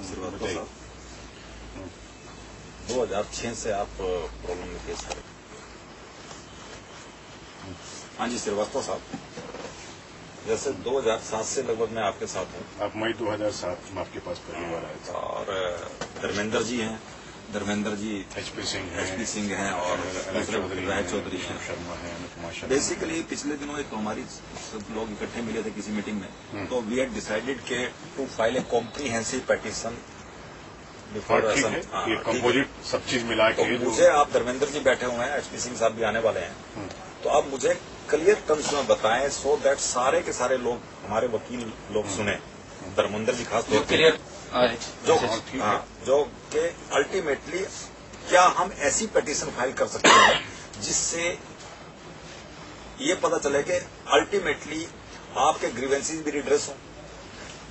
श्रीवास्तव साहब, 2006 से आप प्रॉब्लम में फेस करें। हाँ जी श्रीवास्तव साहब, जैसे 2007 से लगभग मैं आपके साथ हूँ। आप मई 2007 में आपके पास पहली बार आए थे। और धर्मेंद्र जी हैं, धर्मेंद्र जी HP सिंह हैं और राय चौधरी हैं, शर्मा है, अनुपमा शर्मा। बेसिकली पिछले दिनों एक हमारी सब लोग इकट्ठे मिले थे किसी मीटिंग में, तो वी हैड डिसाइडेड के to file a comprehensive petition before Assam. ये कंपोजिट सब चीज मिला के तो मुझे आप धर्मेंद्र जी बैठे हुए हैं, HP सिंह साहब भी आने वाले हैं, तो आप मुझे क्लियर टर्म्स में बताएं सो दैट सारे के सारे लोग, हमारे वकील लोग सुने, धर्मेंद्र जी खास तौर पर, जो कि अल्टीमेटली क्या हम ऐसी पिटीशन फाइल कर सकते हैं जिससे ये पता चले कि अल्टीमेटली आपके ग्रीवेंसीज भी रिड्रेस हो।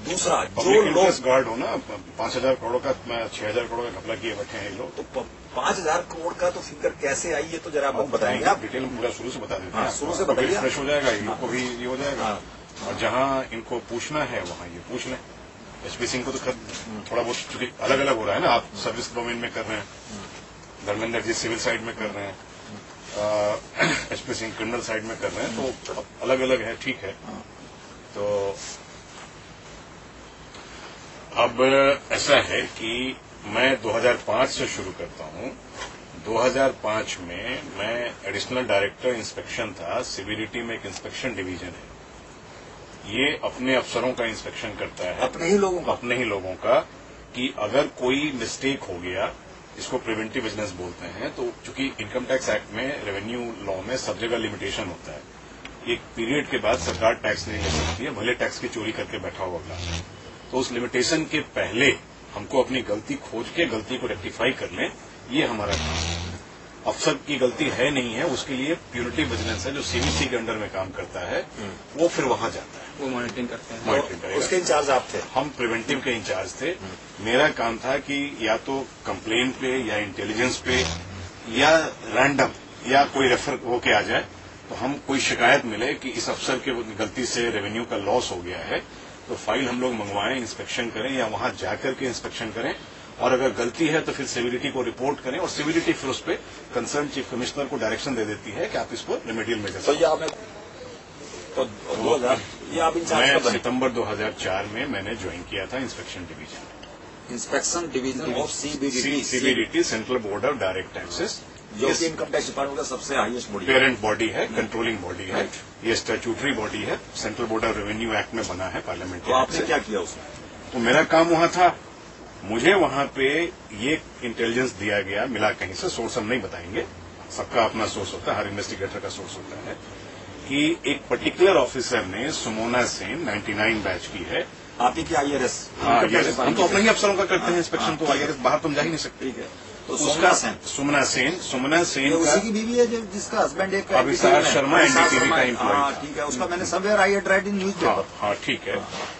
दूसरा, जो लोग गार्ड हो ना, 5,000 करोड़ का 6,000 करोड़ का घपला किए बैठे हैं लोग, तो 5,000 करोड़ का तो फिगर कैसे आई, ये तो जरा आप बताएंगे। आप डिटेल पूरा शुरू से बता देते हैं। शुरू से बताइए, फ्रेश हो जाएगा, इनको भी ये हो जाएगा। और जहाँ इनको पूछना है वहाँ ये पूछ लें। HP सिंह को तो थोड़ा बहुत चूंकि अलग अलग हो रहा है ना, आप सर्विस डोमेन में कर रहे हैं, धर्मेंद्र जी सिविल साइड में कर रहे हैं, HP सिंह क्रिमिनल साइड में कर रहे हैं, तो अलग अलग है, ठीक है। तो अब ऐसा है कि मैं 2005 से शुरू करता हूँ। 2005 में मैं एडिशनल डायरेक्टर इंस्पेक्शन था। सिविलिटी में एक इंस्पेक्शन डिवीजन है, ये अपने अफसरों का इंस्पेक्शन करता है, अपने ही लोगों का, कि अगर कोई मिस्टेक हो गया, इसको प्रिवेंटिव विजिलेंस बोलते हैं। तो चूंकि इनकम टैक्स एक्ट में, रेवेन्यू लॉ में सब जगह लिमिटेशन होता है। एक पीरियड के बाद सरकार टैक्स नहीं ले सकती है, भले टैक्स की चोरी करके बैठा हुआ अगला। तो उस लिमिटेशन के पहले हमको अपनी गलती खोज के गलती को रेक्टिफाई कर लें, ये हमारा काम है। अफसर की गलती है नहीं है, उसके लिए प्यूरिटी विजिलेंस है जो CVC के अंडर में काम करता है, वो फिर वहां जाता है, वो मॉनिटरिंग करते हैं। मॉनिटरिंग करेगा। उसके इंचार्ज आप थे? हम प्रिवेंटिव के इंचार्ज थे। मेरा काम था कि या तो कंप्लेन पे या इंटेलिजेंस पे या रैंडम या कोई रेफर होके आ जाए, तो हम कोई शिकायत मिले कि इस अफसर के गलती से रेवेन्यू का लॉस हो गया है, तो फाइल हम लोग मंगवाएं, इंस्पेक्शन करें या वहां जाकर के इंस्पेक्शन करें, और अगर गलती है तो फिर सिविलिटी को रिपोर्ट करें, और सिविलिटी फिर उस पर कंसर्न चीफ कमिश्नर को डायरेक्शन दे देती है कि आप इसको रेमेडियल मेजर। तो ये आपने मैं सितंबर 2004 में मैंने ज्वाइन किया था inspection division of CBDT, central board of direct taxes, जो कि इनकम टैक्स डिपार्टमेंट का सबसे हाईएस्ट बॉडी, पेरेंट बॉडी है, कंट्रोलिंग बॉडी है। ये स्टैट्यूटरी बॉडी है, central board of revenue act में बना है, पार्लियामेंट। तो आपने क्या किया उसमें? तो मेरा काम वहां था, मुझे वहां पे ये इंटेलिजेंस दिया गया, मिला कहीं से, सोर्स हम नहीं बताएंगे, सबका अपना सोर्स होता है, हर इन्वेस्टिगेटर का सोर्स होता है, कि एक पर्टिकुलर ऑफिसर ने, सुमोना सेन, 99 बैच की है। आप ही की IRS? हाँ, हम तो अपने ही अफसरों का करते हैं इंस्पेक्शन, तो IRS बाहर तुम जा ही नहीं सकते। ठीक है। तो उसका सुमना सेन उसी की बीवी है जिसका हस्बैंड एक अभिसार शर्मा NDTV का एम्प्लॉय। ठीक है, उसका मैंने somewhere I had read in newspaper. हाँ ठीक है।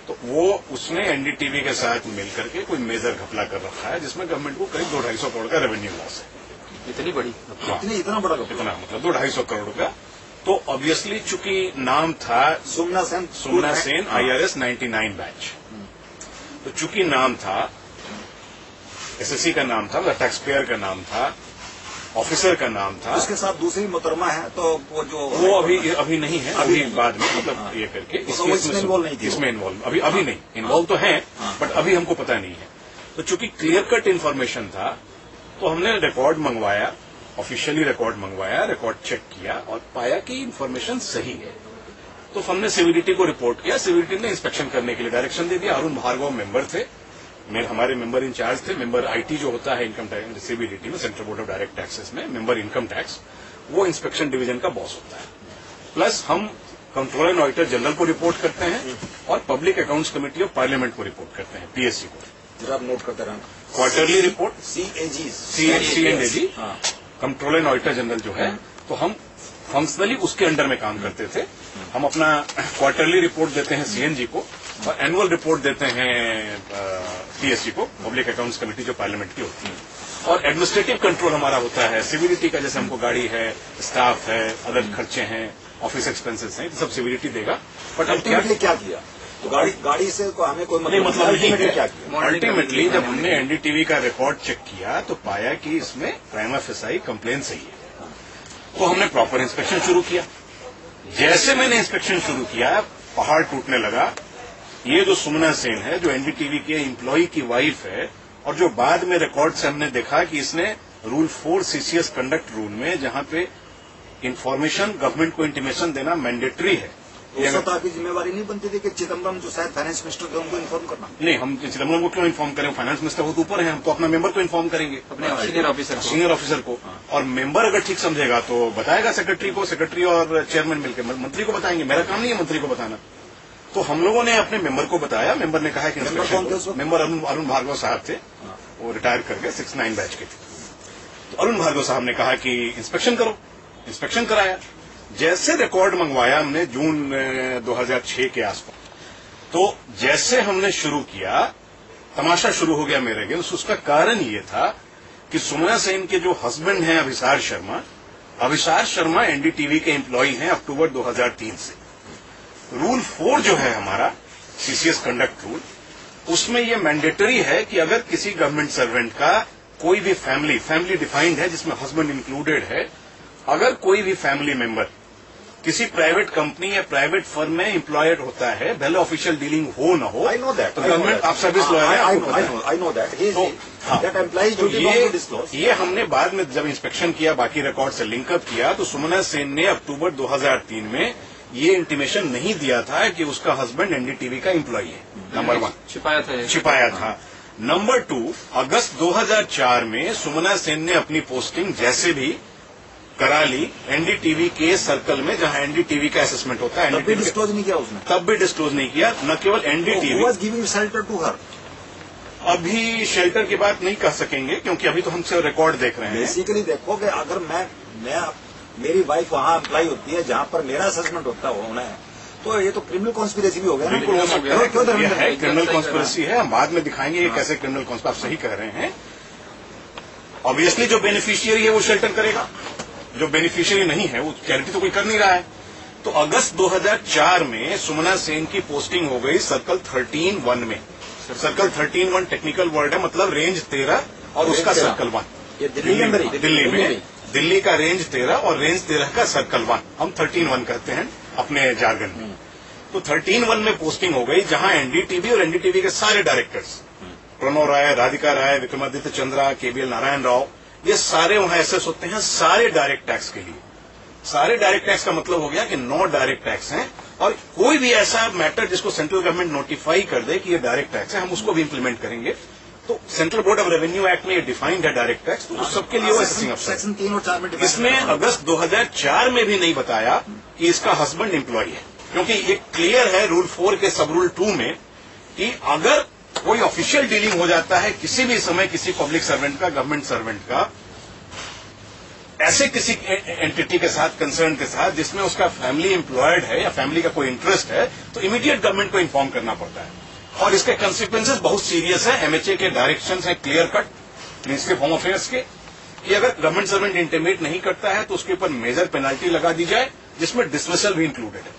तो वो उसने NDTV के साथ मिल करके कोई मेजर घपला कर रखा है, जिसमें गवर्नमेंट को करीब 200-250 करोड़ का रेवेन्यू लॉस है। इतनी बड़ी? इतना बड़ा घपला? इतना मतलब 200-250 करोड़ का। तो ऑब्वियसली चूंकि नाम था सुमना सेन IRS 99 बैच, तो चूंकि नाम था, SSC का नाम था, मतलब टैक्स पेयर का नाम था, ऑफिसर का नाम था, उसके साथ दूसरी मोहतरमा है, तो वो अभी नहीं है, अभी बाद में, मतलब ये करके इसमें इन्वॉल्व नहीं थी, इसमें इन्वॉल्व अभी नहीं, इन्वॉल्व तो है, बट अभी हमको पता नहीं है। तो चूंकि क्लियर कट इन्फॉर्मेशन था, तो हमने रिकॉर्ड मंगवाया, ऑफिशियली रिकॉर्ड मंगवाया, रिकॉर्ड चेक किया और पाया कि इन्फॉर्मेशन सही है। तो हमने सिविलिटी को रिपोर्ट किया, सिविलिटी ने इंस्पेक्शन करने के लिए डायरेक्शन दे दिया। अरुण भार्गव मेंबर थे, हमारे मेंबर इंचार्ज थे। मेंबर IT जो होता है इनकम टैक्स CBDT में, central board of direct taxes में, मेंबर इनकम टैक्स, वो इंस्पेक्शन डिवीजन का बॉस होता है। प्लस हम कंट्रोलर एंड ऑडिटर जनरल को रिपोर्ट करते हैं और public accounts committee of parliament को रिपोर्ट करते हैं, PSC को। आप नोट करते रहना। Quarterly report CAG, controller and auditor general जो है, तो हम फंक्शनली उसके अंडर में काम करते थे। हम अपना क्वार्टरली रिपोर्ट देते हैं CNG को, और एनुअल रिपोर्ट देते हैं PSC को, पब्लिक अकाउंट्स कमेटी जो पार्लियामेंट की होती है। और एडमिनिस्ट्रेटिव कंट्रोल हमारा होता है सिविलिटी का, जैसे हमको गाड़ी है, स्टाफ है, अदर खर्चे हैं, ऑफिस एक्सपेंसेस हैं, सब सिविलिटी देगा। बट अल्टीमेटली क्या किया? तो गाड़ी से हमें कोई नहीं मतलब नहीं ultimately क्या है। किया? अल्टीमेटली जब हमने एनडीटीवी का रिकॉर्ड चेक किया तो पाया कि इसमें प्राइमा फेसाई कंप्लेन सही है, तो हमने प्रॉपर इंस्पेक्शन शुरू किया। जैसे मैंने इंस्पेक्शन शुरू किया पहाड़ टूटने लगा। ये जो सुमना सेन है, जो एनडीटीवी के एम्प्लॉय की वाइफ है, और जो बाद में रिकॉर्ड से हमने देखा कि इसने रूल 4 सीसीएस कंडक्ट रूल में, जहां पे इंफॉर्मेशन गवर्नमेंट को इंटीमेशन देना मैंडेटरी है, उस वक्त आपकी जिम्मेवारी नहीं बनती थी कि चिदम्बरम जो शायद फाइनेंस मिनिस्टर थे उनको इन्फॉर्म करना? नहीं, हम चिदम्बरम को क्यों इन्फॉर्म करें? फाइनेंस मिनिस्टर वो तो ऊपर है, हम तो अपना मेंबर को इन्फॉर्म करेंगे, अपने सीनियर ऑफिसर को। और मेंबर अगर ठीक समझेगा तो बताएगा सेक्रेटरी को, सेक्रेटरी और चेयरमैन मिलकर मंत्री को बताएंगे। मेरा काम नहीं है मंत्री को बताना। तो हम लोगों ने अपने मेंबर को बताया। मेंबर ने कहा कि मेंबर अरुण भार्गव साहब थे, वो रिटायर करके 69 बैच के थे। तो अरुण भार्गव साहब ने कहा कि इंस्पेक्शन करो। इंस्पेक्शन कराया। जैसे रिकॉर्ड मंगवाया हमने जून 2006 के आसपास, तो जैसे हमने शुरू किया तमाशा शुरू हो गया मेरे लिए। उसका कारण ये था कि सुमना सेन के जो हस्बैंड हैं अभिसार शर्मा एनडीटीवी के एम्प्लॉय हैं अक्टूबर 2003 से। रूल 4 जो है हमारा सीसीएस कंडक्ट रूल, उसमें ये मैंडेटरी है कि अगर किसी गवर्नमेंट सर्वेंट का कोई भी फैमिली डिफाइंड है जिसमें हस्बैंड इंक्लूडेड है, अगर कोई भी फैमिली मेंबर किसी प्राइवेट कंपनी या प्राइवेट फर्म में एम्प्लॉयड होता है, भले ऑफिशियल डीलिंग हो न हो, I know that. तो गवर्नमेंट आप सर्विस लॉयर हैं, आपको पता है। I know that. तो That implies तो duty not to disclose. ये हमने बाद में जब इंस्पेक्शन किया, बाकी रिकॉर्ड से लिंकअप किया, तो सुमना सेन ने अक्टूबर 2003 में ये इंटीमेशन नहीं दिया था कि उसका हस्बैंड एनडीटीवी का एम्प्लॉय है। नंबर 1 छिपाया था। नंबर 2, अगस्त 2004 में सुमना सेन ने अपनी पोस्टिंग जैसे भी करा ली एनडीटीवी के सर्कल में, जहां एनडीटीवी का असेसमेंट होता है। तब भी डिस्क्लोज नहीं किया उसने? तब भी डिस्क्लोज नहीं किया। न केवल NDTV was giving shelter to her. अभी शेल्टर की बात नहीं कर सकेंगे क्योंकि अभी तो हमसे रिकॉर्ड देख रहे हैं। बेसिकली देखो कि अगर मैं मेरी वाइफ वहां अप्लाई होती है जहां पर मेरा असेसमेंट होता है, तो ये तो क्रिमिनल कॉन्स्पिरेसी भी हो गया। बिल्कुल हो सकता है। क्यों ये है क्रिमिनल कॉन्स्पिरेसी है, हम बाद में दिखाएंगे ये कैसे क्रिमिनल कॉन्स्पिरेसी। आप सही कह रहे हैं। ऑब्वियसली जो बेनिफिशियरी है वो शेल्टर करेगा, जो बेनिफिशियरी नहीं है वो चैरिटी तो कोई कर नहीं रहा है। तो अगस्त 2004 में सुमना सेन की पोस्टिंग हो गई सर्कल 13-1 में। सर्कल 13-1 टेक्निकल वर्ड है, मतलब रेंज 13 और उसका सर्कल 1। ये दिल्ली के अंदर ही? दिल्ली में दिल्ली का रेंज 13 और रेंज 13 का सर्कल 1, हम 13-1 कहते हैं अपने जार्गन में। तो 13-1 में पोस्टिंग हो गई, जहां एनडीटीवी और एनडीटीवी के सारे डायरेक्टर्स, प्रणव राय, राधिका राय, विक्रमादित्य चंद्रा, केबीएल नारायण राव, ये सारे वहां एसेस होते हैं सारे डायरेक्ट टैक्स के लिए। सारे डायरेक्ट टैक्स का मतलब हो गया कि 9 डायरेक्ट टैक्स हैं, और कोई भी ऐसा मैटर जिसको सेंट्रल गवर्नमेंट नोटिफाई कर दे कि ये डायरेक्ट टैक्स है, हम उसको भी इंप्लीमेंट करेंगे। तो central board of revenue act में ये डिफाइंड है डायरेक्ट टैक्स, तो उस सबके लिए वो असेसिंग अफसर। सेक्शन 3 और 4 में इसमें अगस्त 2004 में भी नहीं बताया कि इसका हस्बैंड एम्प्लॉय है, क्योंकि ये क्लियर है रूल 4 के सब रूल 2 में कि अगर कोई ऑफिशियल डीलिंग हो जाता है किसी भी समय किसी पब्लिक सर्वेंट का, गवर्नमेंट सर्वेंट का, ऐसे किसी एंटिटी के साथ, कंसर्न के साथ, जिसमें उसका फैमिली एम्प्लॉयड है या फैमिली का कोई इंटरेस्ट है, तो इमीडिएट गवर्नमेंट को इन्फॉर्म करना पड़ता है। और इसके कंसिक्वेंसेस बहुत सीरियस है। एमएचए के डायरेक्शंस हैं clear cut ministry of home affairs के, कि अगर गवर्नमेंट सर्वेंट इंटीमेट नहीं करता है तो उसके ऊपर मेजर पेनाल्टी लगा दी जाए, जिसमें डिसमिसल भी इंक्लूडेड है।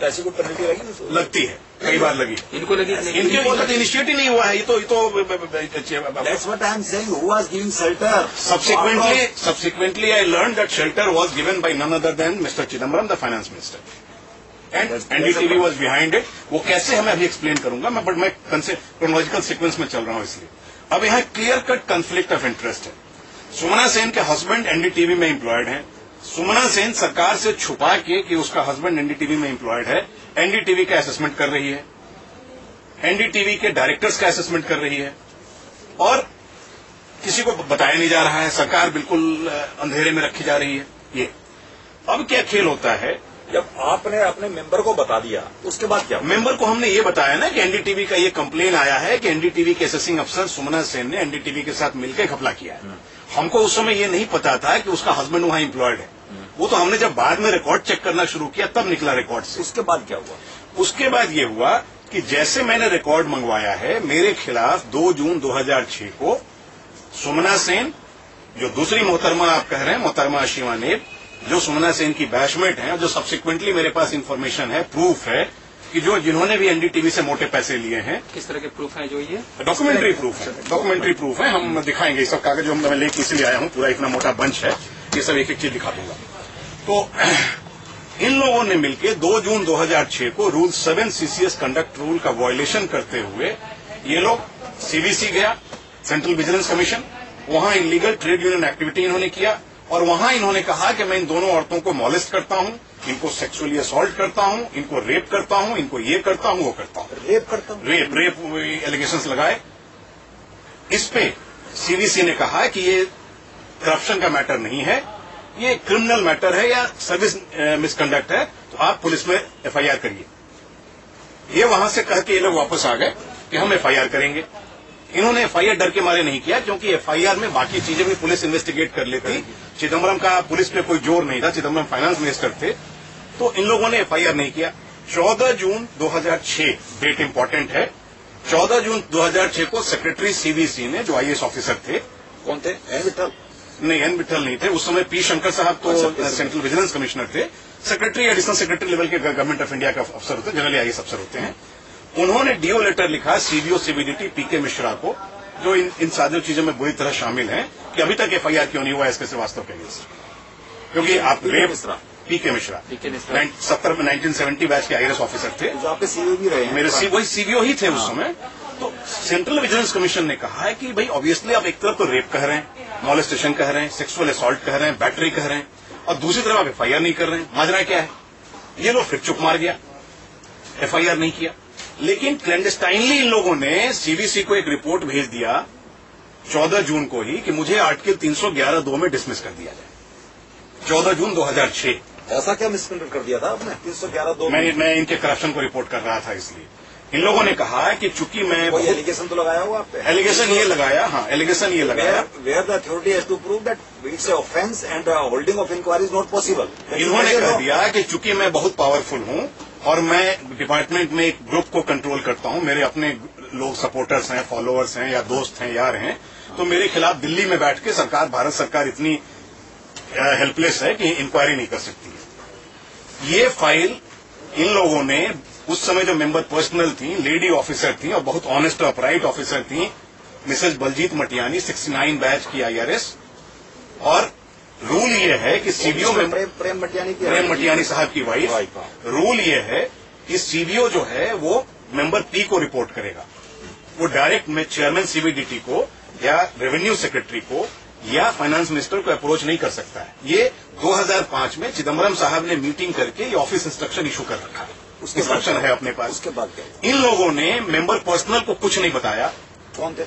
ऐसी कोई पेनल्टी लगी? लगती है, कई बार लगी। इनको लगी? इनको तो इनिशिएट ही नहीं हुआ है। ये तो That's what I'm saying. Who was giving shelter? Subsequently, I learned that shelter was given by none other than Mr. Chidambaram, the finance minister. And NDTV was behind it. वो कैसे हमें अभी एक्सप्लेन करूंगा मैं, बट मैं chronological sequence में चल रहा हूं इसलिए। अब यहाँ clear cut conflict of interest है। सुमना सेन के हस्बैंड एनडीटीवी में एम्प्लॉयड हैं। सुमना सेन सरकार से छुपा के कि उसका हस्बैंड एनडीटीवी में एम्प्लॉयड है, एनडीटीवी का असेसमेंट कर रही है, एनडीटीवी के डायरेक्टर्स का असेसमेंट कर रही है, और किसी को बताया नहीं जा रहा है। सरकार बिल्कुल अंधेरे में रखी जा रही है। ये अब क्या खेल होता है? जब आपने अपने मेंबर को बता दिया, उसके बाद क्या? मेंबर को हमने ये बताया ना कि एनडीटीवी का ये कंप्लेन आया है कि एनडीटीवी के असेसिंग अफसर सुमना सेन ने एनडीटीवी के साथ मिलकर घपला किया है। हमको उस समय ये नहीं पता था कि उसका हस्बैंड वहां एम्प्लॉयड है। वो तो हमने जब बाद में रिकॉर्ड चेक करना शुरू किया तब निकला रिकॉर्ड से। उसके बाद क्या हुआ? उसके बाद ये हुआ कि जैसे मैंने रिकॉर्ड मंगवाया है, मेरे खिलाफ 2 जून 2006 को सुमना सेन, जो दूसरी मोहतरमा आप कह रहे हैं, मोहतरमा अशीमा नेब, जो सुमना सेन की बैचमेट हैं, जो सब्सिक्वेंटली मेरे पास इंफॉर्मेशन है, प्रूफ है कि जो जिन्होंने भी एनडीटीवी से मोटे पैसे लिए हैं, किस तरह के प्रूफ हैं जो ये? डॉक्यूमेंट्री प्रूफ है, हम दिखाएंगे। ये सब कागज जो मैं लेके इसलिए आया हूं, पूरा इतना मोटा बंच है, ये सब एक एक चीज दिखा दूंगा। तो इन लोगों ने मिलकर 2 जून 2006 को रूल 7 सीसीएस कंडक्ट रूल का वायलेशन करते हुए ये लोग सीवीसी गया, सेंट्रल विजिलेंस कमीशन, वहां इलीगल ट्रेड यूनियन एक्टिविटी इन्होंने किया और वहां इन्होंने कहा कि मैं इन दोनों औरतों को मॉलेस्ट करता हूं, इनको सेक्सुअली असॉल्ट करता हूं, इनको रेप करता हूं, इनको ये करता हूं, वो करता हूं। रेप एलिगेशंस लगाए। इस पे सीवीसी ने कहा कि ये करप्शन का मैटर नहीं है, ये क्रिमिनल मैटर है या सर्विस मिसकंडक्ट है, तो आप पुलिस में एफआईआर करिए। ये वहां से कह के ये लोग वापस आ गए कि हम एफआईआर करेंगे। इन्होंने एफआईआर डर के मारे नहीं किया, क्योंकि एफआईआर में बाकी चीजें भी पुलिस इन्वेस्टिगेट कर लेती। चिदम्बरम का पुलिस पे कोई जोर नहीं था, चिदम्बरम फाइनेंस मिनिस्टर थे, तो इन लोगों ने एफआईआर नहीं किया। 14 जून 2006 डेट इंपॉर्टेंट है। 14 जून 2006 को सेक्रेटरी सीवीसी ने, जो आईएएस ऑफिसर थे, कौन थे? एन विठल नहीं थे उस समय, पी शंकर साहब तो सेंट्रल विजिलेंस कमिश्नर थे। सेक्रेटरी एडिशनल सेक्रेटरी लेवल के गवर्नमेंट ऑफ इंडिया का अफसर होते हैं, जनरली आईएएस अफसर होते हैं। उन्होंने डीओ लेटर लिखा सीबीओ सीबीडीटी पीके मिश्रा को, जो इन सारी चीजों में बुरी तरह शामिल हैं, कि अभी तक एफआईआर क्यों नहीं हुआ एसके श्रीवास्तव के अगेंस्ट, क्योंकि आप पीके मिश्रा 1970 बैच के आईएएस ऑफिसर थे, जो आपके सीबीओ भी रहे हैं। मेरे वही सीबीओ ही थे उस समय। तो सेंट्रल विजिलेंस कमीशन ने कहा है कि भाई ऑब्वियसली आप एक तरफ तो रेप कह रहे हैं, मॉलेस्टेशन कह रहे हैं, सेक्सुअल असॉल्ट कह रहे हैं, बैटरी कह रहे हैं, और दूसरी तरफ आप एफआईआर नहीं कर रहे हैं। माजरा क्या है? ये लोग फिर चुप मार गया, एफआईआर नहीं किया। लेकिन क्लैंडस्टाइनली इन लोगों ने सीवीसी को एक रिपोर्ट भेज दिया 14 जून को ही कि मुझे आर्टिकल 311(2) में डिसमिस कर दिया जाए। 14 जून 2006। ऐसा क्या मिसकंडक्ट कर दिया था आपने? 311(2)? मैं इनके करप्शन को रिपोर्ट कर रहा था, इसलिए इन लोगों ने कहा कि चूंकि मैं कोई एलिगेशन तो लगाया हुआ आप पे? एलिगेशन ये लगाया, हाँ एलिगेशन ये लगाया, where the authority has to prove that it's a offence and holding of inquiry is not possible. इन्होंने कह दिया कि चूंकि मैं बहुत पावरफुल हूं और मैं डिपार्टमेंट में एक ग्रुप को कंट्रोल करता हूं, मेरे अपने लोग सपोर्टर्स हैं, फॉलोअर्स हैं, या दोस्त हैं, यार हैं, तो मेरे खिलाफ दिल्ली में बैठ के सरकार, भारत सरकार इतनी हेल्पलेस है कि इंक्वायरी नहीं कर सकती है। ये फाइल इन लोगों ने, उस समय जो मेंबर पर्सनल थी, लेडी ऑफिसर थी और बहुत ऑनेस्ट और अपराइट ऑफिसर थी, मिसेज बलजीत मटियानी 69 बैच की आईआरएस, और रूल ये है कि सीबीओ में प्रेम मटियानी साहब की वाइफ, रूल ये है कि सीबीओ जो है वो मेंबर पी को रिपोर्ट करेगा, वो डायरेक्ट में चेयरमैन सीबीडीटी को या रेवेन्यू सेक्रेटरी को या फाइनेंस मिनिस्टर को अप्रोच नहीं कर सकता है। ये 2005 में चिदम्बरम साहब ने मीटिंग करके ये ऑफिस इंस्ट्रक्शन इशू कर रखा है, उसके इंस्ट्रक्शन है अपने पास। उसके बाद क्या? इन लोगों ने मेंबर पर्सनल को कुछ नहीं बताया। कौन थे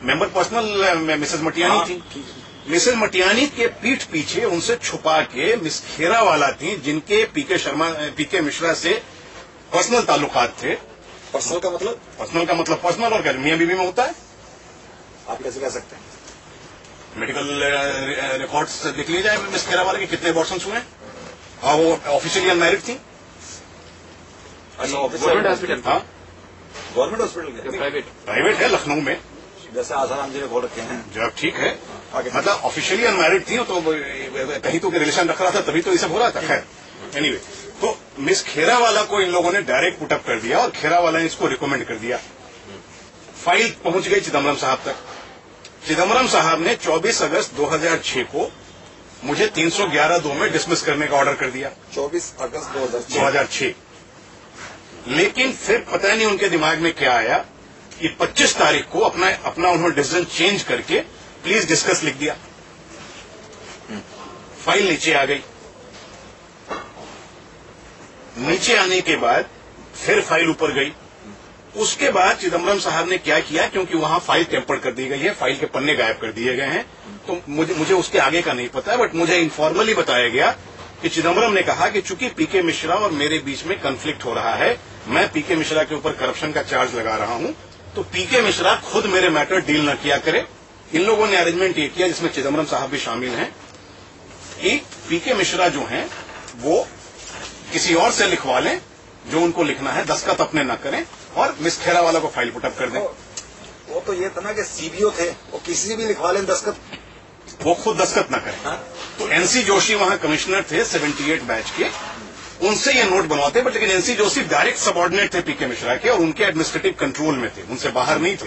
मेंबर पर्सनल? मिसेज मटियानी थी। मिसेज मटियानी के पीठ पीछे उनसे छुपा के मिस खेरावाला थी, जिनके पीके मिश्रा से पर्सनल ताल्लुकात थे। पर्सनल का मतलब? पर्सनल और क्या मियां बीवी में होता है? आप कैसे कह सकते हैं? मेडिकल रिकॉर्ड्स देख लीजिए जाए मिस खेरावाला के कितने अबॉर्शंस हुए हैं, और वो ऑफिशियली अनमैरिड थी। अच्छा, गवर्नमेंट हॉस्पिटल? हाँ, गवर्नमेंट हॉस्पिटल? प्राइवेट है लखनऊ में, जैसे आसाराम जी ने खोल रखे हैं। जब ठीक है, मतलब ऑफिशियली अनमैरिड थी, तो कहीं तो रिलेशन रख रहा था, तभी तो ये सब हो रहा था। खैर एनीवे, तो मिस खेरावाला को इन लोगों ने डायरेक्ट पुटअप कर दिया और खेरावाला ने इसको रिकमेंड कर दिया। फाइल पहुंच गई चिदम्बरम साहब तक। चिदम्बरम साहब ने 24 अगस्त 2006 को मुझे 311(2) में डिसमिस करने का ऑर्डर कर दिया। 24 अगस्त 2006। लेकिन फिर पता नहीं उनके दिमाग में क्या आया कि 25 तारीख को अपना उन्होंने डिसीजन चेंज करके प्लीज डिस्कस लिख दिया। फाइल नीचे आ गई। नीचे आने के बाद फिर फाइल ऊपर गई। उसके बाद चिदम्बरम साहब ने क्या किया, क्योंकि वहां फाइल टेम्पर कर दी गई है, फाइल के पन्ने गायब कर दिए गए हैं, तो मुझे उसके आगे का नहीं पता है, बट मुझे इनफॉर्मली बताया गया कि चिदम्बरम ने कहा कि चूंकि पीके मिश्रा और मेरे बीच में कन्फ्लिक्ट हो रहा है, मैं पीके मिश्रा के ऊपर करप्शन का चार्ज लगा रहा हूं, तो पीके मिश्रा खुद मेरे मैटर डील न किया करे। इन लोगों ने अरेंजमेंट ये किया, जिसमें चिदम्बरम साहब भी शामिल हैं, कि पीके मिश्रा जो हैं वो किसी और से लिखवा लें, जो उनको लिखना है, दस्तखत अपने न करें, और मिस खेरावाला को फाइल पुटअप कर दें। वो तो ये था ना कि सीबीओ थे, वो किसी से भी लिखवा लें दस्तखत, वो खुद दस्तखत न करें। हाँ? तो एनसी जोशी वहां कमिश्नर थे 78 बैच के, उनसे ये नोट बनवाते, बट लेकिन एनसी जोशी डायरेक्ट सबऑर्डिनेट थे पीके मिश्रा के और उनके एडमिनिस्ट्रेटिव कंट्रोल में थे, उनसे बाहर नहीं थे।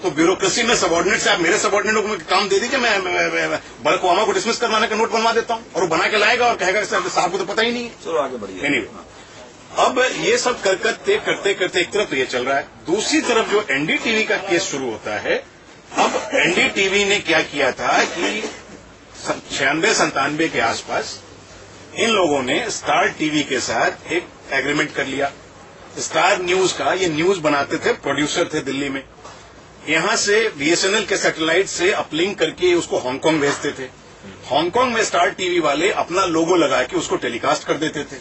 तो ब्यूरोक्रेसी में सबऑर्डिनेट से आप मेरे सबऑर्डिनेट को काम दे दीजिए, मैं बराक ओबामा को डिसमिस करवाने का नोट बनवा देता हूं और वो बना के लाएगा और कहेगा साहब को तो पता ही नहीं है। चलो आगे बढ़िए। एनीवे, अब ये सब करते करते एक तरफ तो ये चल रहा है, दूसरी तरफ जो एनडीटीवी का केस शुरू होता है। अब एनडीटीवी ने क्या किया था कि 96-97 के आसपास इन लोगों ने स्टार टीवी के साथ एक एग्रीमेंट कर लिया। स्टार न्यूज का ये न्यूज बनाते थे, प्रोड्यूसर थे दिल्ली में, यहां से बीएसएनएल के सैटेलाइट से अपलिंक करके उसको हांगकांग भेजते थे। हांगकांग में स्टार टीवी वाले अपना लोगो लगा के उसको टेलीकास्ट कर देते थे।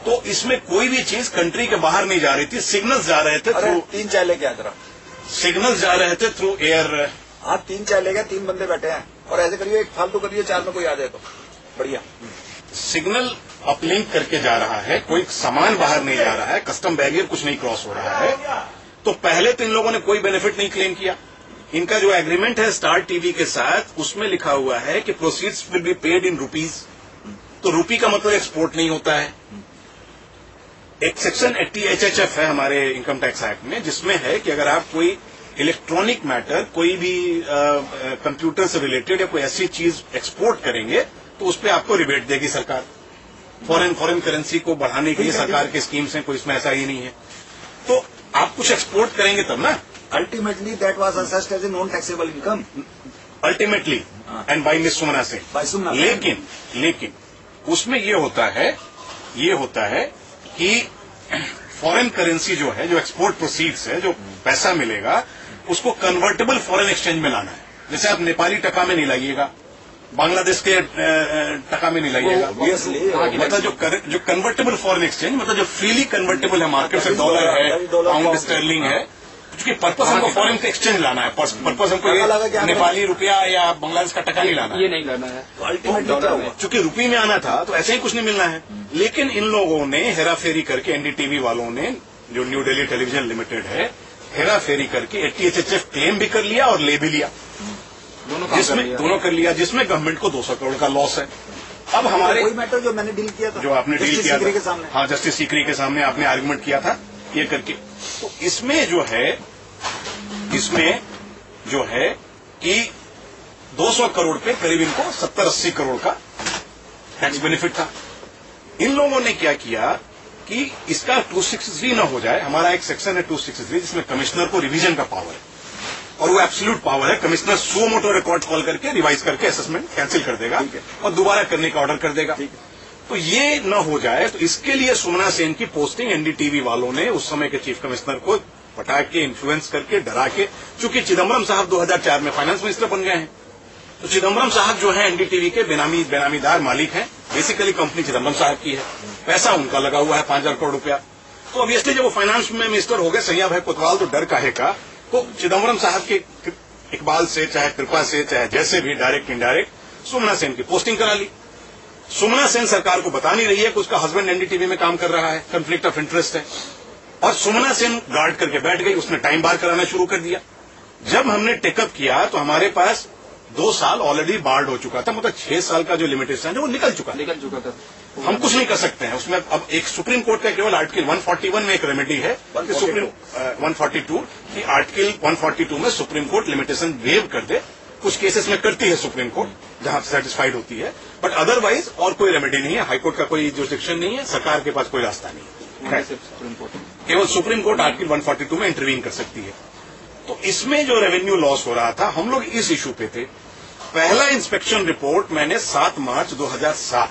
तो इसमें कोई भी चीज कंट्री के बाहर नहीं जा रही थी, सिग्नल्स जा रहे थे थ्रू, 3 चाय लेके आ जरा, सिग्नल्स जा रहे थे थ्रू एयर। आप 3 चाय ले गए, 3 बंदे बैठे हैं और ऐसे करिए, एक फालतू करिए, 4 में कोई आ जाए तो बढ़िया। सिग्नल अपलिंक करके जा रहा है, कोई सामान बाहर नहीं जा रहा है, कस्टम बैरियर कुछ नहीं क्रॉस हो रहा है। तो पहले तो इन लोगों ने कोई बेनिफिट नहीं क्लेम किया। इनका जो एग्रीमेंट है स्टार टीवी के साथ, उसमें लिखा हुआ है कि proceeds will be paid in rupees. तो रुपी का मतलब एक्सपोर्ट नहीं होता है। एक सेक्शन 80 HHF है हमारे इनकम टैक्स एक्ट में, जिसमें है कि अगर आप कोई इलेक्ट्रॉनिक मैटर, कोई भी कंप्यूटर से रिलेटेड या कोई ऐसी चीज एक्सपोर्ट करेंगे तो उस पर आपको रिबेट देगी सरकार। फॉरेन करेंसी को बढ़ाने के लिए सरकार की स्कीम्स हैं, कोई इसमें ऐसा ही नहीं है। तो आप कुछ एक्सपोर्ट करेंगे तब ना। Ultimately that was assessed as a non taxable income ultimately and by miss Sumana Singh. लेकिन उसमें ये होता है कि फॉरेन करेंसी जो है, जो एक्सपोर्ट प्रोसीड्स है, जो पैसा मिलेगा उसको कन्वर्टेबल फॉरेन एक्सचेंज में लाना है। जैसे आप नेपाली टका में नहीं लाइएगा, बांग्लादेश के टका में नहीं लाइएगा, मतलब जो कन्वर्टेबल फॉरेन एक्सचेंज, मतलब जो फ्रीली कन्वर्टेबल है मार्केट से, डॉलर है, पाउंड स्टर्लिंग है, क्योंकि पर्पस हमको फॉरेन का एक्सचेंज लाना है, पर्पस हमको नेपाली रुपया या बांग्लादेश का टका नहीं लाना है, ये नहीं लाना है। अल्टीमेटली चूंकि रुपये में आना था तो ऐसे ही कुछ नहीं मिलना है। लेकिन इन लोगों ने हेराफेरी करके, एनडीटीवी वालों ने, जो न्यू दिल्ली टेलीविजन लिमिटेड है, हेराफेरी करके 80 HHF क्लेम भी कर लिया और ले भी लिया, दोनों कर लिया, जिसमें गवर्नमेंट को 200 करोड़ का लॉस है। अब हमारे वही मैटर जो मैंने डील किया था, जो आपने डील किया था, था, हाँ, जस्टिस सीकरी के सामने आपने आर्गुमेंट किया था ये करके। तो इसमें जो है कि 200 करोड़ पे करीब इनको 70-80 करोड़ का टैक्स बेनिफिट था। इन लोगों ने क्या किया कि इसका 263 न हो जाए। हमारा एक सेक्शन है 263 जिसमें कमिश्नर को रिवीजन का पावर है और वो एब्सोल्यूट पावर है। कमिश्नर सो मोटो रिकॉर्ड कॉल करके रिवाइज करके असेसमेंट कैंसिल कर देगा और दोबारा करने का ऑर्डर कर देगा। तो ये न हो जाए, तो इसके लिए सुमना सेन की पोस्टिंग एनडीटीवी वालों ने उस समय के चीफ कमिश्नर को पटा के, इन्फ्लुएंस करके, डरा के, चूंकि चिदम्बरम साहब 2004 में फाइनेंस मिनिस्टर बन गए हैं, तो चिदम्बरम साहब जो है एनडीटीवी के बेनामीदार मालिक हैं। बेसिकली कंपनी चिदम्बरम साहब की है, पैसा उनका लगा हुआ है 5,000 करोड़ रुपया। तो ऑब्वियसली जब वो फाइनेंस में मिनिस्टर हो गए सैया भाई कोतवाल, तो डर काहे का। तो चिदम्बरम साहब के इकबाल से, चाहे कृपा से, चाहे जैसे भी, डायरेक्ट इनडायरेक्ट सुमना सेन की पोस्टिंग करा ली। सुमना सेन सरकार को बता नहीं रही है कि उसका हस्बैंड एनडीटीवी में काम कर रहा है, कंफ्लिक्ट ऑफ इंटरेस्ट है, और सुमना सेन गार्ड करके बैठ गई। उसने टाइम बार कराना शुरू कर दिया। जब हमने टेकअप किया तो हमारे पास 2 साल ऑलरेडी बार्ड हो चुका था, मतलब 6 साल का जो लिमिटेशन है वो निकल चुका था। हम कुछ नहीं कर सकते हैं उसमें। अब एक सुप्रीम कोर्ट का केवल आर्टिकल 141 में एक रेमेडी है कि सुप्रीम 142 की आर्टिकल 142 में सुप्रीम कोर्ट लिमिटेशन वेव कर दे। कुछ केसेस में करती है सुप्रीम कोर्ट जहां सेटिस्फाइड होती है, बट अदरवाइज और कोई रेमेडी नहीं है। हाईकोर्ट का कोई जुरिडिक्शन नहीं है, सरकार के पास कोई रास्ता नहीं है। केवल सुप्रीम कोर्ट आर्टिकल 142 में इंटरवीन कर सकती है। तो इसमें जो रेवेन्यू लॉस हो रहा था, हम लोग इस इशू पे थे। पहला इंस्पेक्शन रिपोर्ट मैंने 7 मार्च 2007,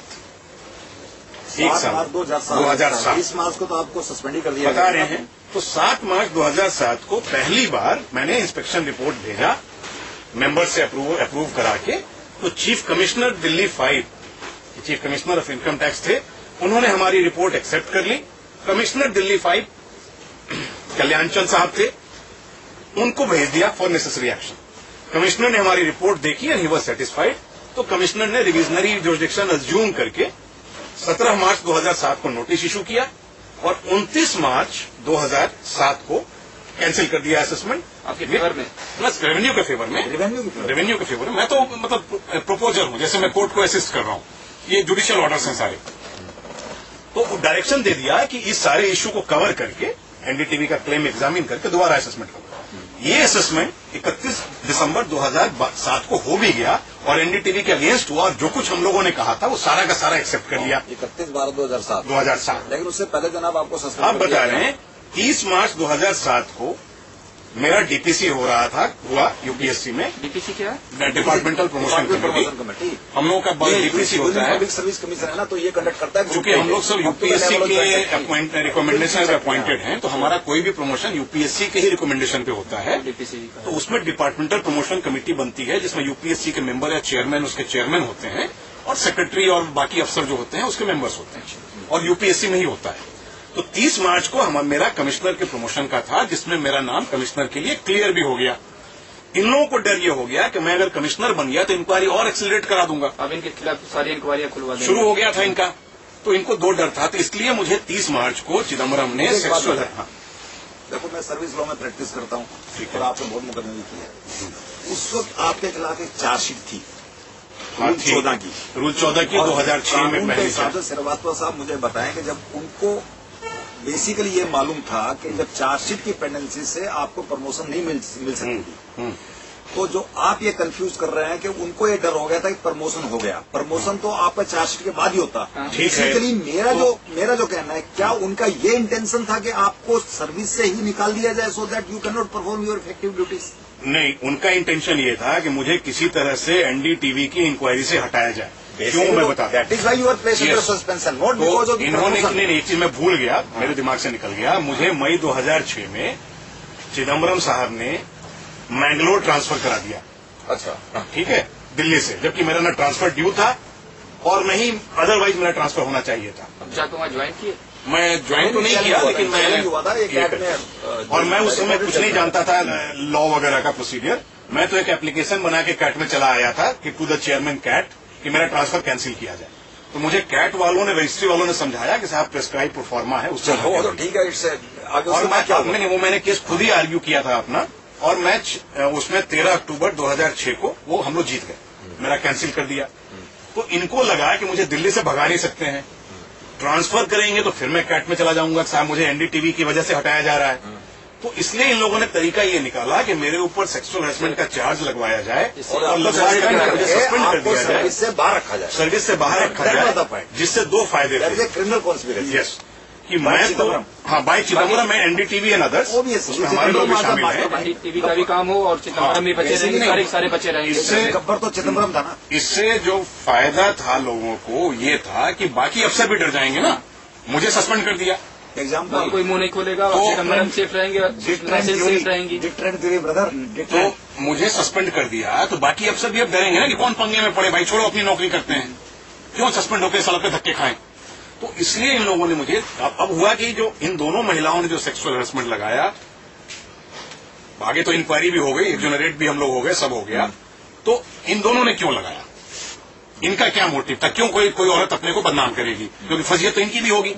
2007, इस मार्च को तो आपको सस्पेंड ही कर दिया, बता रहे हैं। तो 7 मार्च 2007 को पहली बार मैंने इंस्पेक्शन रिपोर्ट भेजा, मेंबर से अप्रूव करा के। तो chief commissioner Delhi 5, chief commissioner of income tax थे, उन्होंने हमारी रिपोर्ट एक्सेप्ट कर ली। कमिश्नर दिल्ली 5 कल्याण चंद साहब थे, उनको भेज दिया फॉर नेसेसरी एक्शन। कमिश्नर ने हमारी रिपोर्ट देखी एंड ही वाज सेटिस्फाइड। तो कमिश्नर ने रिविजनरी जुरिडिक्शन अज्यूम करके 17 मार्च 2007 को नोटिस इशू किया और 29 मार्च 2007 को कैंसिल कर दिया असेसमेंट आपके फेवर में, प्लस रेवेन्यू के फेवर में। रेवेन्यू के फेवर में मैं तो मतलब प्रोपोजर हूं, जैसे मैं कोर्ट को असिस्ट कर रहा हूं। ये जुडिशियल ऑर्डर्स हैं सारे। तो डायरेक्शन दे दिया कि इस सारे इश्यू को कवर करके एनडीटीवी का क्लेम एग्जामिन करके दोबारा असेसमेंट करो। ये असेसमेट 31 दिसंबर 2007 को हो भी गया और एनडीटीवी के अगेंस्ट हुआ और जो कुछ हम लोगों ने कहा था वो सारा का सारा एक्सेप्ट कर लिया। 31/12/2007। लेकिन उससे पहले जनाब आपको सस्पेंड आप बता रहे हैं 30 मार्च 2007 को मेरा डीपीसी हो रहा था, हुआ यूपीएससी में। डीपीसी क्या है? Department promotion committee. हम लोगों का डीपीसी होता है, पब्लिक सर्विस कमीशन है ना, तो ये कंडक्ट करता है। क्योंकि हम लोग सब यूपीएससी के रिकमेंडेशन पे अपॉइंटेड हैं, तो हमारा कोई भी प्रमोशन यूपीएससी के ही रिकमेंडेशन पे होता है। डीपीसी तो उसमें डिपार्टमेंटल प्रमोशन कमेटी बनती है जिसमें यूपीएससी के मेंबर या चेयरमैन उसके चेयरमैन होते हैं और सेक्रेटरी और बाकी अफसर जो होते हैं उसके मेंबर्स होते हैं और यूपीएससी में ही होता है। तो 30 मार्च को मेरा कमिश्नर के प्रमोशन का था जिसमें मेरा नाम कमिश्नर के लिए क्लियर भी हो गया। इन लोगों को डर ये हो गया कि मैं अगर कमिश्नर बन गया तो इंक्वायरी और एक्सीलरेट करा दूंगा। अब इनके खिलाफ सारी इंक्वायरियां खुलवा देंगे। शुरू हो गया था इनका, तो इनको दो डर था। तो इसलिए मुझे 30 मार्च को चिदम्बरम ने सेक्सुअल, देखो मैं सर्विस लॉ में प्रैक्टिस करता हूँ और आपने बहुत मुकदमे भी किया। उस वक्त आपके खिलाफ एक चार्जशीट थी रूल 14 की 2006 में पहली। श्रीवास्तव साहब मुझे बताएं कि जब उनको बेसिकली ये मालूम था कि जब चार्जशीट की पेंडेंसी से आपको प्रमोशन नहीं मिल सकती थी, तो जो आप ये कंफ्यूज कर रहे हैं कि उनको ये डर हो गया था कि प्रमोशन हो गया। प्रमोशन तो आपका चार्जशीट के बाद ही होता। बेसिकली मेरा जो कहना है, क्या उनका ये इंटेंशन था कि आपको सर्विस से ही निकाल दिया जाए so that you can not perform your effective duties? नहीं, उनका इंटेंशन ये था कि मुझे किसी तरह से एनडीटीवी की इंक्वायरी से हटाया जाए। क्यों मैं बता, that is why you are placed under suspension, not because of इन्होंने एक चीज मैं भूल गया, मेरे दिमाग से निकल गया। मुझे मई 2006 में चिदम्बरम साहब ने मैंगलोर ट्रांसफर करा दिया। अच्छा, ठीक है, दिल्ली से, जबकि मेरा ना ट्रांसफर ड्यू था और नहीं अदरवाइज मेरा ट्रांसफर होना चाहिए था। जाकर वहाँ ज्वाइन किए? मैं ज्वाइन तो नहीं किया, लेकिन मैं उस समय कुछ नहीं जानता था लॉ वगैरह का प्रोसीजर। मैं तो एक एप्लीकेशन बना के कैट में चला आया था कि टू द चेयरमैन कैट कि मेरा ट्रांसफर कैंसिल किया जाए। तो मुझे कैट वालों ने, रजिस्ट्री वालों ने समझाया कि साहब प्रेस्क्राइब प्रोफॉर्मा है, उससे तो ठीक है। और मैं मैंने केस खुद ही आर्ग्यू किया था अपना, और मैच उसमें 13 अक्टूबर 2006 को वो हम लोग जीत गए, मेरा कैंसिल कर दिया। तो इनको लगा कि मुझे दिल्ली से भगा नहीं सकते हैं, ट्रांसफर करेंगे तो फिर मैं कैट में चला जाऊंगा, साहब मुझे एनडीटीवी की वजह से हटाया जा रहा है। तो इसलिए इन लोगों ने तरीका ये निकाला कि मेरे ऊपर सेक्सुअल हैरेसमेंट का चार्ज लगवाया जाए और मुझे सस्पेंड कर दिया जाए, सर्विस से बाहर रखा जाए, सर्विस से बाहर रखा जाए, जिससे दो फायदे थे। क्रिमिनल कॉन्स्पिरेसी, यस, कि मैं तो बाई चिदम्बरम में एनडीटीवी एंड अदर्स, उसमें हमारे लोग भी शामिल हैं। एनडीटीवी का भी काम हो और चिदम्बरम भी बचे रहेंगे, सारे बचे रहेंगे। इससे गब्बर तो चिदम्बरम था ना। इससे जो फायदा था लोगों को ये था कि बाकी अफसर भी डर जाएंगे ना, मुझे सस्पेंड कर दिया, एग्जाम्पल कोई मुंह नहीं खोलेगा, तो चिदम्बरम सेफ रहेंगे, सेफ रहेंगी। ब्रदर, तो मुझे सस्पेंड कर दिया तो बाकी अफसर भी अब डरेंगे ना कि कौन पंगे में पड़े, भाई छोड़ो अपनी नौकरी करते हैं, क्यों सस्पेंड होकर सड़क पे धक्के खाएं। तो इसलिए इन लोगों ने मुझे, अब हुआ कि जो इन दोनों महिलाओं ने जो सेक्सुअल हैरेसमेंट लगाया, आगे तो इंक्वायरी भी हो गई, एक्सोनरेट भी हम लोग हो गए, सब हो गया। तो इन दोनों ने क्यों लगाया, इनका क्या मोटिव था, क्यों कोई औरत अपने को बदनाम करेगी, क्योंकि फजीयत तो इनकी भी होगी।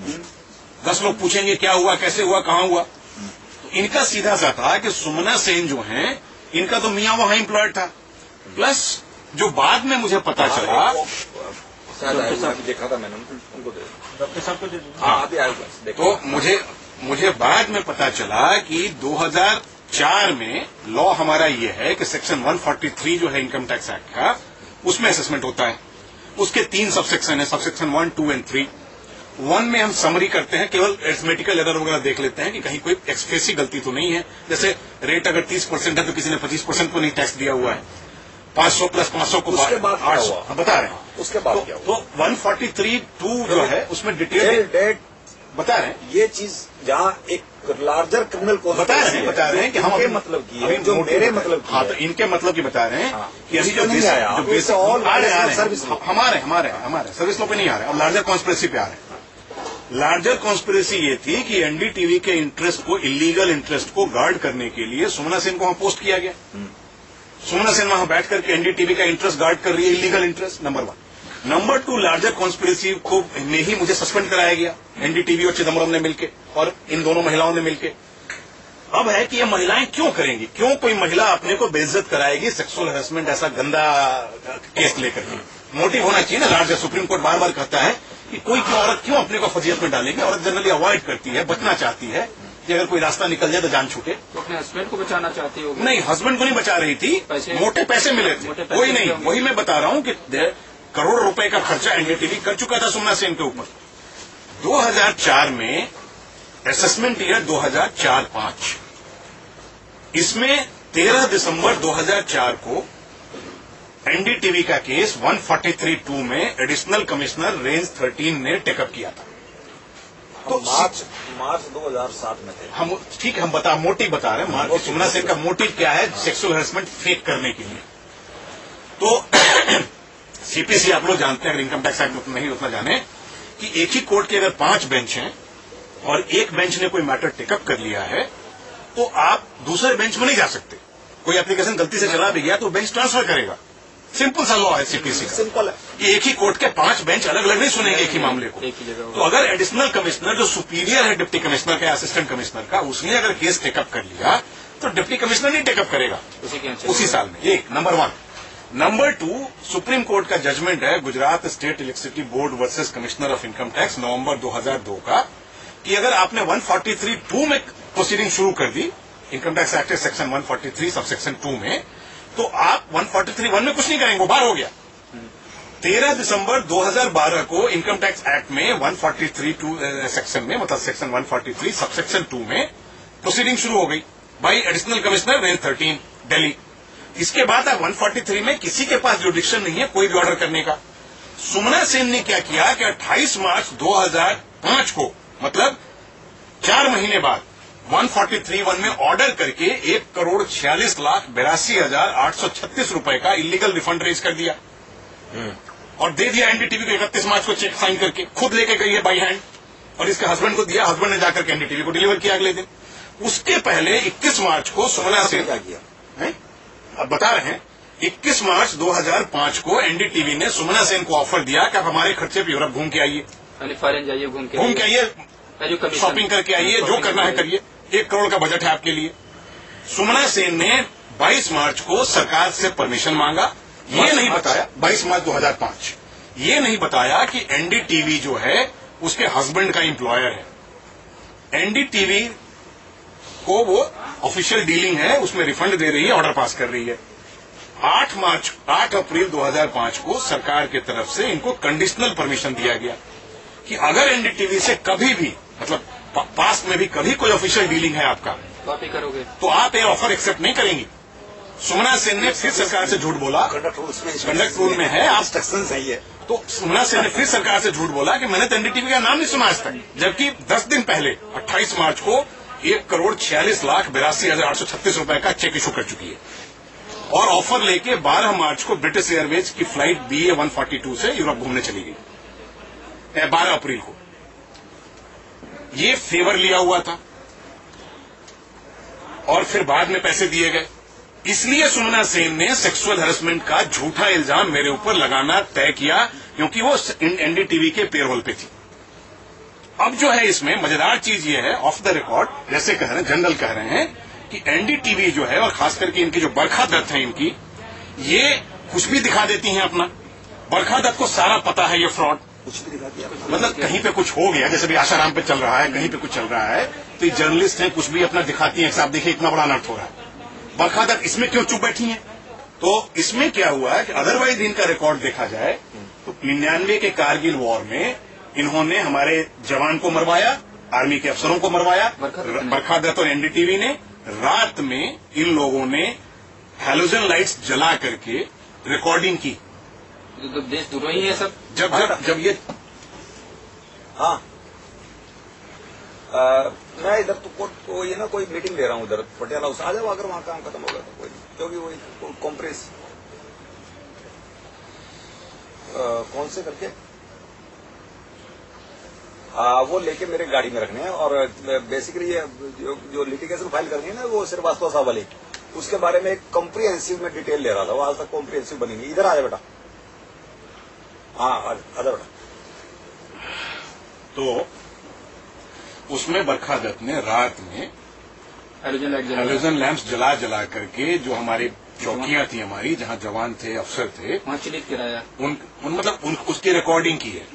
10 लोग पूछेंगे क्या हुआ, कैसे हुआ, कहाँ हुआ। तो इनका सीधा सा था कि सुमना सेन जो हैं, इनका तो मियाँ वहां एम्प्लॉयड था, प्लस जो बाद में मुझे पता चला, देखा था मैंने उनको, तो मुझे बाद में पता चला कि 2004 में लॉ हमारा ये है कि सेक्शन 143 जो है इनकम टैक्स एक्ट का, उसमें असेसमेंट होता है। उसके 3 सबसेक्शन है, सबसेक्शन 1, 2 और 3। 1 में हम समरी करते हैं, केवल एरिथमेटिकल एरर वगैरह देख लेते हैं कि कहीं कोई एक्सप्रेसिव गलती तो नहीं है, जैसे रेट अगर 30% है तो किसी ने 25% को नहीं टैक्स दिया हुआ है, 500 प्लस 500 को 800 बता रहे हैं। उसके बाद क्या हुआ? तो 143(2) जो है उसमें डिटेल बता रहे हैं, ये चीज जहाँ एक लार्जर क्रिमिनल को बता रहे हैं कि हम इनके मतलब की है, जो मेरे मतलब की हाँ, तो इनके मतलब की बता रहे हैं कि अभी जो सर्विस हमारे सर्विस लॉ पे नहीं आ रहे, अब लार्जर कॉन्स्पिरेसी पे आ रहे हैं। लार्जर कॉन्स्पिरेसी ये थी कि एनडीटीवी के इंटरेस्ट को, इलीगल इंटरेस्ट को गार्ड करने के लिए सुमना सेन को वहां पोस्ट किया गया। सुमना सेन वहां बैठ करके एनडीटीवी का इंटरेस्ट गार्ड कर रही है, illegal interest, number 1। Number 2, larger conspiracy को में ही मुझे सस्पेंड कराया गया, एनडीटीवी और चिदम्बरम ने मिलकर और इन दोनों महिलाओं ने मिलकर। अब है कि ये महिलाएं क्यों करेंगी, क्यों कोई महिला अपने को बेइज्जत कराएगी सेक्सुअल हैरेसमेंट ऐसा गंदा केस लेकर के। मोटिव होना चाहिए ना, लार्जर, सुप्रीम कोर्ट बार बार कहता है कि कोई क्यों औरत क्यों अपने को फजीयत में डालेगी। औरत जनरली अवॉइड करती है, बचना चाहती है कि अगर कोई रास्ता निकल जाए तो जान छूटे। तो अपने हस्बैंड को बचाना चाहती होगी। नहीं, हस्बैंड को नहीं बचा रही थी, मोटे पैसे मिले थे, कोई नहीं। वही मैं बता रहा हूं कि करोड़ रुपए का खर्चा एनडीटीवी कर चुका था सुमना सेन के ऊपर। 2004 में असेसमेंट ईयर 2004-05, इसमें 13 दिसंबर 2004 को एनडीटीवी का केस 143(2) में एडिशनल कमिश्नर रेंज 13 ने टेकअप किया था। तो मार्च 2007 में थे हम। ठीक है, हम मोटिव बता रहे हैं। मार्च सुमना सेन का मोटिव क्या है, सेक्सुअल हैरेसमेंट फेक करने के लिए। तो सीपीसी आप लोग जानते हैं, अगर इनकम टैक्स एक्ट नहीं उतना जाने, कि एक ही कोर्ट के अगर 5 बेंच हैं और एक बेंच ने कोई मैटर टेकअप कर लिया है तो आप दूसरे बेंच में नहीं जा सकते। कोई एप्लीकेशन गलती से चला भी गया तो बेंच ट्रांसफर करेगा। सिंपल सा लॉ है सीपीसी का, सिंपल है कि एक ही कोर्ट के 5 बेंच अलग अलग नहीं सुनेंगे एक ही मामले को। तो अगर एडिशनल कमिश्नर जो सुपीरियर है डिप्टी कमिश्नर का या असिस्टेंट कमिश्नर का, उसने अगर केस टेकअप कर लिया तो डिप्टी कमिश्नर नहीं टेकअप करेगा उसी साल में। एक नंबर 1। नंबर 2, सुप्रीम कोर्ट का जजमेंट है Gujarat state electricity board versus commissioner of income tax November 2002 का, कि अगर आपने 143(2) में प्रोसीडिंग शुरू कर दी, income tax act section 143 sub section 2 में, तो आप 143(1) में कुछ नहीं करेंगे, वो बाहर हो गया। 13 दिसंबर 2012 को इनकम टैक्स एक्ट में 143(2) सेक्शन में, मतलब सेक्शन 143 सब सेक्शन 2 में प्रोसीडिंग शुरू हो गई by additional commissioner range 13 Delhi. इसके बाद अब 143 में किसी के पास जुडिक्शन नहीं है कोई भी ऑर्डर करने का। सुमना सेन ने क्या किया कि 28 मार्च 2005 को, मतलब 4 महीने बाद 143(1) में ऑर्डर करके 1,46,82,836 रुपए का इलीगल रिफंड रेज कर दिया और दे दिया एनडीटीवी को 31 मार्च को चेक साइन करके, खुद लेके गई है बाई हैंड, और इसके हस्बैंड को दिया। हस्बैंड ने जाकर के एनडीटीवी को डिलीवर किया अगले दिन। उसके पहले 21 मार्च को सुमना सेन क्या किया है? अब बता रहे हैं, 21 मार्च 2005 को एनडीटीवी ने सुमना सेन को ऑफर दिया कि आप हमारे खर्चे पे यूरोप घूम के आइए, फॉरेन जाइए, घूम के आइए, शॉपिंग करके आइए, जो करना है करिए, 1 करोड़ का बजट है आपके लिए। सुमना सेन ने 22 मार्च को सरकार से परमिशन मांगा। ये नहीं बताया, 22 मार्च 2005, ये नहीं बताया कि एनडीटीवी जो है उसके हस्बैंड का एम्प्लॉयर है। एनडीटीवी को वो ऑफिशियल डीलिंग है, उसमें रिफंड दे रही है, ऑर्डर पास कर रही है। 8 अप्रैल 2005 को सरकार की तरफ से इनको कंडीशनल परमिशन दिया गया कि अगर एनडीटीवी से कभी भी, मतलब पास्ट में भी कभी कोई ऑफिशियल डीलिंग है आपका, करोगे तो आप ये ऑफर एक्सेप्ट नहीं करेंगी। सुमना सेन ने फिर सरकार से झूठ बोला, कंडक्ट रूल में है, आप इंस्ट्रक्शन सही है। तो सुमना सेन ने फिर सरकार से झूठ बोला कि मैंने तो एनडीटीवी का नाम नहीं सुना आज तक, जबकि 10 दिन पहले 28 मार्च को 1,46,82,836 रुपए का चेक इशू कर चुकी है और ऑफर लेके 12 मार्च को ब्रिटिश एयरवेज की फ्लाइट BA 142 से यूरोप घूमने चली गई। 12 अप्रैल को ये फेवर लिया हुआ था और फिर बाद में पैसे दिए गए। इसलिए सुमना सेन ने सेक्सुअल हैरेसमेंट का झूठा इल्जाम मेरे ऊपर लगाना तय किया, क्योंकि वो एनडीटीवी के पेरोल पे थी। अब जो है इसमें मजेदार चीज ये है, ऑफ द रिकॉर्ड जैसे कह रहे हैं, जनरल कह रहे हैं कि एनडीटीवी जो है, और खास करके इनकी जो बरखा दत्त है इनकी, ये कुछ भी दिखा देती हैं अपना। बरखा दत्त को सारा पता है ये फ्रॉड, कुछ भी दिखा दिया, मतलब कहीं पे कुछ हो गया, जैसे भी आशाराम पे चल रहा है, कहीं पे कुछ चल रहा है, तो ये जर्नलिस्ट हैं, कुछ भी अपना दिखाती हैं, आप देखिए इतना बड़ा अनर्थ हो रहा है। बरखा दत्त इसमें क्यों चुप बैठी हैं? तो इसमें क्या हुआ है कि अदरवाइज इनका रिकॉर्ड देखा जाए तो 99 के कारगिल वॉर में इन्होंने हमारे जवान को मरवाया, आर्मी के अफसरों को मरवाया। बरखा दत्त और एनडीटीवी ने रात में इन लोगों ने हैलोजन लाइट्स जला करके रिकॉर्डिंग की। तो देश दूर ही है सब। जब ये हाँ मैं इधर तो ये ना कोई मीटिंग दे रहा हूँ उधर पटियाला, उस आ जाओ अगर वहाँ काम खत्म होगा तो कोई, क्योंकि वही कॉम्प्रेस कौन से करके वो लेके मेरे गाड़ी में रखने हैं। और बेसिकली ये जो लिटिगेशन फाइल करनी है ना, वो श्रीवास्तव साहब वाली, उसके बारे में एक कॉम्प्रिहेंसिव में डिटेल ले रहा था, वो आज तक कॉम्प्रिहेंसिव बनी नहीं। इधर आ जाए बेटा, हाँ आ जाए बेटा। तो उसमें बरखा दत्त ने रात में हैलोजन लैंप्स जला करके जो हमारे चौकियां थी हमारी, जहां जवान थे, अफसर थे, वहाँ चिलित कराया। उसकी रिकॉर्डिंग की है।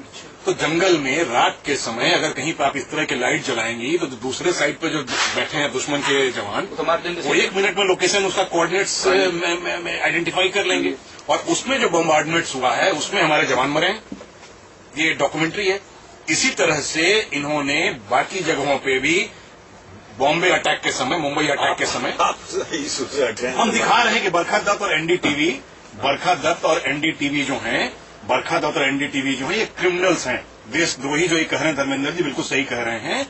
तो जंगल में रात के समय अगर कहीं पर आप इस तरह की लाइट जलाएंगी तो दूसरे साइड पे जो बैठे हैं दुश्मन के जवान, तो मार देंगे। वो 1 मिनट में लोकेशन उसका कोऑर्डिनेट्स में आइडेंटिफाई कर लेंगे। और उसमें जो बम्बार्डमेंट्स हुआ है उसमें हमारे जवान मरे हैं, ये डॉक्यूमेंट्री है। इसी तरह से इन्होंने बाकी जगहों पे भी बॉम्बे अटैक के समय, मुंबई अटैक के समय हम दिखा रहे हैं कि बरखा दत्त और एनडीटीवी, बरखा दत्त और एनडीटीवी जो है ये क्रिमिनल्स हैं, देशद्रोही। जो ये कह रहे हैं धर्मेंद्र जी बिल्कुल सही कह रहे हैं।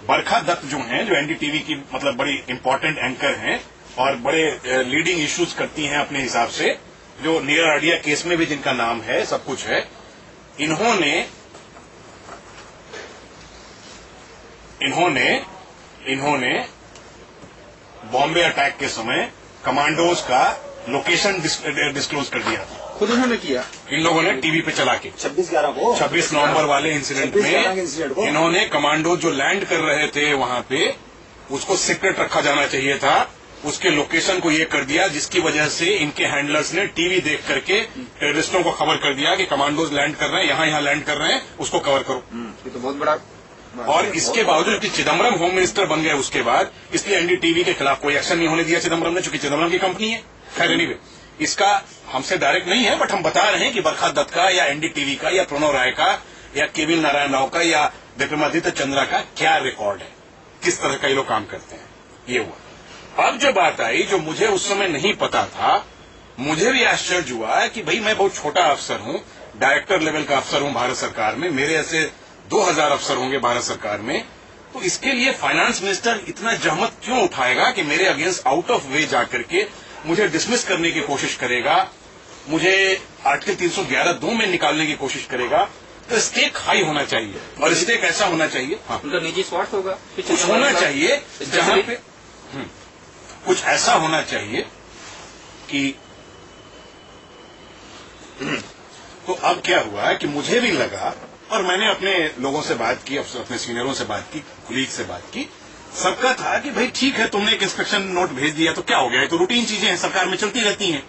बरखा दत्त जो हैं, जो एनडीटीवी की मतलब बड़ी इंपॉर्टेंट एंकर हैं और बड़े लीडिंग इश्यूज करती हैं अपने हिसाब से, जो नीरज आडिया केस में भी जिनका नाम है, सब कुछ है, इन्होंने बॉम्बे अटैक के समय कमांडोज का लोकेशन डिस्क्लोज कर दिया था। खुद उन्होंने किया, इन लोगों ने टीवी पे चला के 26 नवंबर वाले इंसिडेंट में इन्होंने कमांडो जो लैंड कर रहे थे वहां पे, उसको सीक्रेट रखा जाना चाहिए था, उसके लोकेशन को ये कर दिया, जिसकी वजह से इनके हैंडलर्स ने टीवी देख करके टेररिस्टों को खबर कर दिया कि कमांडोज लैंड कर रहे हैं, यहाँ लैंड कर रहे हैं, उसको कवर करो। ये तो बहुत बड़ा। और इसके बावजूद कि चिदम्बरम होम मिनिस्टर बन गए उसके बाद, इसलिए एनडीटीवी के खिलाफ कोई एक्शन नहीं होने दिया चिदम्बरम ने, चूंकि चिदम्बरम की कंपनी है। खैर एनीवे, इसका हमसे डायरेक्ट नहीं है, बट हम बता रहे हैं कि बरखा दत्त का या एनडीटीवी का या प्रणव राय का या केविल नारायण राव का या विक्रमादित्य चंद्रा का क्या रिकॉर्ड है, किस तरह का ये लोग काम करते हैं, ये हुआ। अब जो बात आई, जो मुझे उस समय नहीं पता था, मुझे भी आश्चर्य हुआ कि भाई मैं बहुत छोटा अफसर हूं, डायरेक्टर लेवल का अफसर हूं भारत सरकार में, मेरे ऐसे 2000 अफसर होंगे भारत सरकार में, तो इसके लिए फाइनेंस मिनिस्टर इतना जहमत क्यों उठाएगा कि मेरे अगेंस्ट आउट ऑफ वे जाकर के मुझे डिसमिस करने की कोशिश करेगा, मुझे आर्टिकल 311(2) में निकालने की कोशिश करेगा। तो स्टेक हाई होना चाहिए और स्टेक ऐसा होना चाहिए, हाँ, उनका निजी स्वार्थ होगा, कुछ होना चाहिए जहां पे कुछ ऐसा होना चाहिए कि तो अब क्या हुआ कि मुझे भी लगा, और मैंने अपने लोगों से बात की, अपने सीनियरों से बात की, कुलीग से बात की, सबका था कि भाई ठीक है, तुमने एक इंस्पेक्शन नोट भेज दिया तो क्या हो गया, ये तो रूटीन चीजें हैं, सरकार में चलती रहती हैं।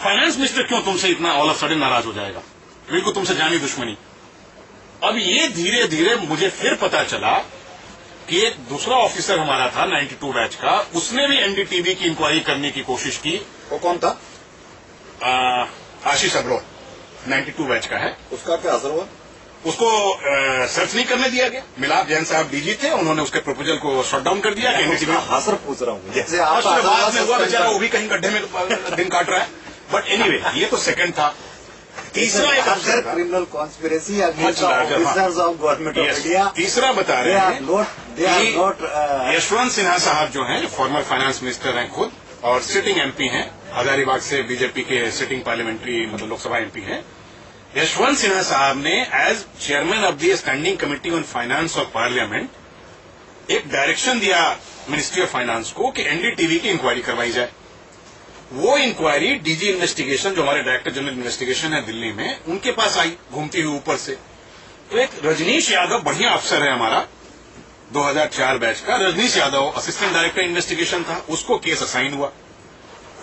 फाइनेंस मिनिस्टर क्यों तुमसे इतना ऑल ऑफ सडन नाराज हो जाएगा, बिल्कुल तुमसे जानी दुश्मनी। अब ये धीरे धीरे मुझे फिर पता चला कि एक दूसरा ऑफिसर हमारा था 92 बैच का, उसने भी एनडीटीवी की इंक्वायरी करने की कोशिश की। वो कौन था? आशीष अग्रवाल, 92 बैच का है। उसका क्या असर हुआ? उसको सर्च नहीं करने दिया गया। मिलाप जैन साहब डीजी थे, उन्होंने उसके प्रपोजल को शट डाउन कर दिया। हासर पूछ रहा हूँ, जैसे आप बाद में हुआ, बेचारा वो भी कहीं गड्ढे में दिन काट रहा है। बट एनीवे, ये तो सेकंड था। तीसरा एक अफसर criminal conspiracy against officers of government of India. तीसरा बता रहे हैं यशवंत सिन्हा साहब जो हैं, फॉर्मर फाइनेंस मिनिस्टर हैं खुद, और सिटिंग एमपी हैं, हजारीबाग से बीजेपी के सिटिंग पार्लियामेंट्री मतलब लोकसभा एमपी हैं। यशवंत सिन्हा साहब ने as chairman of the standing committee on finance of parliament एक डायरेक्शन दिया मिनिस्ट्री ऑफ फाइनेंस को कि एनडीटीवी की इंक्वायरी करवाई जाए। वो इंक्वायरी डीजी इन्वेस्टिगेशन, जो हमारे डायरेक्टर जनरल इन्वेस्टिगेशन है दिल्ली में, उनके पास आई घूमती हुई ऊपर से। तो एक रजनीश यादव, बढ़िया अफसर है हमारा, 2004 बैच का Rajneesh Yadav, assistant director investigation था, उसको केस असाइन हुआ।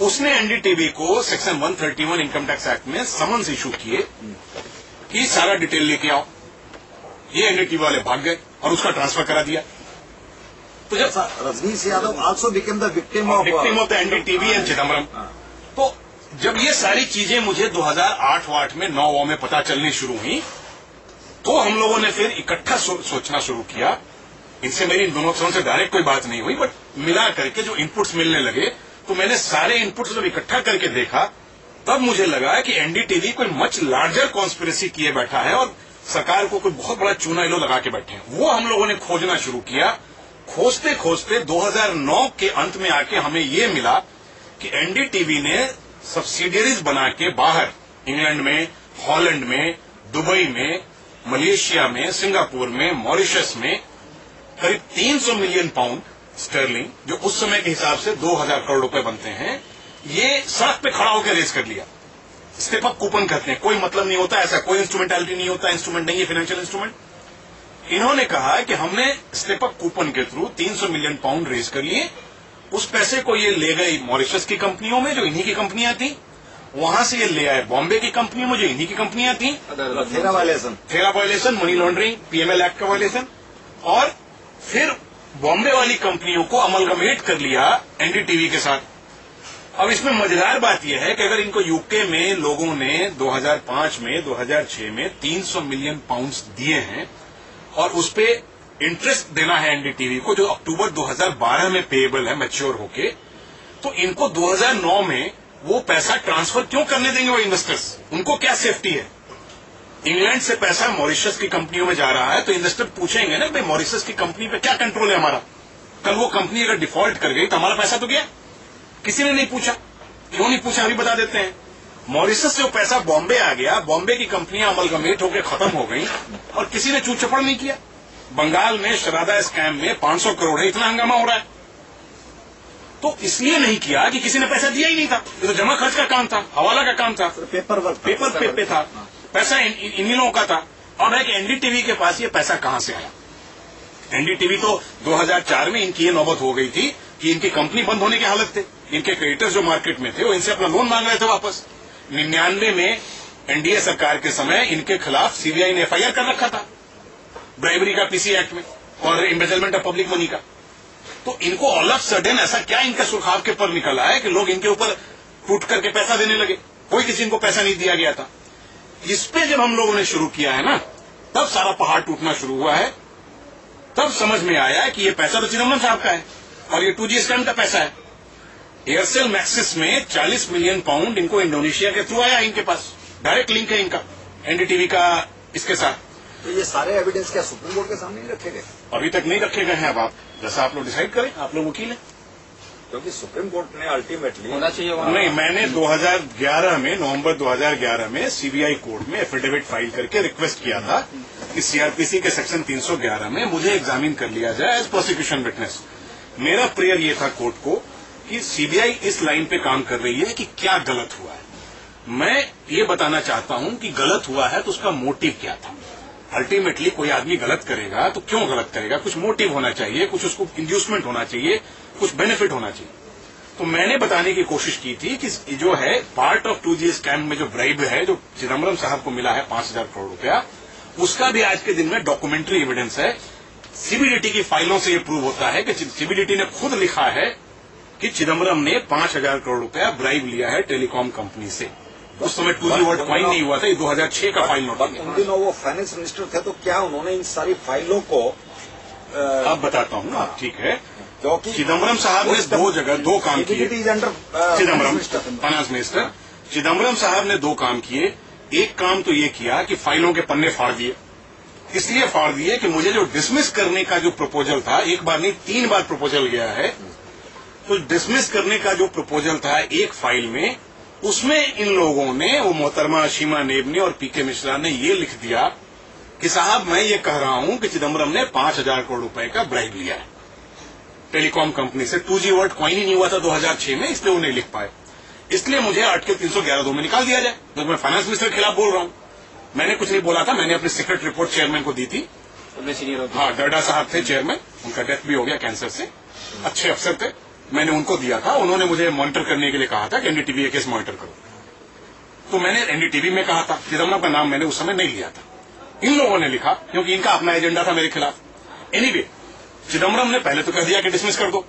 उसने एनडीटीवी को सेक्शन 131 इनकम टैक्स एक्ट में समन्स इशू किए कि सारा डिटेल लेके आओ। ये एनडीटीवी वाले भाग गए और उसका ट्रांसफर करा दिया। तो जब Rajneesh Yadav also became the victim of the NDTV and Chidambaram, तो जब ये सारी चीजें मुझे 2008 में 9 में पता चलनी शुरू हुई, तो हम लोगों ने फिर इकट्ठा सोचना शुरू किया। इनसे मेरी इन दोनों अफसरों से डायरेक्ट कोई बात नहीं हुई, बट मिला करके जो इनपुट्स मिलने लगे, तो मैंने सारे इनपुट्स जब इकट्ठा करके देखा, तब मुझे लगा कि एनडीटीवी कोई मच लार्जर कॉन्स्पिरेसी किए बैठा है और सरकार को कोई बहुत बड़ा चूना इलो लगा के बैठे हैं। वो हम लोगों ने खोजना शुरू किया। खोजते खोजते 2009 के अंत में आके हमें ये मिला कि एनडीटीवी ने सब्सिडियरीज बना के बाहर, इंग्लैंड में, हॉलैंड में, दुबई में, मलेशिया में, सिंगापुर में, मॉरिशस में करीब 300 मिलियन पाउंड स्टर्लिंग, जो उस समय के हिसाब से 2000 करोड़ रुपए बनते हैं, ये सड़क पे खड़ा होकर रेज कर लिया। स्टेप अप कूपन कहते हैं, कोई मतलब नहीं होता, ऐसा कोई इंस्ट्रूमेंटैलिटी नहीं होता, इंस्ट्रूमेंट नहीं है फाइनेंशियल इंस्ट्रूमेंट। इन्होंने कहा कि हमने स्टेप अप कूपन के थ्रू 300 मिलियन पाउंड रेज कर लिए उस पैसे को ये ले गए मॉरिशस की कंपनियों में जो इन्हीं की कंपनियां थी, वहां से ये ले आए बॉम्बे की कंपनियों में जो इन्हीं की कंपनियां थी, फेरा violation, money laundering, PML act का वायलेशन, और फिर बॉम्बे वाली कंपनियों को अमलगमेट कर लिया एनडीटीवी के साथ। अब इसमें मजेदार बात यह है कि अगर इनको यूके में लोगों ने 2005 में 2006 में 300 मिलियन पाउंड्स दिए हैं और उस पे इंटरेस्ट देना है एनडीटीवी को जो अक्टूबर 2012 में पेएबल है मैच्योर होके, तो इनको 2009 में वो पैसा ट्रांसफर क्यों करने देंगे वो इन्वेस्टर्स? उनको क्या सेफ्टी है? इंग्लैंड से पैसा मॉरिशस की कंपनियों में जा रहा है तो इन्वेस्टर पूछेंगे ना भाई मॉरिशस की कंपनी पे क्या कंट्रोल है हमारा? कल वो कंपनी अगर डिफॉल्ट कर गई तो हमारा पैसा तो गया। किसी ने नहीं पूछा। क्यों नहीं पूछा अभी बता देते हैं। मॉरिशस से वो पैसा बॉम्बे आ गया, बॉम्बे की कंपनियां अमलगमेट होकर खत्म हो गई और किसी ने चूत चपड़ नहीं किया। बंगाल में शरादा स्कैम में 500 करोड़ है, इतना हंगामा हो रहा है तो इसलिए नहीं किया कि किसी ने पैसा दिया ही नहीं था। ये तो जमा खर्च का काम था, हवाला का काम था, पेपर पे था, पैसा इन्हीं लोगों का था। अब है कि एनडीटीवी के पास ये पैसा कहां से आया? एनडीटीवी तो 2004 में इनकी ये नौबत हो गई थी कि इनकी कंपनी बंद होने की हालत थे। इनके क्रेडिटर्स जो मार्केट में थे वो इनसे अपना लोन मांग रहे थे वापस। 99 में एनडीए सरकार के समय इनके खिलाफ सीबीआई ने एफआईआर कर रखा था ब्राइबरी का पीसी एक्ट में और एम्बेजलमेंट ऑफ पब्लिक मनी का। तो इनको ऑल ऑफ सडन ऐसा क्या इनके सुरखाव के पर निकला है कि लोग इनके ऊपर टूट करके पैसा देने लगे? कोई किसी को पैसा नहीं दिया गया था। इस पे जब हम लोगों ने शुरू किया है ना, तब सारा पहाड़ टूटना शुरू हुआ है। तब समझ में आया कि ये पैसा तो चिदम्बरम साहब का है और ये 2G स्कैम का पैसा है। एयरसेल मैक्सिस में 40 मिलियन पाउंड इनको इंडोनेशिया के थ्रू आया इनके पास। डायरेक्ट लिंक है इनका एनडीटीवी का इसके साथ। तो ये सारे एविडेंस क्या सुप्रीम कोर्ट के सामने नहीं रखे गए? अभी तक नहीं रखे गए हैं। अब आप जैसा आप लोग डिसाइड करें, आप लोग वकील हैं। क्योंकि सुप्रीम कोर्ट ने अल्टीमेटली होना चाहिए नहीं, मैंने 2011 में नवंबर 2011 में सीबीआई कोर्ट में एफिडेविट फाइल करके रिक्वेस्ट किया था कि सीआरपीसी के सेक्शन 311 में मुझे एग्जामिन कर लिया जाए एज प्रोसिक्यूशन विटनेस। मेरा प्रेयर ये था कोर्ट को कि सीबीआई इस लाइन पे काम कर रही है कि क्या गलत हुआ है। मैं ये बताना चाहता हूं कि गलत हुआ है तो उसका मोटिव क्या था। अल्टीमेटली कोई आदमी गलत करेगा तो क्यों गलत करेगा? कुछ मोटिव होना चाहिए, कुछ उसको इंड्यूसमेंट होना चाहिए, कुछ बेनिफिट होना चाहिए। तो मैंने बताने की कोशिश की थी कि जो है पार्ट ऑफ 2G स्कैम में जो ब्राइब है जो चिदम्बरम साहब को मिला है 5,000 करोड़ रुपया, उसका भी आज के दिन में डॉक्यूमेंट्री एविडेंस है। सीबीडीटी की फाइलों से यह प्रूव होता है कि सीबीडीटी ने खुद लिखा है कि चिदम्बरम ने 5,000 करोड़ रुपया ब्राइब लिया है टेलीकॉम कंपनी से। उस समय 2G वर्ड क्वाइन नहीं हुआ था, ये 2006 का फाइल नोट है। उन दिनों वो फाइनेंस मिनिस्टर थे तो क्या उन्होंने इन सारी फाइलों को अब बताता हूँ ना, ठीक है। क्योंकि चिदम्बरम साहब ने दो जगह दो काम किए। चिदम्बरम फाइनेंस मिनिस्टर चिदम्बरम साहब ने दो काम किए। एक काम तो ये किया कि फाइलों के पन्ने फाड़ दिए। इसलिए फाड़ दिए कि मुझे जो डिसमिस करने का जो प्रपोजल था, एक बार नहीं 3 बार प्रपोजल गया है, तो डिसमिस करने का जो प्रपोजल था एक फाइल में, उसमें इन लोगों ने, वो मोहतरमा शीमा नेब ने और पीके मिश्रा ने ये लिख दिया कि साहब मैं ये कह रहा हूं कि चिदम्बरम ने 5,000 करोड़ रुपए का ब्राइब लिया है टेलीकॉम कंपनी से। 2G वर्ड क्वाइन ही नहीं हुआ था 2006 में, इसलिए वो नहीं लिख पाए। इसलिए मुझे आर्टिकल 311(2) में निकाल दिया जाए। तो मैं फाइनेंस मिनिस्टर के खिलाफ बोल रहा हूं। मैंने कुछ नहीं बोला था, मैंने अपनी सीक्रेट रिपोर्ट चेयरमैन को दी थी। हाँ, डरडा साहब थे चेयरमैन, उनका डेथ भी हो गया कैंसर से, अच्छे अफसर थे। मैंने उनको दिया था, उन्होंने मुझे मॉनिटर करने के लिए कहा था कि एनडीटीवी केस मॉनिटर करो। तो मैंने एनडीटीवी में कहा था, चिदम्बरम का नाम मैंने उस समय नहीं लिया था। इन लोगों ने लिखा क्योंकि इनका अपना एजेंडा था मेरे खिलाफ। एनीवे, चिदम्बरम ने पहले तो कह दिया कि डिसमिस कर दो,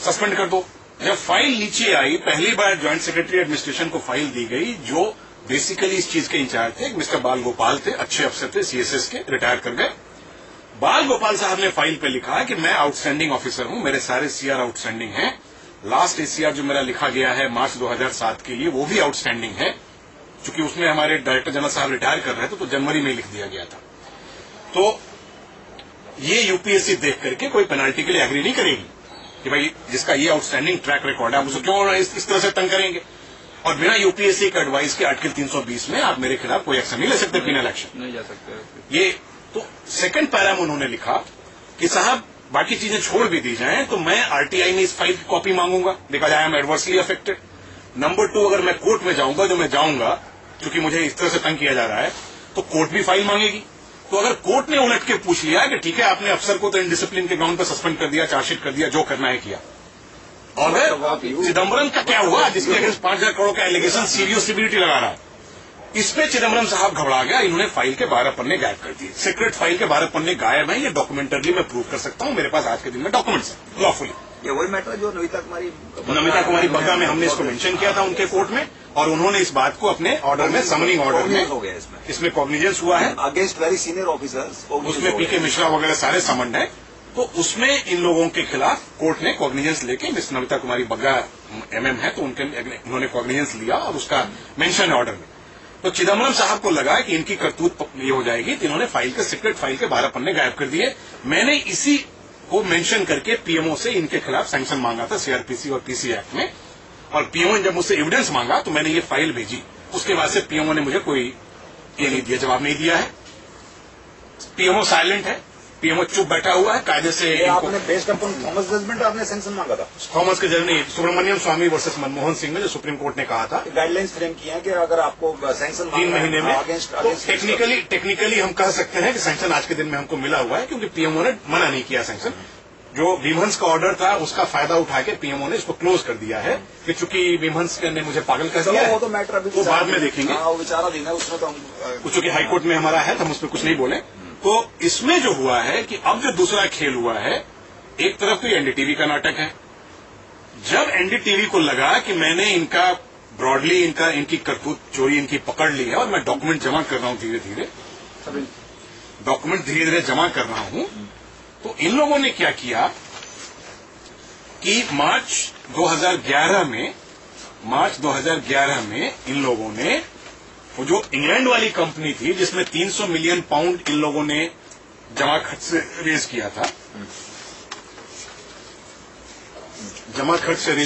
सस्पेंड कर दो। जब फाइल नीचे आई, पहली बार ज्वाइंट सेक्रेटरी एडमिनिस्ट्रेशन को फाइल दी गई, जो बेसिकली इस चीज के इंचार्ज थे, मिस्टर बाल गोपाल थे, अच्छे अफसर थे, सीएसएस के, रिटायर कर गए। बाल गोपाल साहब ने फाइल पे लिखा कि मैं आउटस्टैंडिंग ऑफिसर हूं, मेरे सारे सीआर आउटस्टैंडिंग हैं। लास्ट एसीआर जो मेरा लिखा गया है मार्च 2007 के लिए, वो भी आउटस्टैंडिंग है। चूंकि उसमें हमारे डायरेक्टर जनरल साहब रिटायर कर रहे थे तो जनवरी में लिख दिया गया था। तो ये यूपीएससी देख करके कोई पेनाल्टी के लिए एग्री नहीं करेगी कि भाई जिसका ये आउटस्टैंडिंग ट्रैक रिकॉर्ड है आप उसको क्यों इस तरह से तंग करेंगे। और बिना यूपीएससी के एडवाइस के आर्टिकल 320 में आप मेरे खिलाफ कोई एक्शन नहीं ले सकते, पिनल एक्शन नहीं जा सकते। ये तो सेकंड पैरा में उन्होंने लिखा कि साहब बाकी चीजें छोड़ भी दी जाएं तो मैं आरटीआई में इस फाइल की कॉपी मांगूंगा, देखा जाए I am adversely affected. Number 2, अगर मैं कोर्ट में जाऊंगा, जो मैं जाऊंगा क्योंकि मुझे इस तरह से तंग किया जा रहा है, तो कोर्ट भी फाइल मांगेगी। तो अगर कोर्ट ने उलट के पूछ लिया कि ठीक है आपने अफसर को तो इनडिसिप्लिन के ग्राउंड पर सस्पेंड कर दिया, चार्जशीट कर दिया, जो करना है किया, अगर चिदम्बरम का क्या हुआ, जिसके अगेंस्ट 5,000 करोड़ का एलिगेशन सीबीओ सीबीडी लगा रहा है, इस पे चिदम्बरम साहब घबरा गया, इन्होंने फाइल के 12 पन्ने गायब कर दिए। सीक्रेट फाइल के 12 पन्ने गायब हैं, ये डॉक्यूमेंटरली मैं प्रूव कर सकता हूं, मेरे पास आज के दिन में डॉक्यूमेंट्स हैं लॉफुली। ये वही मैटर जो नमिता कुमारी बग्गा में हमने इसको मेंशन किया था उनके कोर्ट में, और उन्होंने इस बात को अपने ऑर्डर में, समनिंग ऑर्डर में हो गया, इसमें कॉग्निजेंस हुआ है अगेंस्ट वेरी सीनियर ऑफिसर्स, उसमें पीके मिश्रा वगैरह सारे समन्ड है। तो उसमें इन लोगों के खिलाफ कोर्ट ने कॉग्निजेंस लेके, मिस नमिता कुमारी बग्गा एमएम है तो उन्होंने कॉग्निजेंस लिया और उसका मेंशन है ऑर्डर में। तो चिदम्बरम साहब को लगा कि इनकी करतूत ये हो जाएगी, तो इन्होंने सीक्रेट फाइल के 12 पन्ने गायब कर दिए। मैंने इसी को मेंशन करके पीएमओ से इनके खिलाफ सैंक्शन मांगा था सीआरपीसी और पीसी एक्ट में, और पीएमओ ने जब मुझसे एविडेंस मांगा तो मैंने ये फाइल भेजी। उसके बाद से पीएमओ ने मुझे कोई ये नहीं दिया, जवाब नहीं दिया है। पीएमओ साइलेंट है, पीएमओ चुप बैठा हुआ है कायदे से। आपने बेस्ड अपॉन थॉमस जजमेंट आपने सैंक्शन मांगा था? थॉमस के जजमेंट सुब्रमण्यम स्वामी वर्सेस मनमोहन सिंह में जो सुप्रीम कोर्ट ने कहा था, गाइडलाइंस फ्रेम किया है कि अगर आपको सैंक्शन 3 महीने में, तो टेक्निकली हम कह सकते हैं कि सैंक्शन आज के दिन में हमको मिला हुआ है, क्योंकि पीएमओ ने मना नहीं किया सैंक्शन। जो भीमहंस का ऑर्डर था उसका फायदा उठा के पीएमओ ने इसको क्लोज कर दिया है कि चूंकि भीमहंस ने मुझे पागल कर दिया है, वो तो मैटर अभी वो बाद में देखेंगे, विचाराधीन है उसमें, तो हम चूंकि हाईकोर्ट में हमारा है तो हम उस पर कुछ नहीं बोले। तो इसमें जो हुआ है कि अब जो दूसरा खेल हुआ है, एक तरफ तो एनडीटीवी का नाटक है। जब एनडीटीवी को लगा कि मैंने इनका ब्रॉडली इनकी करतूत चोरी इनकी पकड़ ली है और मैं डॉक्यूमेंट जमा कर रहा हूं धीरे धीरे जमा कर रहा हूं, तो इन लोगों ने क्या किया कि मार्च 2011 में इन लोगों ने वो जो इंग्लैंड वाली कंपनी थी जिसमें 300 मिलियन पाउंड इन लोगों ने जमा खर्च से रेज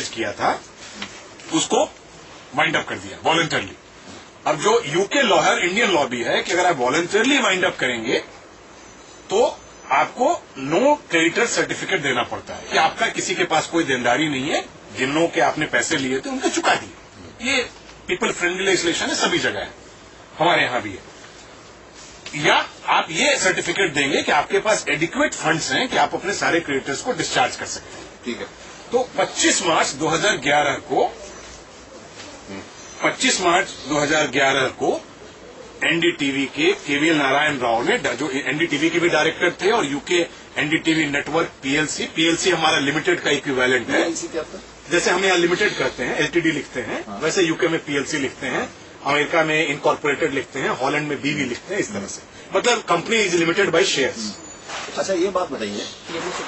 किया था, उसको वाइंड अप कर दिया वॉलंटरली। अब जो यूके लॉ है, इंडियन लॉ भी है कि अगर आप वॉलंटरली वाइंड अप करेंगे तो आपको नो क्रेडिटर सर्टिफिकेट देना पड़ता है कि आपका किसी के पास कोई देनदारी नहीं है, जिन लोगों के आपने पैसे लिए थे उनके चुका दिए। ये पीपल फ्रेंडली लेजिस्लेशन है, सभी जगह है, हमारे यहां भी है। या आप ये सर्टिफिकेट देंगे कि आपके पास एडिक्वेट फंड्स हैं कि आप अपने सारे क्रेडिटर्स को डिस्चार्ज कर सकते हैं। ठीक है। तो 25 मार्च 2011 को एनडीटीवी के केवीएल नारायण राव ने, जो एनडीटीवी के भी डायरेक्टर थे और यूके एनडीटीवी नेटवर्क पीएलसी हमारा लिमिटेड का इक्विवेलेंट है। जैसे हम यहाँ लिमिटेड करते हैं, एलटीडी लिखते हैं, वैसे यूके में पीएलसी लिखते हैं, अमेरिका में इनकॉर्पोरेटेड लिखते हैं, हॉलैंड में बीवी लिखते हैं, इस तरह से, मतलब company is limited by shares. अच्छा, ये बात बताइए,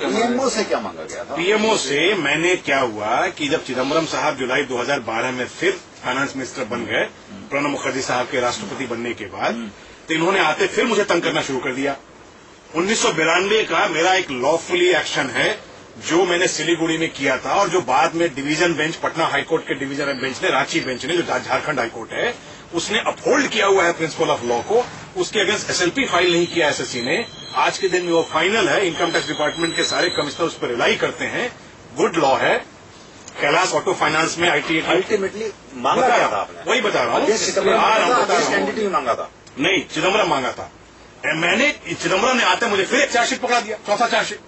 पीएमओ से क्या मांगा गया था? पीएमओ से मैंने क्या हुआ कि जब चिदम्बरम साहब जुलाई 2012 में फिर फाइनेंस मिनिस्टर बन गए, प्रणब मुखर्जी साहब के राष्ट्रपति बनने के बाद, तो इन्होंने आते फिर मुझे तंग करना शुरू कर दिया। 1992 का मेरा एक लॉफुली एक्शन है जो मैंने सिलीगुड़ी में किया था, और जो बाद में डिवीजन बेंच, पटना हाईकोर्ट के डिवीजन बेंच ने, रांची बेंच ने, जो झारखंड हाईकोर्ट है, उसने अपहोल्ड किया हुआ है प्रिंसिपल ऑफ लॉ को। उसके अगेंस्ट एसएलपी फाइल नहीं किया एसएससी ने, आज के दिन में वो फाइनल है, इनकम टैक्स डिपार्टमेंट के सारे कमिश्नर उस पर रिलाई करते हैं, गुड लॉ है। कैलाश ऑटो फाइनेंस में आईटी अल्टीमेटली मांगा गया था आपने? वही बता रहा हूँ, एनडीटीवी मांगा था? नहीं, चिदम्बरम मांगा था। मैंने चिदम्बरम ने आते मुझे फिर एक चार्जशीट पकड़ा दिया, चौथा चार्जशीट।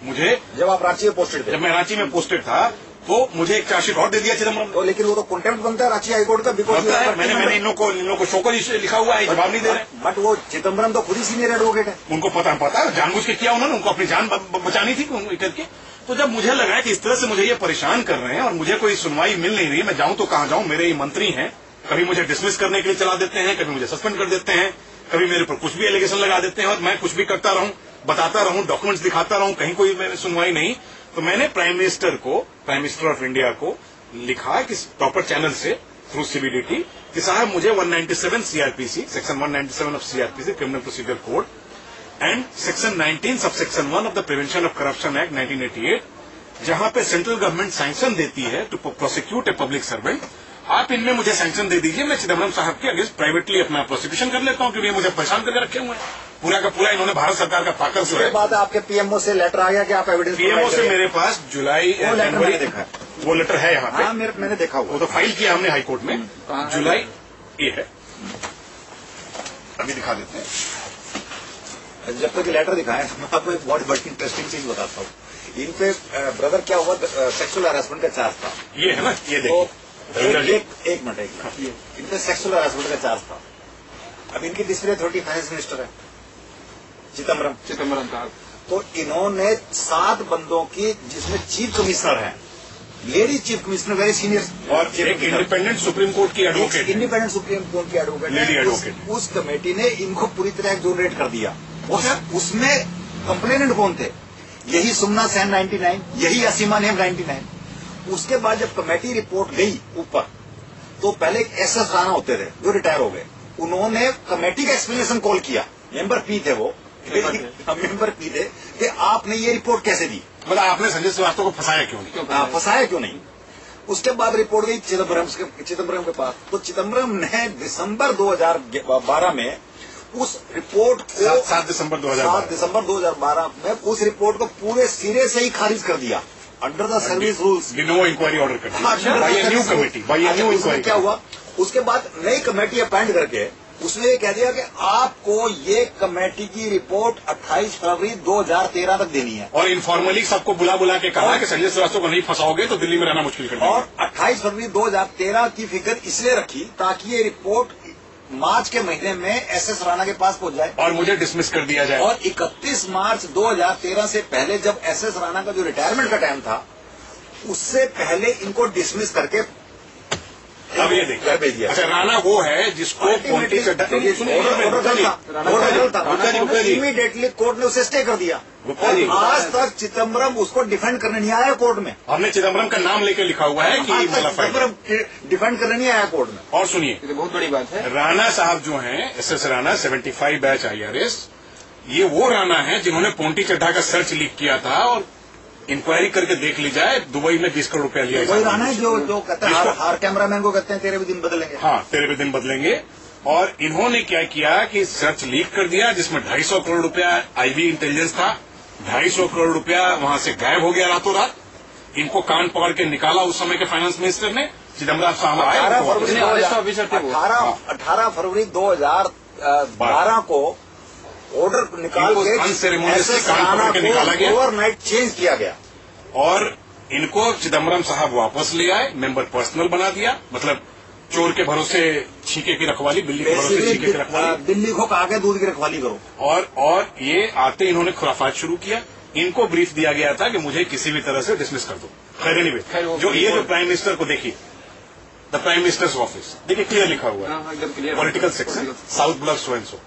मुझे जब आप रांची में पोस्टेड थे? जब मैं रांची में पोस्टेड था तो मुझे एक चार्जशीट और दे दिया चिदम्बरम। तो लेकिन वो तो कॉन्टेम्प्ट बनता है रांची हाईकोर्ट का, बिकॉज मैंने इन लोगों को शो को लिखा हुआ है, जवाब नहीं दे रहे। बट वो चिदम्बरम तो खुद ही सीनियर एडवोकेट है, उनको पता है, जानबूझ के किया उन्होंने, उनको अपनी जान बचानी थी करके। तो जब मुझे लगा कि इस तरह से मुझे ये परेशान कर रहे हैं और मुझे कोई सुनवाई मिल नहीं रही, मैं जाऊं तो कहां जाऊं, मेरे ये मंत्री हैं, कभी मुझे डिसमिस करने के लिए चला देते हैं, कभी मुझे सस्पेंड कर देते हैं, कभी मेरे पर कुछ भी एलिगेशन लगा देते हैं, और मैं कुछ भी करता रहूं, बताता रहूं, डॉक्यूमेंट्स दिखाता रहूं, कहीं कोई मेरी सुनवाई नहीं। तो मैंने प्राइम मिनिस्टर ऑफ इंडिया को लिखा कि प्रॉपर चैनल से, थ्रू सीबीडीटी, कि साहब मुझे 197 CRPC, section 197 of CRPC criminal procedure code and section 19 subsection 1 of the prevention of corruption act 1988, जहां पे सेंट्रल गवर्नमेंट सैंक्शन देती है to prosecute a public servant, आप इनमें मुझे सैंक्शन दे दीजिए, मैं चिदम्बरम साहब के अगेंस्ट प्राइवेटली अपना प्रोसिक्यूशन कर लेता हूं, क्योंकि मुझे परेशान करके रखे हुए हैं। पूरा का पूरा इन्होंने भारत सरकार का ताकत जो है। बात है, आपके पीएमओ से लेटर आ गया कि आप एविडेंस? पीएमओ से मेरे पास जनवरी देखा है, वो लेटर है यहाँ पे। हाँ, मैंने देखा हुआ, वो तो फाइल किया हमने हाईकोर्ट में, जुलाई ये है, अभी दिखा देते हैं। जब तक लेटर दिखाया, मैं आपको एक बहुत बड़ी इंटरेस्टिंग चीज बताता हूँ। इन पे ब्रदर क्या हुआ, सेक्सुअल हरासमेंट का चार्ज था। ये है ना, ये तो देखिए एक मिनट इन पे सेक्सुअल हरासमेंट का चार्ज था। अब इनकी डिस्प्ले अथॉरिटी फाइनेंस मिनिस्टर है चिदम्बरम का। तो इन्होंने 7 बंदों की, जिसमें चीफ कमिश्नर है, lady chief commissioner very senior, और एक इंडिपेंडेंट सुप्रीम कोर्ट की एडवोकेट, इंडिपेंडेंट सुप्रीम कोर्ट की एडवोकेट, उस कमेटी ने इनको पूरी तरह एक्सोनरेट कर दिया। उसमें कंप्लेनेंट कौन थे? यही सुमना सेन 99, यही असीमा नेम 99। उसके बाद जब कमेटी रिपोर्ट गई ऊपर, तो पहले एक एसएस राणा होते थे जो रिटायर हो गए, उन्होंने कमेटी का एक्सप्लेनेशन कॉल किया, मेंबर पी थे वो, मेंबर पी थे कि आपने ये रिपोर्ट कैसे दी, मतलब आपने संजय श्रीवास्तव को फंसाया क्यों नहीं? फंसाया क्यों नहीं? उसके बाद रिपोर्ट गई चिदम्बरम के पास, तो चिदम्बरम ने दिसंबर 2012 में उस रिपोर्ट को 7 दिसंबर 2012 में उस रिपोर्ट को पूरे सिरे से ही खारिज कर दिया, under the service rules. No inquiry order कर दिया by new committee, by new inquiry. क्या हुआ उसके बाद? नई कमेटी अपॉइंट करके उसने ये कह दिया कि आपको ये कमेटी की रिपोर्ट 28 फरवरी 2013 तक देनी है, और इनफॉर्मली सबको बुला के कहा कि संजय श्रीवास्तव को नहीं फंसाओगे तो दिल्ली में रहना मुश्किल कर देंगे। और 28 फरवरी 2013 की फिगर इसलिए रखी ताकि ये रिपोर्ट मार्च के महीने में एसएस राणा के पास पहुंच जाए और मुझे डिसमिस कर दिया जाए। और 31 मार्च 2013 से पहले, जब एसएस राणा का जो रिटायरमेंट का टाइम था, उससे पहले इनको डिसमिस करके अब ये देखिए, अच्छा राणा वो है जिसको इमीडिएटली कोर्ट ने उसे स्टे कर दिया। आज तक चिदम्बरम उसको डिफेंड करने नहीं आया कोर्ट में। हमने चिदम्बरम का नाम लेके लिखा हुआ है कि चिदम्बरम डिफेंड करने नहीं आया कोर्ट में। और सुनिए, बहुत बड़ी बात है, राणा साहब जो हैं, एसएस राणा 75 बैच IRS, ये वो राणा है जिन्होंने पोंटी चड्ढा का सर्च लीक किया था, और इंक्वायरी करके देख ली जाए, दुबई में 20 करोड़ रुपया लिया। वही राणा है जो कहते हैं हर कैमरामैन को कहते हैं तेरे भी दिन बदलेंगे। हाँ, तेरे भी दिन बदलेंगे। और इन्होंने क्या किया कि सर्च लीक कर दिया, जिसमें 250 करोड़ रुपया IB इंटेलिजेंस था, 250 करोड़ रुपया वहां से गायब हो गया रातों रात। इनको कान पकड़ के निकाला उस समय के फाइनेंस मिनिस्टर ने। चिदम्बरम साहब आए, 18 फरवरी 2012 को ऑर्डर निकाल के निकाला गया, ओवरनाइट चेंज किया गया, और इनको चिदम्बरम साहब वापस ले आए, मेंबर पर्सनल बना दिया। मतलब चोर के भरोसे छीके की रखवाली, बिल्ली के भरोसे छीके की रखवाली, बिल्ली को कहा के दूध की रखवाली करो। और ये आते इन्होंने खुराफात शुरू किया। इनको ब्रीफ दिया गया था कि मुझे किसी भी तरह से डिसमिस कर दो। खैर एनीवे, जो ये जो प्राइम मिनिस्टर को देखिए, द प्राइम मिनिस्टर्स ऑफिस, देखिए क्लियर लिखा हुआ है, political section, south block so and so,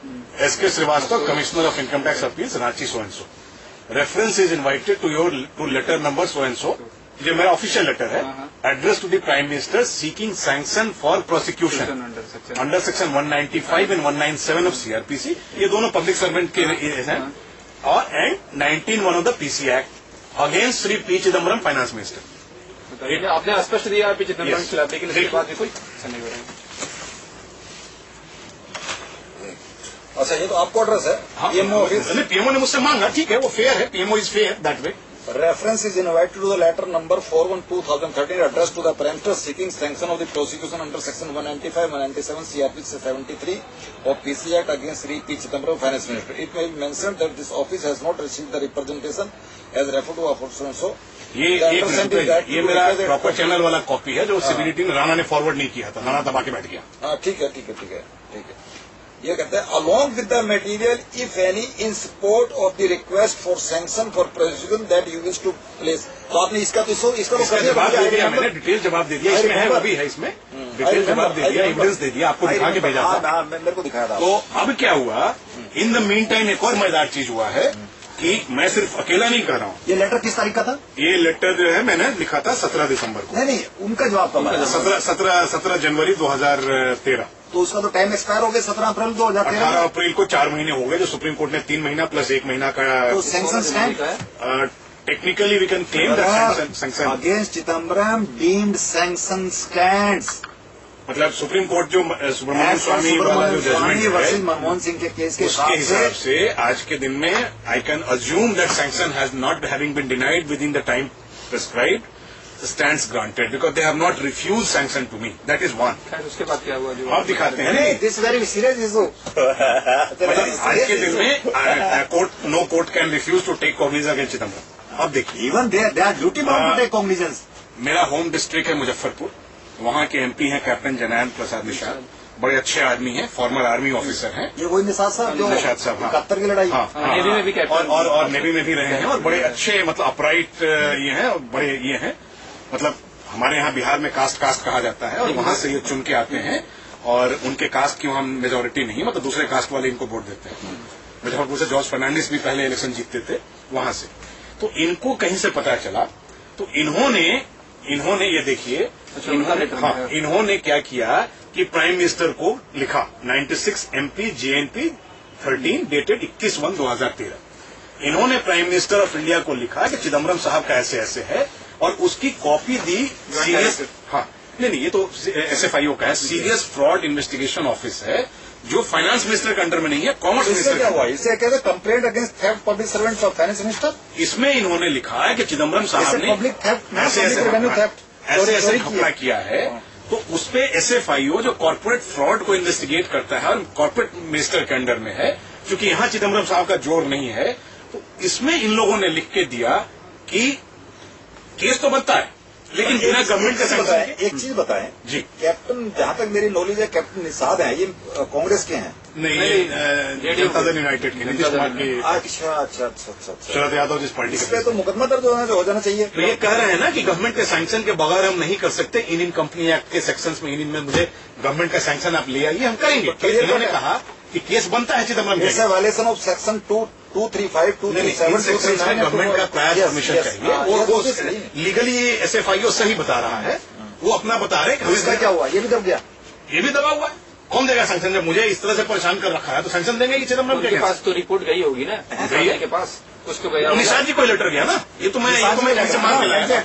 SK Srivastava, commissioner of income tax appeals, Ranchi so and so, reference is invited to letter number so and so, जो मेरा official letter है, address to the prime minister seeking sanction for prosecution under section 195 and 197 of CRPC। ये दोनों public servant के हैं, और and 19(1) of the PC act against Shri P Chidambaram finance minister. आपने स्पष्ट दिया P चिदम्बरम के खिलाफ, लेकिन इसके बाद भी कोई एक्शन नहीं हो रहा है। अच्छा, ये तो आपको एड्रेस है। PMO ने मुझसे मांगा, ठीक है, वो फेयर है, PMO is fair that way. Reference is invited to the letter number 41/2013 addressed to the Prime seeking sanction of the prosecution under section 195, 197 CRPC 73 of PC Act against Sri P Chidambaram, Finance Minister. It may be mentioned that this office has not received the representation as referred to of so. ये मेरा proper channel वाला copy है जो CBDT ने राणा ने forward नहीं किया था, राणा दबा के बैठ गया। ठीक है। ये कहते हैं along with the material if any in support of the request for sanction for prosecution that you wish to place। तो आपने इसका जवाब दे दिया, मैंने डिटेल जवाब दे दिया, इसमें है, वो भी है, इसमें डिटेल जवाब दे दिया, एविडेंस दे दिया, आपको दिखा के भेजा था, मेरे को दिखाया था। तो अब क्या हुआ, इन द मीन टाइम एक और मजेदार चीज हुआ है कि मैं सिर्फ अकेला नहीं कर रहा हूँ। ये लेटर किस तारीख का था? ये लेटर जो है मैंने लिखा था 17 दिसंबर को। नहीं, उनका जवाब कब आया? 17 जनवरी 2013। तो उसका तो टाइम एक्सपायर हो गया 17 अप्रैल 2013। 18 अप्रैल को 4 महीने हो गए, जो सुप्रीम कोर्ट ने 3 महीना प्लस 1 महीना का। तो sanction stand technically we can claim that sanction against Chidambaram deemed sanction stands. मतलब सुप्रीम कोर्ट जो सुब्रमण्यम स्वामी वाला जो जजमेंट है मनमोहन सिंह के केस के उसके हिसाब से आज के दिन में I can assume that sanction has not having been denied within the time prescribed, stands granted because they have not refused sanction to me. That is one. उसके बाद क्या हुआ जो आप दिखाते हैं? This is very serious issue. आज के दिन में no court can refuse to take cognizance against Chidambaram. अब देखिए, even they are duty bound to take cognizance. मेरा होम डिस्ट्रिक्ट है मुजफ्फरपुर, वहाँ के एमपी हैं कैप्टन जनायन प्रसाद निषाद, बड़े अच्छे आदमी हैं, फॉर्मर आर्मी ऑफिसर हैं। ये वही निषाद साहब जो निषाद साहब, हाँ। 71 की लड़ाई, हाँ, नेवी में भी कैप्टन और नेवी में भी रहे हैं, और बड़े अच्छे मतलब अपराइट ये हैं, और बड़े ये हैं, मतलब हमारे यहाँ बिहार में कास्ट कहा जाता है, और वहाँ से ये चुन के आते हैं, और उनके कास्ट की वहाँ मेजोरिटी नहीं, मतलब दूसरे कास्ट वाले इनको वोट देते हैं। मुजफ्फरपुर से जॉर्ज फर्नांडिस भी पहले इलेक्शन जीतते थे वहां से, तो इनको कहीं से पता चला, तो इन्होंने ये देखिए, इन्होंने क्या किया कि प्राइम मिनिस्टर को लिखा 96 MP JNP 13 डेटेड 21/1/2013। इन्होंने प्राइम मिनिस्टर ऑफ इंडिया को लिखा कि चिदम्बरम साहब का ऐसे ऐसे है, और उसकी कॉपी दी सीरियस, हाँ नहीं, ये तो SFIO का है, सीरियस फ्रॉड इन्वेस्टिगेशन ऑफिस है, जो फाइनेंस मिनिस्टर के अंडर में नहीं है, कॉमर्स मिनिस्टर क्या हुआ? इसे कहते हैं complaint against theft public servants of finance minister. इसमें इन्होंने लिखा है कि चिदम्बरम साहब ने पब्लिक थेफ्ट, रेवेन्यू थेफ्ट ऐसे घपला किया है, तो उसपे SFIO जो कॉर्पोरेट फ्रॉड को इन्वेस्टिगेट करता है और कॉर्पोरेट मिनिस्टर के अंडर में है, क्योंकि यहाँ चिदम्बरम साहब का जोर नहीं है, तो इसमें इन लोगों ने लिख के दिया कि केस तो बनता है, लेकिन बिना गवर्नमेंट का सैंक्शन के। एक चीज बताएं जी, कैप्टन, जहां तक मेरी नॉलेज है, कैप्टन निषाद हैं, ये कांग्रेस के हैं? नहीं, जनता दल यूनाइटेड के, नीतीश कुमार के, अच्छा। शरद यादव जिस पार्टी इस पे तो मुकदमा दर्ज हो जाना चाहिए। तो ये कह रहे हैं ना कि गवर्नमेंट के सैंक्शन के बगैर हम नहीं कर सकते, इन कंपनी एक्ट के सेक्शंस में, इनमें मुझे गवर्नमेंट का सैंक्शन आप ले आइए, हम करेंगे। तो इन्होंने कहा कि केस बनता है चिदम्बरम के, वायलेशन ऑफ सेक्शन 235, 237, गवर्नमेंट का प्रायर परमिशन चाहिए, और वो लीगली SFIO सही बता रहा है, वो अपना बता रहे हैं। इसका क्या हुआ? ये भी दब गया, ये भी दबा हुआ है। कौन देगा सैंक्शन? जब मुझे इस तरह से परेशान कर रखा है, तो सैंक्शन देंगे कि चिदम्बरम के पास तो रिपोर्ट गई होगी ना, के पास उसको निषाद जी को लेटर गया ना, ये तो मैं कहीं से मांग के लाया।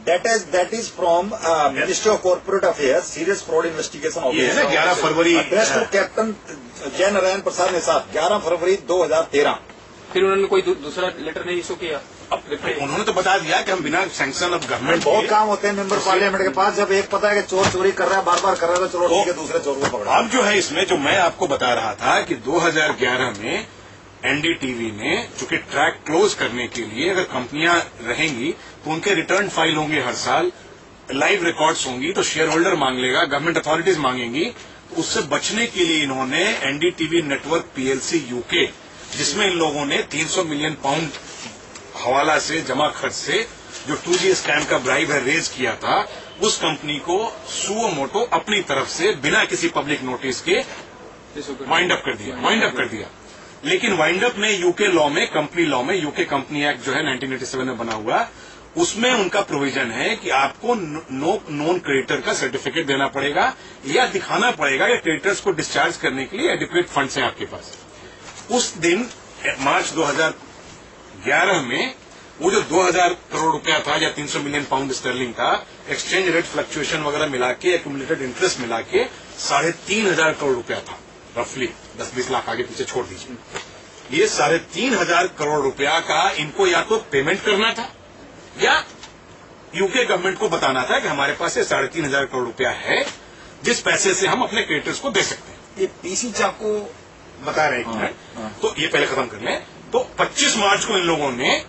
That is from Ministry of Corporate Affairs, Serious Fraud Investigation Office। ये है ना 11 फरवरी, Addressed to कैप्टन जय नारायण प्रसाद निषाद, 11 फरवरी 2013। फिर उन्होंने कोई दूसरा लेटर नहीं इशू किया? अब उन्होंने तो बता दिया कि हम बिना सैंक्शन ऑफ गवर्नमेंट, बहुत काम होते हैं मेंबर पार्लियामेंट के पास, जब एक पता है कि चोर चोरी कर रहा है, बार बार कर रहा है, तो चलो ठीक है, दूसरे चोर को पकड़ा। अब जो है इसमें, जो मैं आपको बता रहा था कि 2011 में NDTV ने, चूंकि ट्रैक क्लोज करने के लिए अगर कंपनियां रहेंगी तो उनके रिटर्न फाइल होंगे हर साल, लाइव रिकॉर्ड्स होंगी, तो शेयर होल्डर मांग लेगा, गवर्नमेंट अथॉरिटीज मांगेंगी, तो उससे बचने के लिए इन्होंने NDTV नेटवर्क PLC UK, जिसमें इन लोगों ने 300 मिलियन पाउंड हवाला से, जमा खर्च से, जो 2G स्कैम का ब्राइब है, रेज किया था, उस कंपनी को सुओ मोटो अपनी तरफ से बिना किसी पब्लिक नोटिस के वाइंड अप कर दिया। लेकिन वाइंड अप में यूके लॉ में, कंपनी लॉ में, यूके कंपनी एक्ट जो है 1987 में बना हुआ, उसमें उनका प्रोविजन है कि आपको नो नॉन क्रेडिटर का सर्टिफिकेट देना पड़ेगा, या दिखाना पड़ेगा कि क्रेडिटर्स को डिस्चार्ज करने के लिए एडिक्वेट फंड्स हैं आपके पास। उस दिन मार्च 2011 में वो जो 2000 करोड़ रुपया था, या 300 मिलियन पाउंड स्टर्लिंग था, एक्सचेंज रेट फ्लक्चुएशन वगैरह मिला के, एक्यूमुलेटेड इंटरेस्ट मिला के 3,500 करोड़ रुपया था, रफली 10-20 लाख आगे पीछे छोड़ दीजिए। ये 3,500 करोड़ रुपया का इनको या तो पेमेंट करना था, या यूके गवर्नमेंट को बताना था कि हमारे पास ये 3,500 करोड़ रुपया है, जिस पैसे से हम अपने क्रेडिटर्स को दे सकते हैं। ये पीसी चाको बता रहे हैं, तो ये पहले खत्म कर लें। तो 25 मार्च को इन लोगों ने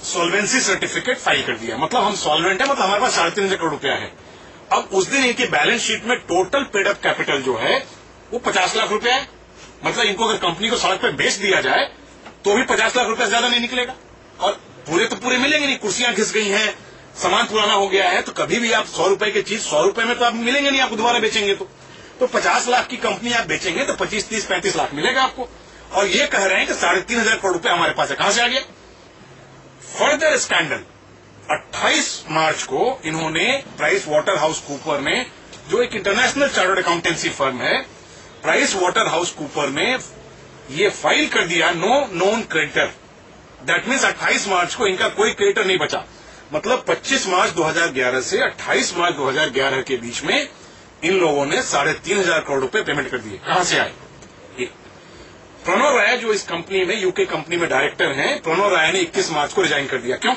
सॉल्वेंसी सर्टिफिकेट फाइल कर दिया, मतलब हम सॉल्वेंट है, मतलब हमारे पास 3,500 करोड़ रुपया है। अब उस दिन इनके बैलेंस शीट में टोटल पेड अप कैपिटल जो है वो 50 लाख रुपया है, मतलब इनको अगर कंपनी को सड़क पे बेच दिया जाए तो भी 50 लाख रुपया ज्यादा नहीं निकलेगा, और पूरे तो पूरे मिलेंगे नहीं, कुर्सियां घिस गई हैं, सामान पुराना हो गया है, तो कभी भी आप 100 रुपए की चीज 100 रुपए में तो आप मिलेंगे नहीं, आपको दोबारा बेचेंगे तो 50 लाख की कंपनी आप बेचेंगे तो 25, 30, 35 लाख मिलेगा आपको। और ये कह रहे हैं कि 3,500 करोड़ रुपया हमारे पास है, कहां से आ गया? फर्दर स्कैंडल 28 मार्च को इन्होंने प्राइस वाटर हाउस कूपर में, जो एक इंटरनेशनल चार्टर्ड अकाउंटेंसी फर्म है, प्राइस वाटर हाउस कूपर में ये फाइल कर दिया no known creditor. That means 28 March को इनका कोई क्रेडिटर नहीं बचा, मतलब 25 मार्च 2011 से 28 मार्च 2011 के बीच में इन लोगों ने 3,500 करोड़ रुपए पेमेंट कर दिए। कहां से आए? प्रणव राय जो इस कंपनी में, यूके कंपनी में डायरेक्टर हैं, प्रणव राय ने 21 मार्च को रिजाइन कर दिया। क्यों?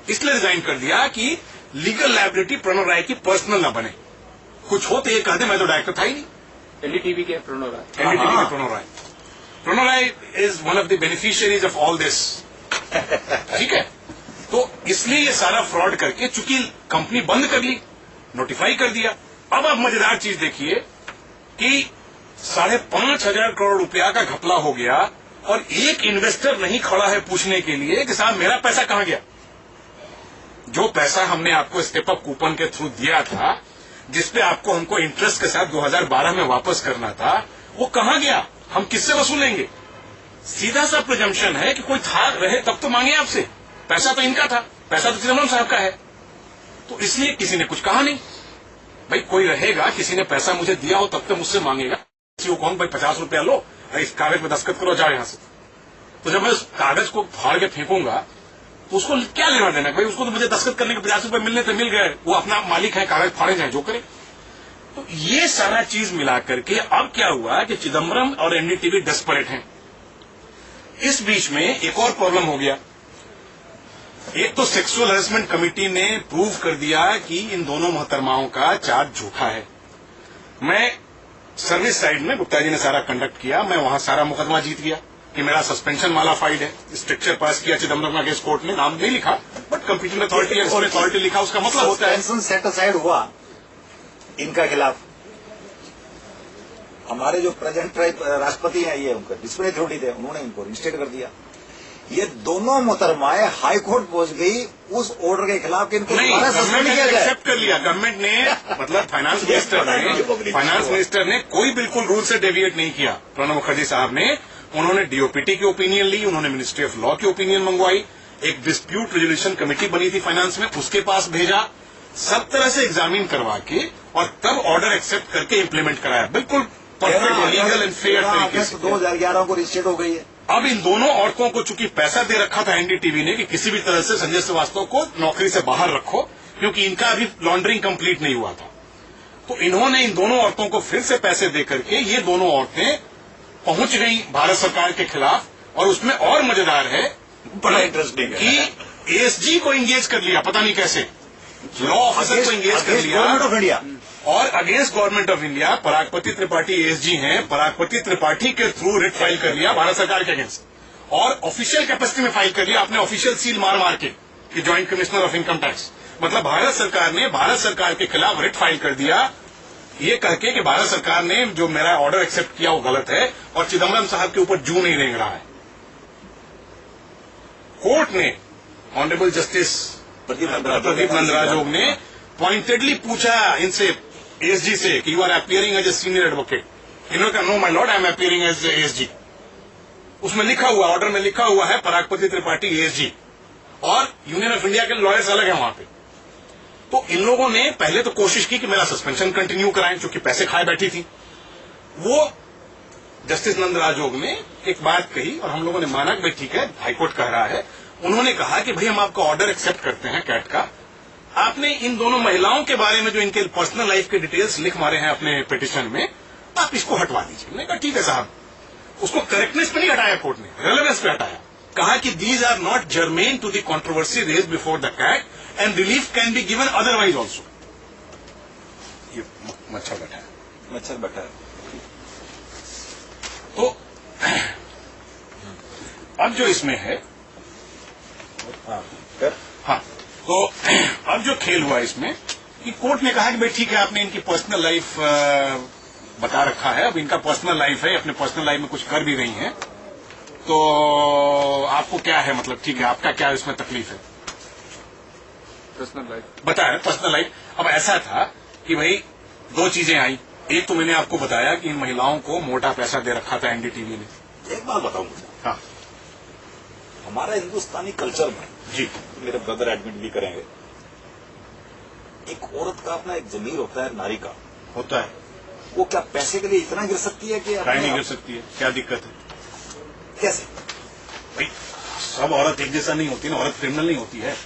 इसलिए रिजाइन कर दिया कि लीगल लायबिलिटी प्रणव राय की पर्सनल न बने। कुछ हो तो ये कह दे मैं तो डायरेक्टर था ही नहीं। NDTV के Pranav Roy, Pranav Roy is one of the beneficiaries of all this. ठीक है, तो इसलिए ये सारा फ्रॉड करके चूंकि कंपनी बंद कर ली, नोटिफाई कर दिया। अब आप मजेदार चीज देखिए कि 5,500 करोड़ रुपया का घपला हो गया और एक इन्वेस्टर नहीं खड़ा है पूछने के लिए कि साहब मेरा पैसा कहां गया। जो पैसा हमने आपको स्टेप अप कूपन के थ्रू दिया था, जिसपे आपको हमको इंटरेस्ट के साथ 2012 में वापस करना था, वो कहां गया, हम किससे वसूलेंगे। सीधा सा प्रिजम्पशन है कि कोई था रहे तब तो मांगे आपसे, पैसा तो इनका था, पैसा तो चिदम्बरम साहब का है। तो इसलिए किसी ने कुछ कहा नहीं। भाई कोई रहेगा, किसी ने पैसा मुझे दिया हो तब तो मुझसे मांगेगा। किसी को कहूं भाई 50 रुपया लो, इस कागज में दस्तखत करो, जाओ यहां से। तो जब मैं उस कागज को फाड़ के फेंकूंगा तो उसको क्या लेना देना, भाई उसको तो मुझे दस्तखत करने के 50 रुपए मिलने थे, मिल गए, वो अपना मालिक है, कागज फाड़े जाए जो करे। तो ये सारा चीज मिला करके अब क्या हुआ कि चिदम्बरम और एनडीटीवी डेस्परेट हैं। इस बीच में एक और प्रॉब्लम हो गया। एक तो सेक्सुअल हैरेसमेंट कमेटी ने प्रूव कर दिया कि इन दोनों मोहतरमाओं का चार्ज झूठा है। मैं सर्विस साइड में, गुप्ता जी ने सारा कंडक्ट किया, मैं वहां सारा मुकदमा जीत गया कि मेरा सस्पेंशन माला फाइड है। स्ट्रक्चर पास किया चिदम्बरम का केस, कोर्ट ने नाम नहीं लिखा बट कंपीटिंग अथॉरिटी अथॉरिटी लिखा। उसका मतलब होता है सस्पेंशन सेट असाइड हुआ इनका खिलाफ। हमारे जो प्रेजेंट राष्ट्रपति हैं, ये उनका डिस्प्ले अथॉरिटी थे, उन्होंने इनको रजिस्ट्रेट कर दिया। ये दोनों मोहतरमाएं हाई कोर्ट पहुंच गई उस ऑर्डर के खिलाफ कि इनको दोबारा सस्पेंड किया जाए। एक्सेप्ट कर लिया गवर्नमेंट ने, मतलब फाइनेंस मिनिस्टर ने कोई बिल्कुल रूल से डेविएट नहीं किया। प्रणब मुखर्जी साहब ने, उन्होंने डीओपीटी की ओपिनियन ली, उन्होंने मिनिस्ट्री ऑफ लॉ की ओपिनियन मंगवाई, एक डिस्प्यूट रेजोल्यूशन कमेटी बनी थी फाइनेंस में, उसके पास भेजा, सब तरह से एग्जामिन करवा के और तब ऑर्डर एक्सेप्ट करके इम्प्लीमेंट कराया, बिल्कुल परफेक्ट लीगल एंड फेयर तरीके से। 2011 को रजिस्ट्रेट हो गई है। अब इन दोनों औरतों को चूंकि पैसा दे रखा था एनडीटीवी ने कि किसी भी तरह से संजय श्रीवास्तव को नौकरी से बाहर रखो, क्योंकि इनका अभी लॉन्ड्रिंग कंप्लीट नहीं हुआ था, तो इन्होंने इन दोनों औरतों को फिर से पैसे दे करके ये दोनों औरतें पहुंच गई भारत सरकार के खिलाफ। और उसमें और मजेदार है, बड़ा इंटरेस्टिंग है कि एएसजी को इंगेज कर लिया, पता नहीं कैसे, लॉ ऑफिसर को इंगेज कर लिया गवर्नमेंट ऑफ इंडिया और against government of India. Paragpati Tripathi ASG हैं, परागपति त्रिपाठी के थ्रू रिट फाइल कर लिया भारत सरकार के अगेंस्ट और ऑफिशियल कैपेसिटी में फाइल कर लिया, अपने ऑफिशियल सील मार मार के कि joint commissioner of income tax. मतलब भारत सरकार ने भारत सरकार के खिलाफ रिट फाइल कर दिया, ये कहके कि भारत सरकार ने जो मेरा ऑर्डर एक्सेप्ट किया वो गलत है और चिदम्बरम साहब के ऊपर जू नहीं रेंग रहा है। कोर्ट ने ऑनरेबल जस्टिस प्रदीप नंदराजोग ने पॉइंटेडली पूछा इनसे, एएसजी से, कि you are appearing as a senior advocate. इन्होंने कहा no my lord, I am appearing as ASG. उसमें लिखा हुआ, ऑर्डर में लिखा हुआ है परागपति त्रिपाठी एएसजी, और यूनियन ऑफ इंडिया के लॉयर्स अलग है वहां पे। तो इन लोगों ने पहले तो कोशिश की कि मेरा सस्पेंशन कंटिन्यू कराएं, क्योंकि पैसे खाए बैठी थी। वो जस्टिस नंदराजोग ने एक बात कही और हम लोगों ने माना कि भाई ठीक है, हाईकोर्ट कह रहा है। उन्होंने कहा कि भाई हम आपका ऑर्डर एक्सेप्ट करते हैं कैट का, आपने इन दोनों महिलाओं के बारे में जो इनके पर्सनल लाइफ के डिटेल्स लिख मारे हैं अपने पिटीशन में, आप इसको हटवा दीजिए। मैंने कहा ठीक है साहब। उसको करेक्टनेस पे नहीं हटाया कोर्ट ने, रेलेवेंस पे हटाया। कहा कि these are not germane to the controversy raise before the CAT and relief can be given otherwise also. ये मच्छर बैठा है, मच्छर बैठा है। तो अब जो इसमें है, हाँ, तो अब जो खेल हुआ इसमें कि कोर्ट ने कहा कि भाई ठीक है, आपने इनकी पर्सनल लाइफ बता रखा है, अब इनका पर्सनल लाइफ है, अपने पर्सनल लाइफ में कुछ कर भी रही हैं, तो आपको क्या है, मतलब ठीक है, आपका क्या इसमें तकलीफ है? पर्सनल लाइफ बताया पर्सनल लाइफ। अब ऐसा था कि भाई दो चीजें आई। एक तो मैंने आपको बताया कि इन महिलाओं को मोटा पैसा दे रखा था एनडीटीवी ने। एक बात बताऊंगा, हाँ हमारा हिंदुस्तानी कल्चर में जी, मेरे ब्रदर एडमिट भी करेंगे, एक औरत का अपना एक जमीर होता है, नारी का होता है। वो क्या पैसे के लिए इतना गिर सकती है कि काहे नहीं गिर सकती है? क्या दिक्कत है? कैसे? भाई सब औरत एक जैसा नहीं होती ना, औरत क्रिमिनल नहीं होती है।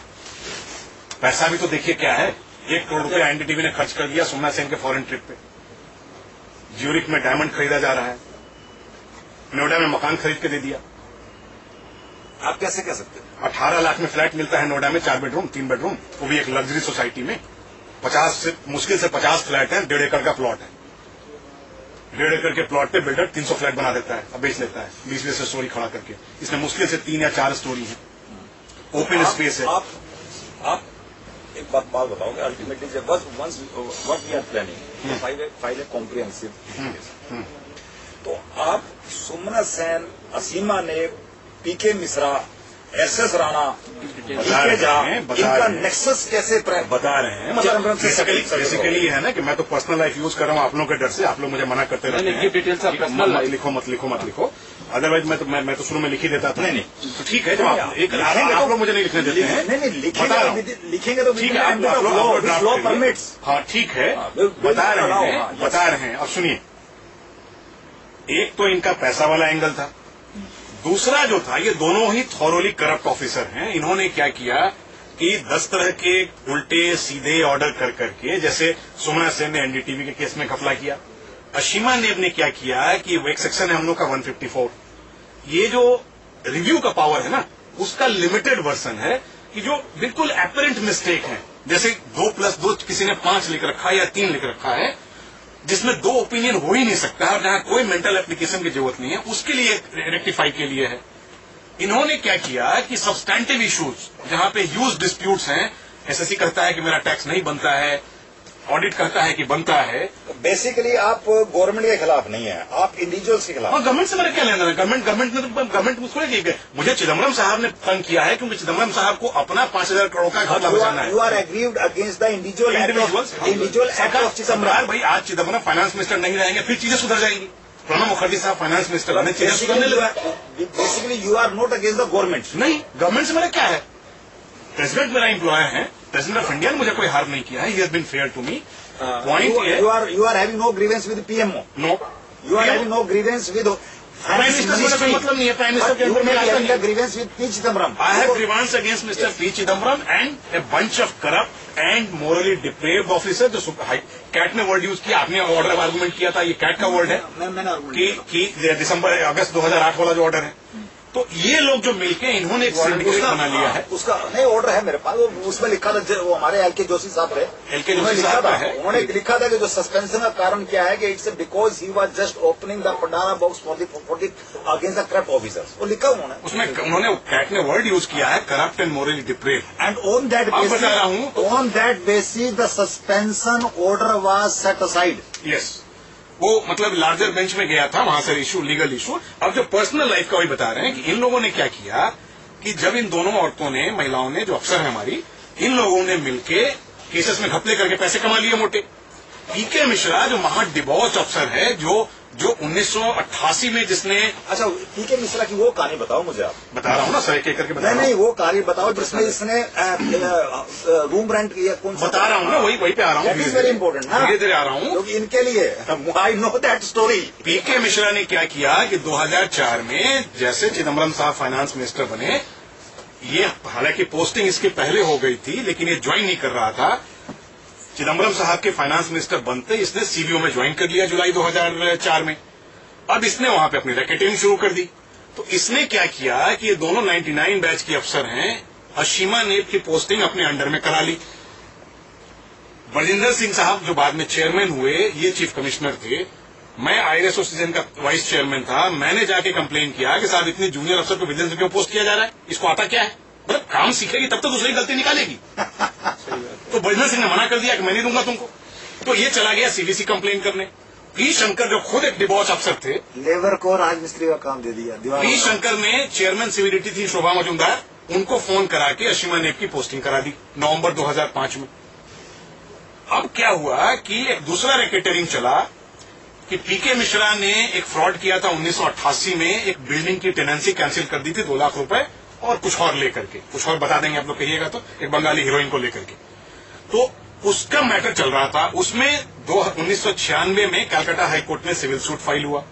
पैसा भी तो देखिए क्या है, 1 करोड़ रुपया एनडीटीवी ने खर्च कर दिया सोमनाथ सेन के फॉरेन ट्रिप पे। ज्यूरिक में डायमंड खरीदा जा रहा है, नोएडा में मकान खरीद के दे दिया। आप कैसे कह सकते हैं? 18 लाख में फ्लैट मिलता है नोएडा में, 4 बेडरूम 3 बेडरूम, वो भी एक लग्जरी सोसाइटी में। 50 से मुश्किल से 50 फ्लैट है, 1.5 एकड़ का प्लॉट है। 1.5 एकड़ के प्लॉट पे बिल्डर 300 फ्लैट बना देता है, अब बेच लेता है 20-20 स्टोरी खड़ा करके। इसमें मुश्किल से 3 या 4 स्टोरी है। ओपन स्पेस है। आप एक बात बताओगे, अल्टीमेटली जब once what we are planning file a comprehensive, तो आप सुमना सेन, असीमा ने, पीके मिश्रा, एसएस राणा, इनका नेक्सस कैसे बता रहे हैं, मतलब बेसिकली है ना कि मैं तो पर्सनल लाइफ यूज कर रहा हूँ आप लोगों के डर से, आप लोग मुझे मना करते रहते हैं डिटेल्स मत लिखो, अदरवाइज मैं तो शुरू में लिख ही देता था। नहीं तो ठीक है, जब आप लोग मुझे नहीं लिखने देते हैं, नहीं लिखेंगे तो ठीक है, आप लॉ परमिट्स, हाँ ठीक है, बता रहे हैं। अब सुनिए, एक तो इनका पैसा वाला एंगल था, दूसरा जो था, ये दोनों ही थॉरोली करप्ट ऑफिसर हैं। इन्होंने क्या किया कि 10 तरह के उल्टे सीधे ऑर्डर कर करके, जैसे सुमना सेन ने एनडीटीवी के केस में घपला किया, अशीमा नेब ने क्या किया कि वो एक सेक्शन है हम लोग का 154, ये जो रिव्यू का पावर है ना, उसका लिमिटेड वर्जन है कि जो बिल्कुल एपरेंट मिस्टेक है, जैसे 2+2 किसी ने 5 लिख रखा है या 3 लिख रखा है, जिसमें 2 ओपिनियन हो ही नहीं सकता और जहां कोई मेंटल एप्लीकेशन की जरूरत नहीं है, उसके लिए रेक्टिफाई के लिए है। इन्होंने क्या किया कि सब्सटैंटिव इश्यूज जहां पे ह्यूज डिस्प्यूट्स हैं, एसएससी कहता है कि मेरा टैक्स नहीं बनता है, ऑडिट कहता है कि बनता है, बेसिकली आप गवर्नमेंट के खिलाफ नहीं है, आप इंडिविजुअल्स के खिलाफ। और गवर्नमेंट से मेरा क्या लेना है? गवर्नमेंट मुझको मुझे चिदम्बरम साहब ने तंग किया है क्योंकि चिदम्बरम साहब को अपना 5,000 करोड़ का घपला बचाना है। You are aggrieved against the individual act of Chidambaram. भाई आज चिदम्बरम फाइनेंस मिनिस्टर नहीं रहेंगे, फिर चीजें सुधर जाएंगी। प्रणब मुखर्जी साहब फाइनेंस मिनिस्टर बने, चीजें सुधरने लगा। Basically you are not against the government. नहीं, गवर्नमेंट से मेरा क्या है? प्रेसिडेंट मेरा एम्प्लॉयर है, प्रेसिडेंट ऑफ इंडिया ने मुझे कोई हार्म नहीं किया है, he has been fair to me. Point you are having no grievance with PMO. No. You are having no grievance with prime minister से कोई मतलब नहीं है, प्राइम मिनिस्टर के अंदर में आता नहीं है। grievance with P. Chidambaram. I have grievance against Mr. P. Chidambaram and a bunch of corrupt and morally depraved officer। जो कैट ने वर्ड यूज किया, आपने ऑर्डर आर्गुमेंट किया था, ये कैट का वर्ड है कि दिसंबर अगस्त 2008 वाला जो ऑर्डर है, तो ये लोग जो मिलके इन्होंने एक सिंडिकेट बना लिया है। उसका नहीं ऑर्डर है मेरे पास, उसमें लिखा था, वो हमारे एलके जोशी साहब थे, एलके जोशी साहब है, उन्होंने लिखा था कि जो सस्पेंशन का कारण क्या है कि it's because he was just opening the Pandara box for the against the corrupt officers, वो लिखा उन्होंने। उसमें उन्होंने कैट ने वर्ड यूज किया है corrupt and morally depraved, and on that basis the suspension order was set aside. Yes, वो मतलब लार्जर बेंच में गया था, वहां से इशू, लीगल इशू। अब जो पर्सनल लाइफ का वही बता रहे हैं कि इन लोगों ने क्या किया कि जब इन दोनों औरतों ने, महिलाओं ने, जो अफसर है हमारी, इन लोगों ने मिलके केसेस में घपले करके पैसे कमा लिए मोटे। पीके मिश्रा जो महा डिबॉच अफसर है, जो 1988 में जिसने, अच्छा पीके मिश्रा की वो कहानी बताओ मुझे। आप बता रहा हूँ ना सर, एक एक करके बता रहा हूँ। नहीं वो कहानी बताओ जिसमें इसने रूम रेंट किया, कौन सा बता रहा हूँ ना, वही पे आ रहा हूँ, वेरी इंपॉर्टेंट ना, धीरे धीरे आ रहा हूँ, क्योंकि इनके लिए आई नो दैट स्टोरी। पीके मिश्रा ने क्या किया कि 2004 में जैसे चिदम्बरम साहब फाइनेंस मिनिस्टर बने, ये हालांकि पोस्टिंग इसके पहले हो गई थी लेकिन ये ज्वाइन नहीं कर रहा था। चिदम्बरम साहब के फाइनेंस मिनिस्टर बनते इसने सीबीओ में ज्वाइन कर लिया जुलाई 2004 में। अब इसने वहां पे अपनी रैकेटिंग शुरू कर दी। तो इसने क्या किया कि ये दोनों 99 बैच के अफसर हैं, अशीमा नेब की पोस्टिंग अपने अंडर में करा ली। बरजिंदर सिंह साहब जो बाद में चेयरमैन हुए, ये चीफ कमिश्नर थे, मैं आईआर एसोसिएशन का वाइस चेयरमैन था। मैंने जाके कंप्लेन किया कि साहब इतने जूनियर अफसर को विजिलेंस में क्यों पोस्ट किया जा रहा है, इसको आता क्या है, मतलब काम सीखेगी तब तो दूसरी गलती निकालेगी। तो बरजिंदर सिंह ने मना कर दिया कि मैं नहीं दूंगा तुमको। तो ये चला गया सीवीसी कंप्लेन करने। पी शंकर जो खुद एक डिबॉच अफसर थे, लेबर को राजमिस्त्री का काम दे दिया। पी शंकर ने चेयरमैन सिविलिटी थी शोभा मजुमदार, उनको फोन करा के अशीमा नेब की पोस्टिंग करा दी नवंबर 2005 में। अब क्या हुआ कि एक दूसरा रैकेटरिंग चला कि पीके मिश्रा ने एक फ्रॉड किया था 1988 में, एक बिल्डिंग की टेनेंसी कैंसिल कर दी थी 2 लाख रुपए और कुछ और लेकर के, कुछ और बता देंगे आप लोग कहिएगा तो, एक बंगाली हीरोइन को लेकर के। तो उसका मैटर चल रहा था। उसमें 1996 में कलकत्ता हाईकोर्ट में सिविल सूट फाइल हुआ।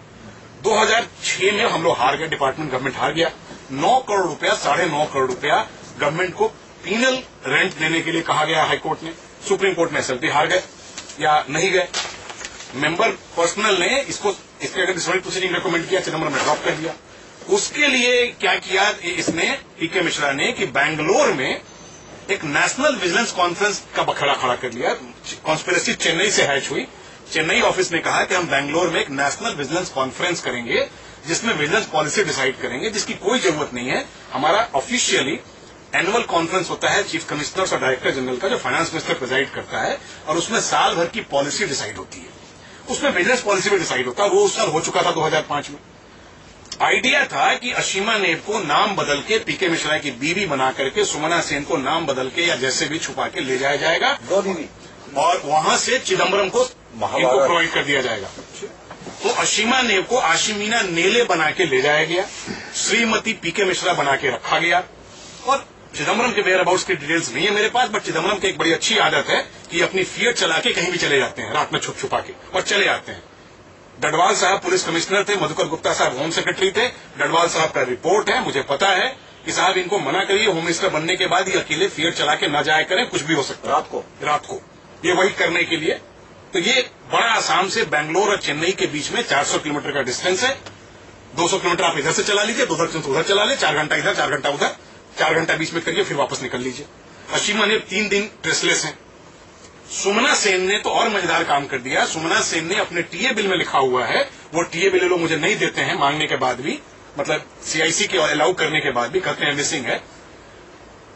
2006 में हम लोग हार गए, डिपार्टमेंट गवर्नमेंट हार गया। 9 करोड़ रुपया, 9.5 करोड़ रुपया गवर्नमेंट को पीनल रेंट देने के लिए कहा गया हाईकोर्ट ने। सुप्रीम कोर्ट में एसएलटी हार गए या नहीं गए। मेंबर पर्सनल ने इसके अगर डिसऑर्डर प्रोसीडिंग रिकमेंड किया, चिदम्बरम ने ड्रॉप कर दिया। उसके लिए क्या किया इसने, पीके मिश्रा ने, कि बैंगलोर में एक नेशनल विजिलेंस कॉन्फ्रेंस का बखड़ा खड़ा कर लिया। कॉन्स्पिरेसी चेन्नई से हैच हुई। चेन्नई ऑफिस ने कहा कि हम बैंगलोर में एक नेशनल विजिलेंस कॉन्फ्रेंस करेंगे जिसमें विजिलेंस पॉलिसी डिसाइड करेंगे, जिसकी कोई जरूरत नहीं है। हमारा ऑफिशियली एनुअल कॉन्फ्रेंस होता है चीफ कमिश्नर्स और डायरेक्टर जनरल का, जो फाइनेंस मिनिस्टर प्रिजाइड करता है, और उसमें साल भर की पॉलिसी डिसाइड होती है। उसमें बिजनेस पॉलिसी भी डिसाइड होता है। वो उस साल हो चुका था 2005 में। आइडिया था कि अशीमा नेब को नाम बदल के पीके मिश्रा की बीवी बना करके सुमना सेन को नाम बदल के या जैसे भी छुपा के ले जाया जाएगा और वहां से चिदम्बरम को इनको प्रोवाइड कर दिया जाएगा। तो अशीमा नेब को आशिमीना नेले बना के ले जाया गया, श्रीमती पीके मिश्रा बना के रखा गया। और चिदम्बरम के वेयर अबाउट्स की डिटेल्स नहीं है मेरे पास, बट चिदम्बरम की एक बड़ी अच्छी आदत है कि अपनी फियट चला के कहीं भी चले जाते हैं, रात में छुप छुपा के, और चले आते हैं। डडवाल साहब पुलिस कमिश्नर थे, मधुकर गुप्ता साहब होम सेक्रेटरी थे। डडवाल साहब का रिपोर्ट है, मुझे पता है कि साहब इनको मना करिए, होम मिनिस्टर बनने के बाद ये अकेले फियट चला के न जाया करें, कुछ भी हो सकता है रात को ये वही करने के लिए। तो ये बड़ा आसाम से बैंगलोर और चेन्नई के बीच में 400 किलोमीटर का डिस्टेंस है। 200 किलोमीटर आप इधर से चला लीजिए, उधर चला ले, 4 घंटा इधर 4 घंटा उधर, 4 घंटा बीच में करिए, फिर वापस निकल लीजिए। अशीमा नेब 3 दिन ट्रेसलेस हैं। सुमना सेन ने तो और मजेदार काम कर दिया। सुमना सेन ने अपने टीए बिल में लिखा हुआ है, वो टीए बिल लोग मुझे नहीं देते हैं मांगने के बाद भी, मतलब सीआईसी के अलाउ करने के बाद भी, कहते हैं मिसिंग है,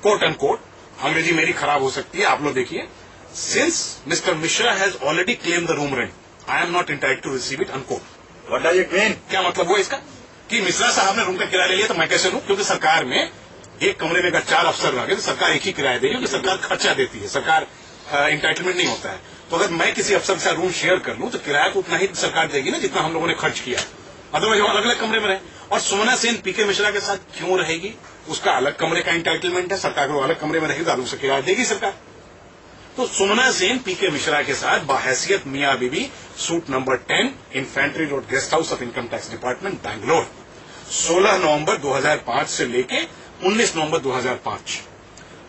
कोट एंड कोट। अंग्रेजी मेरी खराब हो सकती है, आप लोग देखिए। Since mister Mishra has already claim the room rent, I am not entitled to receive it, unquote. What does it mean? क्या मतलब हुआ इसका कि मिश्रा साहब ने रूम का किराया ले लिया तो मैं कैसे लूं? क्योंकि सरकार में एक कमरे में अगर 4 अफसर रह गए तो सरकार एक ही किराया देगी, क्योंकि सरकार खर्चा देती है, सरकार इंटाइटलमेंट नहीं होता है। तो अगर मैं किसी अफसर के साथ रूम शेयर कर लूं तो किराया तो उतना ही सरकार देगी ना जितना हम लोगों ने खर्च किया, अदरवाइज वो अलग अलग कमरे में रहे। और सुमना सेन पीके मिश्रा के साथ क्यों रहेगी? उसका अलग कमरे का इंटाइटलमेंट है, सरकार को अलग कमरे में रहेगी तो उसे किराया देगी सरकार। तो सुमना सेन पीके मिश्रा के साथ बाहैसियत मियां बीबी, suite number 10, infantry road, guest house of income tax department, Bangalore, 16 November 2005 से लेके 19 नवंबर 2005।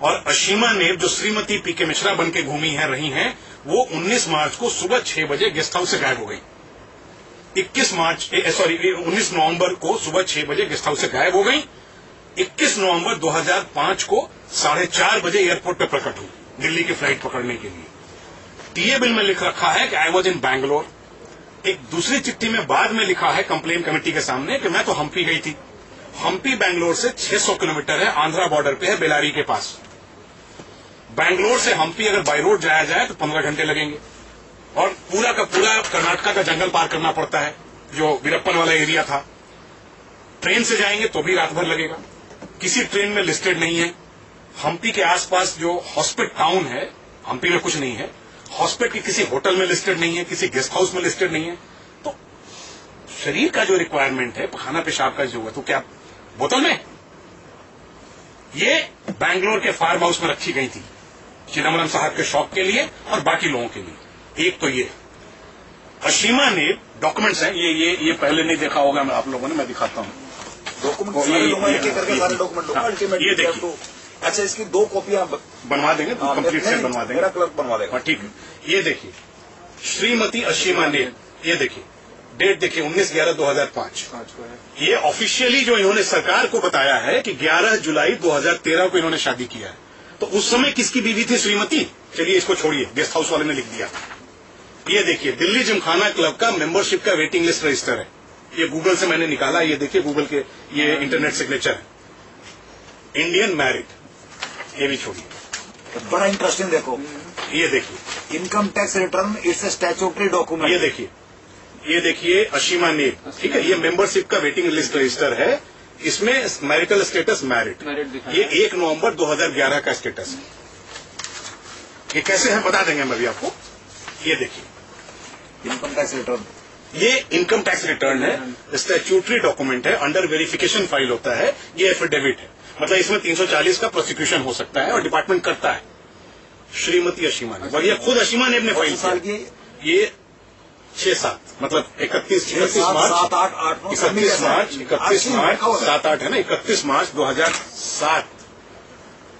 और अशीमा नेब जो श्रीमती पीके मिश्रा बन के घूमी है रही हैं, वो 19 मार्च को सुबह 6 बजे गेस्ट हाउस से गायब हो गई। 19 नवंबर को सुबह 6 बजे गेस्ट हाउस से गायब हो गई। 21 नवंबर 2005 को 4:30 बजे एयरपोर्ट पे प्रकट हुई दिल्ली की फ्लाइट पकड़ने के लिए। टीए बिल में लिख रखा है कि आई वॉज इन बैंगलोर। एक दूसरी चिट्ठी में बाद में लिखा है कंप्लेन कमेटी के सामने कि मैं तो हम्पी गई थी। हम्पी बैंगलोर से 600 किलोमीटर है, आंध्रा बॉर्डर पे है, बेलारी के पास। बैंगलोर से हम्पी अगर बाई रोड जाया जाए तो 15 घंटे लगेंगे, और पूरा का पूरा कर्नाटका का जंगल पार करना पड़ता है, जो वीरप्पन वाला एरिया था। ट्रेन से जाएंगे तो भी रात भर लगेगा। किसी ट्रेन में लिस्टेड नहीं है। हम्पी के आसपास जो हॉस्पिट टाउन है, हम्पी में कुछ नहीं है। हॉस्पिट की किसी होटल में लिस्टेड नहीं है, किसी गेस्ट हाउस में लिस्टेड नहीं है। तो शरीर का जो रिक्वायरमेंट है, खाना पेशाब का जो है, तो क्या बोतल में? ये बैंगलोर के फार्म हाउस में रखी गई थी चिदम्बरम साहब के शौक के लिए और बाकी लोगों के लिए। एक तो ये अशीमा ने डॉक्यूमेंट्स हैं, ये पहले नहीं देखा होगा आप लोगों ने, मैं दिखाता हूँ डॉक्यूमेंट। ये देखिए, अच्छा, इसकी 2 कॉपियां बनवा देंगे, कंप्लीट सेट बनवा देंगे, मेरा क्लर्क बनवा देगा। ठीक है। ये देखिए श्रीमती अशीमा ने, ये देखिए डेट देखिए 19/11/2005। ये ऑफिशियली जो इन्होंने सरकार को बताया है कि 11 जुलाई 2013 को इन्होंने शादी किया है। तो उस समय किसकी बीवी थी श्रीमती? चलिए इसको छोड़िए, गेस्ट हाउस वाले ने लिख दिया। ये देखिए दिल्ली जिमखाना क्लब का मेंबरशिप का वेटिंग लिस्ट रजिस्टर है, ये गूगल से मैंने निकाला। ये देखिए गूगल के ये इंटरनेट सिग्नेचर है। इंडियन मैरिड, ये भी छोड़िए, बड़ा इंटरेस्टिंग। देखो ये देखिए income tax return, it's a statutory document. ये देखिए अशीमा नेब, ठीक है। ये मेंबरशिप का वेटिंग लिस्ट रजिस्टर है, इसमें मैरिटल स्टेटस मैरिड। ये 1 नवंबर 2011 का स्टेटस है। ये कैसे है बता देंगे हम अभी आपको। ये देखिए इनकम टैक्स रिटर्न, ये इनकम टैक्स रिटर्न है, स्टैट्यूटरी डॉक्यूमेंट है, अंडर वेरिफिकेशन फाइल होता है। ये एफिडेविट है, मतलब इसमें 340 का प्रोसिक्यूशन हो सकता है और डिपार्टमेंट करता है। श्रीमती अशीमा नेब, और ये खुद अशीमा नेब ने फाइल किया। ये 6-7 मतलब 31 मार्च 7-8 है ना, 31 मार्च 2007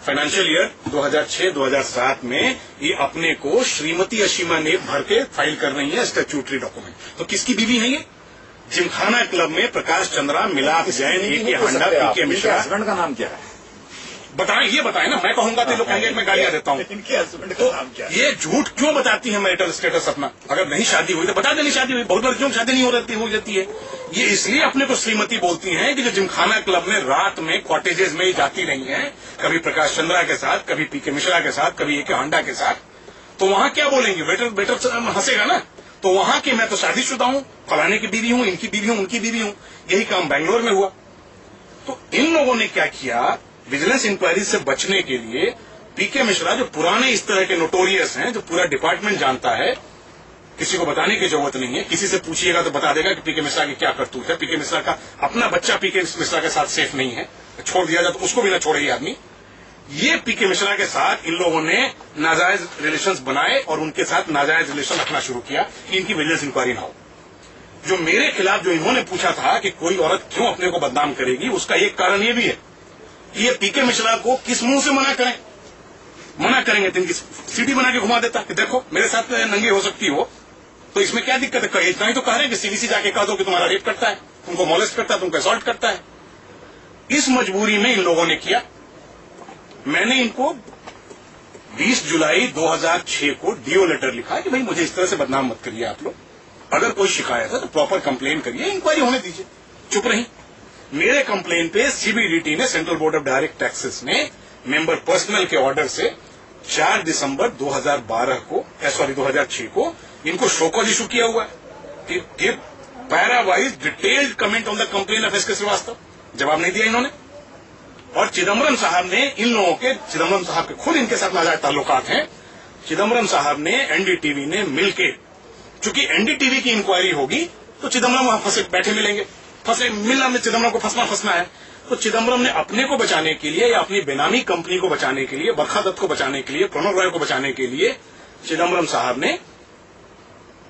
फाइनेंशियल ईयर 2006-2007 में ये अपने को श्रीमती अशीमा नेब भर के फाइल कर रही है स्टैट्यूटरी डॉक्यूमेंट। तो किसकी बीवी है ये? जिमखाना क्लब में प्रकाश चंद्रा, मिलाप जैन, ए के हांडा, पीके मिश्रा। हस्बैंड का नाम क्या है? बताएं, ये बताएं ना, मैं कहूंगा तो लोग कहेंगे कि मैं गालियां देता हूं। इनके हस्बैंड का नाम क्या है? ये झूठ क्यों बताती है मैरिटल स्टेटस अपना? अगर नहीं शादी हुई तो बता देनी शादी हुई। बहुत लड़कियों की शादी नहीं हो जाती है। ये इसलिए अपने को श्रीमती बोलती हैं कि जो जिमखाना क्लब में रात में कॉटेजेस में जाती रही हैं, कभी प्रकाश चंद्रा के साथ, कभी पीके मिश्रा के साथ, कभी एके हांडा के साथ, तो वहां क्या बोलेंगे? वेटर हंसेगा ना। तो वहां की मैं तो शादीशुदा हूं, फलाने की बीवी हूं, इनकी बीवी हूं, उनकी बीवी हूं। यही काम बैंगलोर में हुआ। तो इन लोगों ने क्या किया, विजिलेंस इंक्वायरी से बचने के लिए पीके मिश्रा जो पुराने इस तरह के नोटोरियस हैं, जो पूरा डिपार्टमेंट जानता है, किसी को बताने की जरूरत नहीं है, किसी से पूछिएगा तो बता देगा कि पीके मिश्रा की क्या करतूत है। पीके मिश्रा का अपना बच्चा पीके मिश्रा के साथ सेफ नहीं है, छोड़ दिया जाए तो उसको भी ना छोड़े ये आदमी। ये पीके मिश्रा के साथ इन लोगों ने नाजायज रिलेशंस बनाए और उनके साथ नाजायज रिलेशन रखना शुरू किया कि इनकी विजिलेंस इंक्वायरी ना हो। जो मेरे खिलाफ जो इन्होंने पूछा था कि कोई औरत क्यों अपने को बदनाम करेगी, उसका एक कारण ये भी है कि ये पीके मिश्रा को किस मुंह से मना करें। मना करेंगे तो इनकी सीडी बना के घुमा देता कि देखो मेरे साथ नंगी हो सकती हो, तो इसमें क्या दिक्कत है? इतना ही तो कह रहे हैं कि सीबीसी जाके कह दो कि तुम्हारा रेप करता है, तुमको मॉलेस्ट करता है, तुमको असॉल्ट करता है। इस मजबूरी में इन लोगों ने किया। मैंने इनको 20 जुलाई 2006 को डीओ लेटर लिखा कि भाई मुझे इस तरह से बदनाम मत करिए आप लोग, अगर कोई शिकायत है तो प्रॉपर कंप्लेन करिए, इंक्वायरी होने दीजिए। चुप रही। मेरे कंप्लेन पे सीबीडीटी ने, central board of direct taxes ने, मेंबर पर्सनल के ऑर्डर से 4 दिसंबर 2006 को इनको शोकॉज इशू किया हुआ है कि para wise detailed comment on the complain of SK Srivastava. जवाब नहीं दिया इन्होंने। और चिदम्बरम साहब ने इन लोगों के, चिदम्बरम साहब के खुद इनके साथ नाजायज ताल्लुकात हैं, चिदम्बरम साहब ने, एनडीटीवी ने मिलके, चूंकि एनडीटीवी की इंक्वायरी होगी तो चिदम्बरम वहां फंसे बैठे मिलेंगे, मिलना में चिदम्बरम को फंसना है। तो चिदम्बरम ने अपने को बचाने के लिए या अपनी बेनामी कंपनी को बचाने के लिए, बरखा दत्त को बचाने के लिए, प्रणव रॉय को बचाने के लिए, चिदम्बरम साहब ने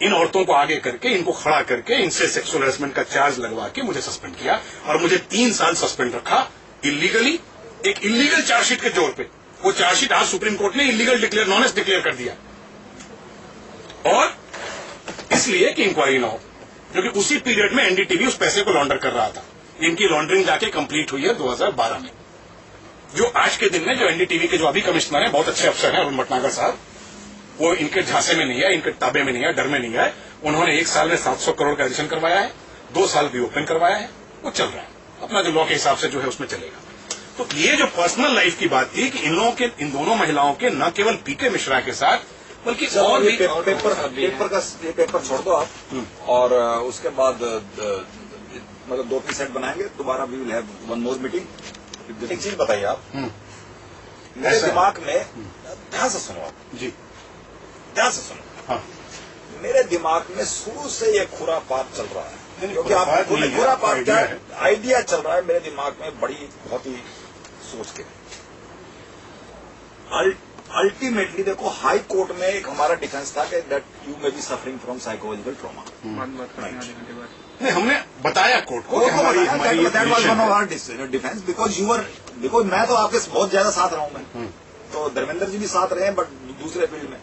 इन औरतों को आगे करके, इनको खड़ा करके, इनसे सेक्सुअल हैरेसमेंट का चार्ज लगवा के मुझे सस्पेंड किया और मुझे 3 साल सस्पेंड रखा इलीगली, एक इलीगल चार्जशीट के जोर पे। वो चार्जशीट आज सुप्रीम कोर्ट ने इलीगल डिक्लेयर, नॉनेस्ट डिक्लेयर कर दिया, और इसलिए कि इंक्वायरी ना हो, क्योंकि उसी पीरियड में एनडीटीवी उस पैसे को लॉन्डर कर रहा था। इनकी लॉन्ड्रिंग जाके कंप्लीट हुई है 2012 में। जो आज के दिन में जो एनडीटीवी के जो अभी कमिश्नर हैं, बहुत अच्छे अफसर हैं अरुण भटनागर साहब, वो इनके झांसे में नहीं है, इनके ताबे में नहीं है, डर में नहीं है। उन्होंने 1 साल में 700 करोड़ का एडिशन करवाया है, 2 साल रीओपन करवाया है, वो चल रहा है अपना जो लॉ के हिसाब से जो है उसमें चलेगा। तो ये जो पर्सनल लाइफ की बात थी कि इन लोगों के, इन दोनों महिलाओं के न केवल पीके मिश्रा के साथ बल्कि और भी पेपर छोड़ दो आप, और उसके बाद मतलब 2-3 सेट बनाएंगे, दोबारा we will have one more meeting. एक चीज बताइए आप, मेरे दिमाग में, ध्यान से सुनो आप जी, ध्यान से सुनो। हाँ। मेरे दिमाग में शुरू से ये खुरापात चल रहा है, क्योंकि आप खुरापात क्या आइडिया चल रहा है मेरे दिमाग में, बहुत ही सोच के। अल्टीमेटली देखो, हाई कोर्ट में एक हमारा डिफेंस था कि that you may be suffering from psychological trauma. नहीं, हमने बताया कोर्ट को कि हमारी डिफेंस, बिकॉज मैं तो आपके बहुत ज्यादा साथ रहा हूं मैं, तो धर्मेंद्र जी भी साथ रहे हैं, बट दूसरे फील्ड में।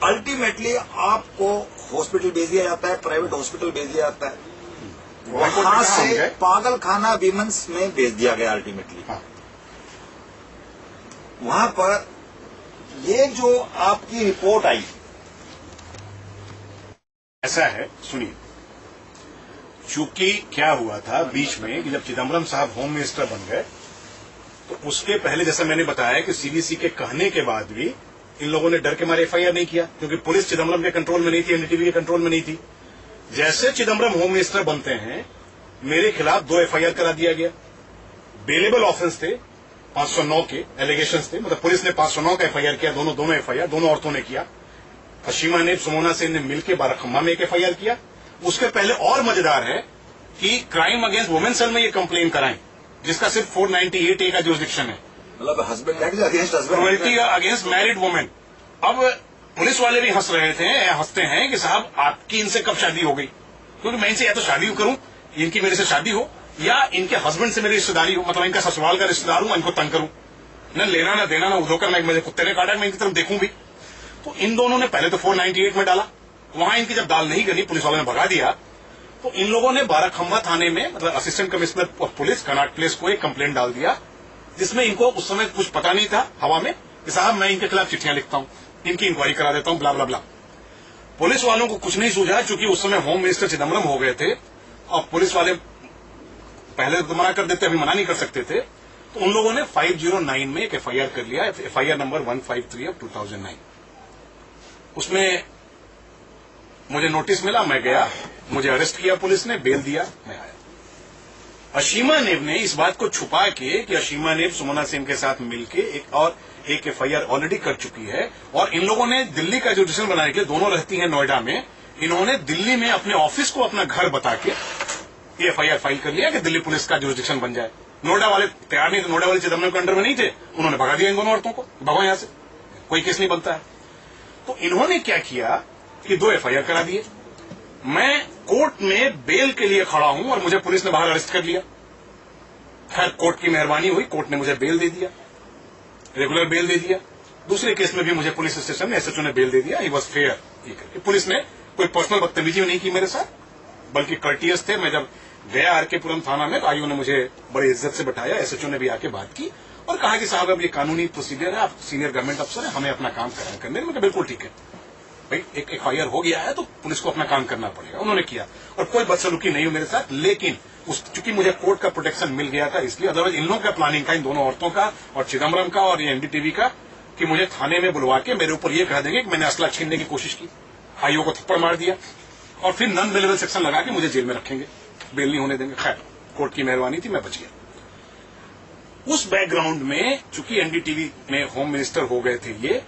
अल्टीमेटली आपको हॉस्पिटल भेज दिया जाता है, प्राइवेट हॉस्पिटल भेज दिया जाता है, वहां से पागल खाना विमेंस में भेज दिया गया अल्टीमेटली। वहां पर ये जो आपकी रिपोर्ट आई, ऐसा है, सुनिए, चूंकि क्या हुआ था बीच में कि जब चिदम्बरम साहब होम मिनिस्टर बन गए, तो उसके पहले जैसा मैंने बताया कि सीबीसी के कहने के बाद भी इन लोगों ने डर के मारे एफआईआर नहीं किया, क्योंकि पुलिस चिदम्बरम के कंट्रोल में नहीं थी, एनडीटीवी के कंट्रोल में नहीं थी। जैसे चिदम्बरम होम मिनिस्टर बनते हैं, मेरे खिलाफ 2 एफआईआर करा दिया गया। बेलेबल ऑफेंस थे, 509 के एलिगेशंस थे, मतलब पुलिस ने 509 का एफआईआर किया, दोनों एफआईआर दोनों औरतों ने किया। हशीमा ने, सुमोना सेन ने मिलकर बाराखम्मा में एक एफआईआर किया। उसके पहले और मजेदार है कि क्राइम अगेंस्ट वुमेन सेल में ये कंप्लेन कराएं, जिसका सिर्फ 498A का जुरिसडिक्शन है, मतलब husband against cruelty against married women. अब पुलिस वाले भी हंसते हैं कि साहब आपकी इनसे कब शादी हो गई, क्योंकि मैं इनसे या तो शादी करूं, इनकी मेरे से शादी हो, या इनके हस्बैंड से मेरी रिश्तेदारी हो, मतलब इनका ससुराल का रिश्तेदार हूं, इनको तंग करूं, न लेना न देना न उधोकर, मैं मुझे कुत्ते ने काटा, मैं इनकी तरफ देखूं भी। तो इन दोनों ने पहले तो 498 में डाला, वहां इनकी जब दाल नहीं गली, पुलिस वालों ने भगा दिया, तो इन लोगों ने बाराखम्मा थाने में, मतलब assistant commissioner of police Connaught place को एक कंप्लेंट डाल दिया जिसमें इनको उस समय कुछ पता नहीं था हवा में कि साहब मैं इनके खिलाफ चिट्ठियां लिखता हूं, इनकी इंक्वायरी करा देता हूं, ब्ला ब्ला ब्ला। पुलिस वालों को कुछ नहीं सूझा, चूंकि उस समय होम मिनिस्टर चिदम्बरम हो गए थे और पुलिस वाले पहले तो मना कर देते, अभी मना नहीं कर सकते थे, तो उन लोगों ने 509 में एक एफआईआर कर लिया, एफआईआर नंबर 153 ऑफ 2009। उसमें मुझे नोटिस मिला, मैं गया, मुझे अरेस्ट किया पुलिस ने, बेल दिया, मैं आया। अशीमा नेब ने इस बात को छुपा के कि अशीमा नेब सुमना सेन के साथ मिलके एक एफआईआर ऑलरेडी कर चुकी है, और इन लोगों ने दिल्ली का जुडिशल बनाने के लिए, दोनों रहती हैं नोएडा में, इन्होंने दिल्ली में अपने ऑफिस को अपना घर बता के ये एफआईआर फाइल कर लिया कि दिल्ली पुलिस का जुरिडिक्शन बन जाए। नोएडा वाले तैयार नहीं थे, नोएडा वाले चिदम्बरम के अंडर में नहीं थे, उन्होंने भगा दिया इन दोनों औरतों को, भगो यहां से, कोई केस नहीं बनता है। तो इन्होंने क्या किया कि 2 एफआईआर करा दिए। मैं कोर्ट में बेल के लिए खड़ा हूं और मुझे पुलिस ने बाहर अरेस्ट कर लिया। खैर कोर्ट की मेहरबानी हुई, कोर्ट ने मुझे बेल दे दिया, रेगुलर बेल दे दिया। दूसरे केस में भी मुझे पुलिस स्टेशन में एसएचओ ने बेल दे दिया, ही वॉज फेयर। ये करके पुलिस ने कोई पर्सनल बदतमीजी नहीं की मेरे साथ, बल्कि कर्टियस थे। मैं जब गया आरकेपुरम थाना में, आईओ ने मुझे बड़ी इज्जत से बैठाया, एसएचओ ने भी आके बात की और कहा कि साहब अब ये कानूनी प्रोसीजर है, आप सीनियर गवर्नमेंट अफसर है, हमें अपना काम करने में। बिल्कुल ठीक है भाई, एक एफआईआर हो गया है तो पुलिस को अपना काम करना पड़ेगा। उन्होंने किया और कोई बदसलूकी नहीं हुई मेरे साथ, लेकिन चूंकि मुझे कोर्ट का प्रोटेक्शन मिल गया था इसलिए, अदरवाइज इन लोगों का प्लानिंग था, इन दोनों औरतों का और चिदम्बरम का और ये एनडीटीवी का, कि मुझे थाने में बुलवा के मेरे ऊपर ये कह देंगे कि मैंने असला छीनने की कोशिश की, आईओ को थप्पड़ मार दिया और फिर नॉन बेलेबल सेक्शन लगा के मुझे जेल में रखेंगे, बेल नहीं होने देंगे। खैर कोर्ट की मेहरबानी थी, मैं बच गया। उस बैकग्राउंड में चूंकि एनडीटीवी में होम मिनिस्टर हो गए थे ये,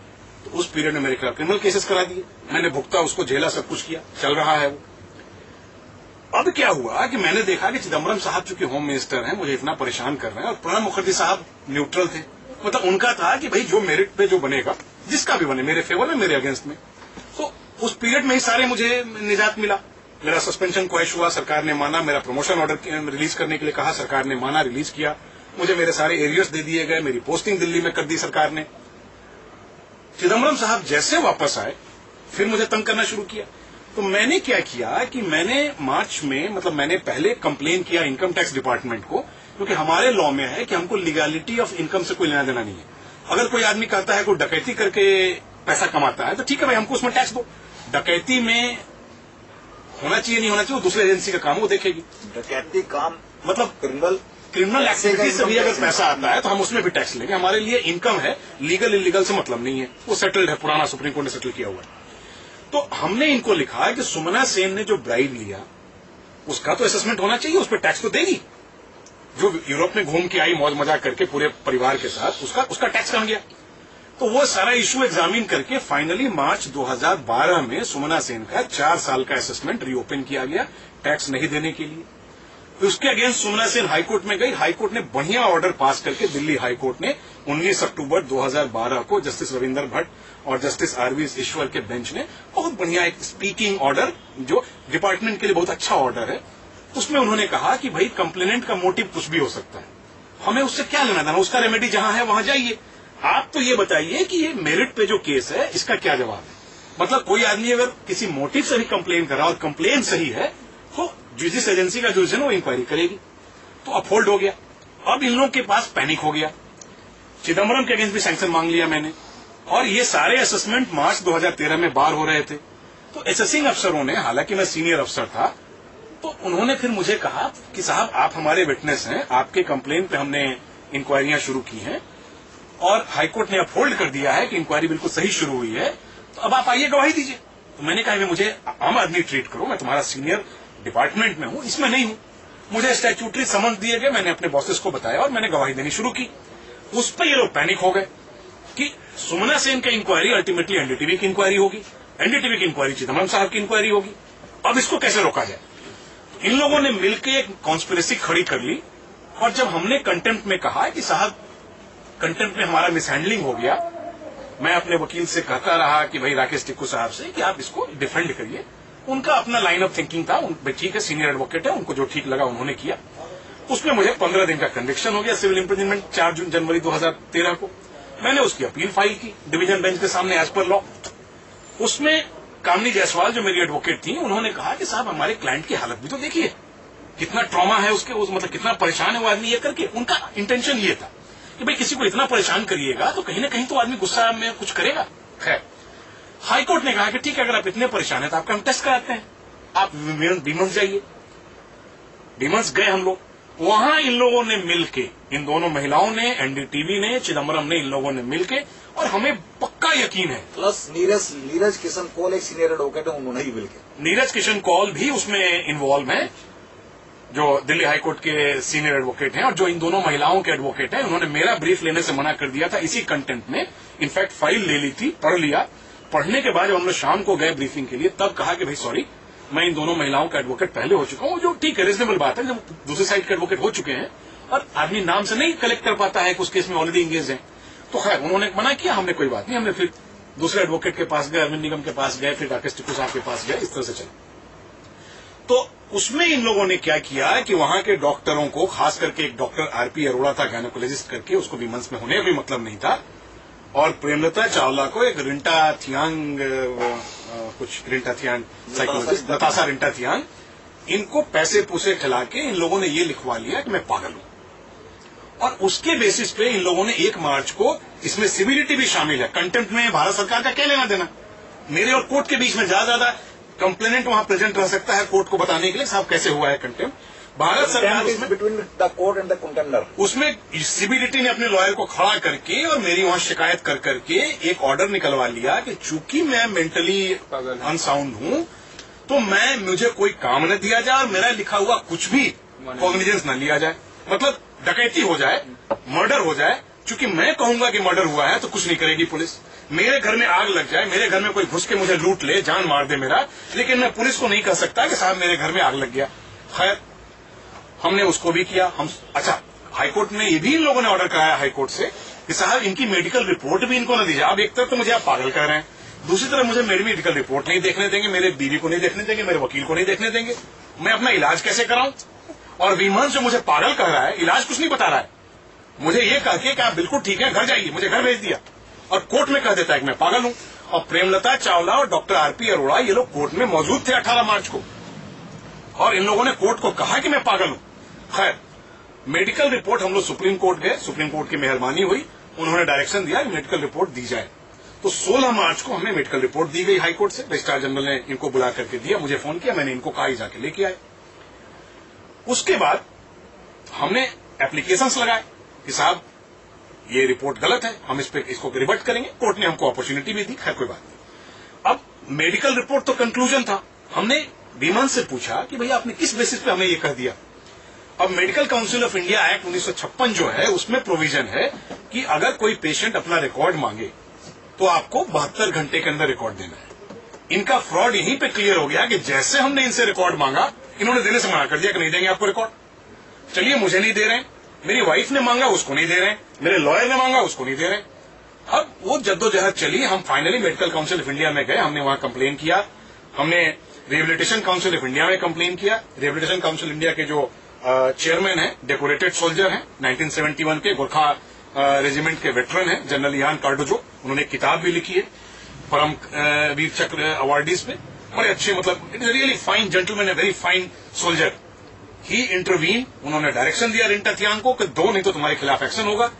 तो उस पीरियड में मेरे खिलाफ क्रिमिनल केसेस करा दिए, मैंने भुगता, उसको झेला, सब कुछ किया, चल रहा है वो। अब क्या हुआ कि मैंने देखा कि चिदम्बरम साहब चूंकि होम मिनिस्टर हैं, मुझे इतना परेशान कर रहे हैं, और प्रणब मुखर्जी साहब न्यूट्रल थे, मतलब उनका था कि भाई जो मेरिट पे जो बनेगा, जिसका भी बने, मेरे फेवर में, मेरे अगेंस्ट में। तो उस पीरियड में ही सारे मुझे निजात मिला। मेरा सस्पेंशन क्वैश हुआ, सरकार ने माना, मेरा प्रमोशन ऑर्डर रिलीज करने के लिए कहा, सरकार ने माना, रिलीज किया, मुझे मेरे सारे एरियर्स दे दिए गए, मेरी पोस्टिंग दिल्ली में कर दी सरकार ने। चिदम्बरम साहब जैसे वापस आए फिर मुझे तंग करना शुरू किया। तो मैंने क्या किया कि मैंने मार्च में, मतलब मैंने पहले कंप्लेन किया इनकम टैक्स डिपार्टमेंट को, क्योंकि हमारे लॉ में है कि हमको लीगैलिटी ऑफ इनकम से कोई लेना देना नहीं है। अगर कोई आदमी कहता है कोई डकैती करके पैसा कमाता है तो ठीक है भाई, हमको उसमें टैक्स दो। डकैती में होना चाहिए नहीं होना चाहिए वो दूसरी एजेंसी का काम, वो देखेगी। डकैती काम मतलब क्रिमिनल एक्टिविटी से भी अगर पैसा आता है तो हम उसमें भी टैक्स लेंगे। हमारे लिए इनकम है, लीगल इलीगल से मतलब नहीं है, वो सेटल्ड है, पुराना सुप्रीम कोर्ट ने सेटल किया हुआ है। तो हमने इनको लिखा कि सुमना सेन ने जो ब्राइब लिया उसका तो असेसमेंट होना चाहिए, उस पर टैक्स तो देगी। जो यूरोप में घूम के आई मौज मजाक करके पूरे परिवार के साथ, उसका टैक्स कहां गया? तो वो सारा इश्यू एग्जामिन करके फाइनली मार्च 2012 में सुमना सेन का 4 साल का असेसमेंट रीओपन किया गया टैक्स नहीं देने के लिए। उसके अगेंस्ट सुमना सेन हाईकोर्ट में गई, हाईकोर्ट ने बढ़िया ऑर्डर पास करके, दिल्ली हाईकोर्ट ने 19 अक्टूबर 2012 को जस्टिस रविंदर भट्ट और जस्टिस आरवी ईश्वर के बेंच ने बहुत बढ़िया एक स्पीकिंग ऑर्डर, जो डिपार्टमेंट के लिए बहुत अच्छा ऑर्डर है, उसमें उन्होंने कहा कि भाई कंप्लेनेंट का मोटिव कुछ भी हो सकता है, हमें उससे क्या लेना देना, उसका रेमेडी जहां है वहां जाइए। आप तो ये बताइए कि ये मेरिट पे जो केस है इसका क्या जवाब है। मतलब कोई आदमी अगर किसी मोटिव से भी कंप्लेन कर रहा और कंप्लेन सही है तो जिस एजेंसी का जुरिडिक्शन वो इंक्वायरी करेगी। तो अपहोल्ड हो गया। अब इन लोगों के पास पैनिक हो गया, चिदम्बरम के अगेंस्ट भी सैंक्शन मांग लिया मैंने, और ये सारे असेसमेंट मार्च 2013 में बार हो रहे थे। तो असेसिंग अफसरों ने, हालांकि मैं सीनियर अफसर था, तो उन्होंने फिर मुझे कहा कि साहब आप हमारे विटनेस हैं, आपके कंप्लेन पे हमने इंक्वायरियां शुरू की हैं और हाईकोर्ट ने अपहोल्ड कर दिया है कि इंक्वायरी बिल्कुल सही शुरू हुई है, तो अब आप आइए गवाही दीजिए। तो मैंने कहा मुझे आम आदमी ट्रीट करो, मैं तुम्हारा सीनियर डिपार्टमेंट में हूं, इसमें नहीं हूं। मुझे स्टैट्यूटरी समन्स दिए गए, मैंने अपने बॉसेस को बताया और मैंने गवाही देनी शुरू की। उस पर ये लोग पैनिक हो गए कि सुमना सेन की इंक्वायरी अल्टीमेटली एनडीटीवी की इंक्वायरी होगी, एनडीटीवी की इंक्वायरी चिदम्बरम साहब की इंक्वायरी होगी, अब इसको कैसे रोका जाए। इन लोगों ने मिलकर एक कॉन्स्पिरेसी खड़ी कर ली, और जब हमने कंटेम्प्ट में कहा कि साहब कंटेम्प्ट में हमारा मिसहैंडलिंग हो गया, मैं अपने वकील से कहता रहा कि भाई राकेश टिक्कू साहब से कि आप इसको डिफेंड करिए। उनका अपना लाइन ऑफ थिंकिंग था, ठीक है सीनियर एडवोकेट है, उनको जो ठीक लगा उन्होंने किया। उसमें मुझे 15 दिन का कन्विक्शन हो गया, सिविल इम्प्रिजनमेंट 4 जनवरी 2013 को। मैंने उसकी अपील फाइल की डिवीजन बेंच के सामने एज पर लॉ। उसमें कामनी जायसवाल जो मेरी एडवोकेट थी, उन्होंने कहा कि साहब हमारे क्लाइंट की हालत भी तो देखिए, कितना ट्रॉमा है उसके, मतलब कितना परेशान है वो आदमी ये करके। उनका इंटेंशन ये था कि भाई किसी को इतना परेशान करिएगा तो कहीं ना कहीं तो आदमी गुस्सा में कुछ करेगा। खैर, हाईकोर्ट ने कहा कि ठीक है, अगर आप इतने परेशान हैं तो आपका हम टेस्ट कराते हैं, आप बीमन्स जाइए। बीमन्स गए हम लोग, वहां इन लोगों ने मिलके, इन दोनों महिलाओं ने, एनडीटीवी ने, चिदम्बरम ने, इन लोगों ने मिलके, और हमें पक्का यकीन है, प्लस नीरज किशन कौल एक सीनियर एडवोकेट है, उन्होंने ही मिलकर, नीरज किशन कौल भी उसमें इन्वॉल्व है, जो दिल्ली हाईकोर्ट के सीनियर एडवोकेट हैं, और जो इन दोनों महिलाओं के एडवोकेट हैं, उन्होंने मेरा ब्रीफ लेने से मना कर दिया था इसी कंटेंट में। इनफैक्ट फाइल ले ली थी, पढ़ लिया। पढ़ने के बाद जब हम लोग शाम को गए ब्रीफिंग के लिए, तब कहा कि भाई सॉरी, मैं इन दोनों महिलाओं का एडवोकेट पहले हो चुका हूं, जो ठीक है, रीजनेबल बात है, जब दूसरी साइड के एडवोकेट हो चुके हैं और आदमी नाम से नहीं कलेक्ट कर पाता है कि उस केस में ऑलरेडी इंगेज है। तो खैर उन्होंने मना किया, हमने कोई बात नहीं, हमने फिर दूसरे एडवोकेट के पास गए, अरविंद निगम के पास गए, फिर राकेश टिक्कू साहब के पास गए, इस तरह से चला। तो उसमें इन लोगों ने क्या किया कि वहां के डॉक्टरों को, खास करके एक डॉक्टर आरपी अरोड़ा था गायनेकोलॉजिस्ट करके, उसको बीमन्स में होने का भी मतलब नहीं था, और प्रेमलता चावला को एक रिंटा थियांग साइकोलॉजिस्ट, नताशा रिंटा थियांग, इनको पैसे पूसे खिला के इन लोगों ने ये लिखवा लिया कि मैं पागल हूं। और उसके बेसिस पे इन लोगों ने 1 मार्च को, इसमें सिविलिटी भी शामिल है, कंटेम्प्ट में भारत सरकार का क्या लेना देना, मेरे और कोर्ट के बीच में ज्यादा कंप्लेनेंट वहां प्रेजेंट रह सकता है कोर्ट को बताने के लिए साहब कैसे हुआ है कंटेम्प्ट, भारत सरकार उसमें between the court and the contemnor, उसमें सीबीडीटी ने अपने लॉयर को खड़ा करके और मेरी वहां शिकायत कर करके एक ऑर्डर निकलवा लिया कि चूंकि मैं मेंटली अनसाउंड हूं, तो मुझे कोई काम न दिया जाए और मेरा लिखा हुआ कुछ भी कॉग्निजेंस न लिया जाए, मतलब डकैती हो जाए, मर्डर हो जाए। चूंकि मैं कहूंगा कि मर्डर हुआ है तो कुछ नहीं करेगी पुलिस, मेरे घर में आग लग जाए, मेरे घर में कोई घुस के मुझे लूट ले, जान मार दे मेरा, लेकिन मैं पुलिस को नहीं कह सकता कि साहब मेरे घर में आग लग गया। खैर हमने उसको भी किया। अच्छा, हाईकोर्ट ने ये भी इन लोगों ने ऑर्डर कराया हाईकोर्ट से कि साहब इनकी मेडिकल रिपोर्ट भी इनको न दीजिए। अब एक तरफ तो मुझे आप पागल कह रहे हैं, दूसरी तरफ मुझे मेरी मेडिकल रिपोर्ट नहीं देखने देंगे, मेरे बीवी को नहीं देखने देंगे, मेरे वकील को नहीं देखने देंगे, मैं अपना इलाज कैसे कराऊं। और बीमन्स जो मुझे पागल कह रहा है, इलाज कुछ नहीं बता रहा है, मुझे ये कह के कि आप बिल्कुल ठीक है, घर जाइए, मुझे घर भेज दिया, और कोर्ट में कह देता है कि मैं पागल हूं। और प्रेमलता चावला और डॉक्टर आरपी अरोड़ा ये लोग कोर्ट में मौजूद थे 18 मार्च को, और इन लोगों ने कोर्ट को कहा कि मैं पागल हूं। खैर मेडिकल रिपोर्ट, हम लोग सुप्रीम कोर्ट गए, सुप्रीम कोर्ट की मेहरबानी हुई, उन्होंने डायरेक्शन दिया कि मेडिकल रिपोर्ट दी जाए। तो 16 मार्च को हमें मेडिकल रिपोर्ट दी गई हाईकोर्ट से, रजिस्ट्रार जनरल ने इनको बुला करके दिया, मुझे फोन किया, मैंने इनको कहा जाके लेके आए। उसके बाद हमने एप्लीकेशंस लगाए कि साहब ये रिपोर्ट गलत है, हम इसको रिवर्ट करेंगे। कोर्ट ने हमको अपॉर्चुनिटी भी दी, खैर कोई बात नहीं। अब मेडिकल रिपोर्ट तो कंक्लूजन था, हमने बीमन्स से पूछा कि भैया आपने किस बेसिस पे हमें ये कह दिया। अब medical council of India act 1956 जो है, उसमें प्रोविजन है कि अगर कोई पेशेंट अपना रिकॉर्ड मांगे तो आपको 72 घंटे के अंदर रिकॉर्ड देना है। इनका फ्रॉड यहीं पे क्लियर हो गया कि जैसे हमने इनसे रिकॉर्ड मांगा, इन्होंने देने से मना कर दिया कि नहीं देंगे आपको रिकॉर्ड। चलिए, मुझे नहीं दे रहे, मेरी वाइफ ने मांगा उसको नहीं दे रहे, मेरे लॉयर ने मांगा उसको नहीं दे रहे। अब वो जद्दोजहद चली, हम finally medical council of India में गए, हमने वहां कंप्लेन किया, हमने रिहेबिलिटेशन काउंसिल ऑफ इंडिया में कंप्लेन किया। रिहेबिलिटेशन काउंसिल इंडिया के जो चेयरमैन है, डेकोरेटेड सोल्जर हैं, 1971 के गोरखा रेजिमेंट के वेटरन हैं, जनरल यान कार्डोजो, उन्होंने एक किताब भी लिखी है परम वीर चक्र अवार्डीज में, बड़े अच्छे, मतलब it is really fine gentleman, a very fine soldier. He intervene, उन्होंने डायरेक्शन दिया रिंटा थियांग को कि दो, नहीं तो तुम्हारे खिलाफ एक्शन होगा।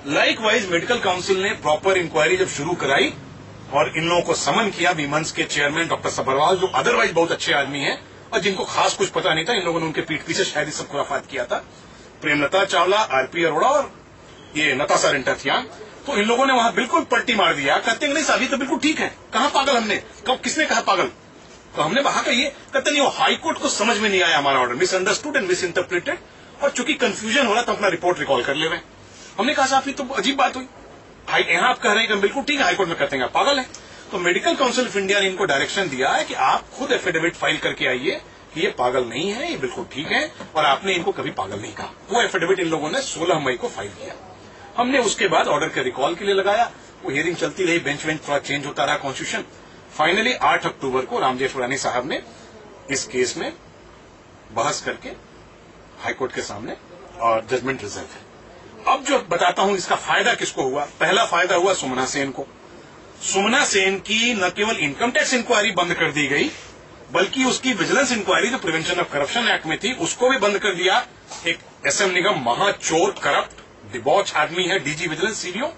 लाइकवाइज मेडिकल काउंसिल ने प्रॉपर इंक्वायरी जब शुरू कराई और इन लोगों को समन किया, बीमन्स के चेयरमैन डॉक्टर सबरवाल, जो अदरवाइज बहुत अच्छे आदमी हैं और जिनको खास कुछ पता नहीं था, इन लोगों ने उनके पीठ पीछे शायद सब खुराफात किया था, प्रेमलता चावला, आरपी अरोड़ा और ये नताशा रिंटा थियांग। तो इन लोगों ने वहां बिल्कुल पलटी मार दिया, कहते नहीं साहब ये तो बिल्कुल ठीक है, कहां पागल हमने, कब किसने कहा पागल। तो हमने वहां का ये कहते नहीं, वो हाईकोर्ट को समझ में नहीं आया हमारा order, misunderstood and miss interpreted, और चूंकि कंफ्यूजन हो रहा था अपना रिपोर्ट रिकॉल कर ले रहे। हमने कहा साहब ये तो अजीब बात हुई, यहां आप कह रहे हैं कि बिल्कुल ठीक है, हाईकोर्ट में कहते हैं आप पागल है। तो मेडिकल काउंसिल ऑफ इंडिया ने इनको डायरेक्शन दिया है कि आप खुद एफिडेविट फाइल करके आइए कि ये पागल नहीं है, ये बिल्कुल ठीक है, और आपने इनको कभी पागल नहीं कहा। वो एफिडेविट इन लोगों ने 16 मई को फाइल किया। हमने उसके बाद ऑर्डर के रिकॉल के लिए लगाया, वो हियरिंग चलती रही, बेंच थोड़ा चेंज होता रहा कॉन्स्टिट्यूशन। फाइनली 8 अक्टूबर को राम जेठमलानी साहब ने इस केस में बहस करके हाईकोर्ट के सामने और जजमेंट रिजर्व है। अब जो बताता हूं इसका फायदा किसको हुआ। पहला फायदा हुआ सुमना सेन को। सुमना सेन की न केवल इनकम टैक्स इंक्वायरी बंद कर दी गई, बल्कि उसकी विजिलेंस इंक्वायरी जो प्रिवेंशन ऑफ करप्शन एक्ट में थी उसको भी बंद कर दिया। एक एसएम निगम महाचोर, करप्ट, डिबॉच आदमी है, डीजी विजिलेंस सीडीओ,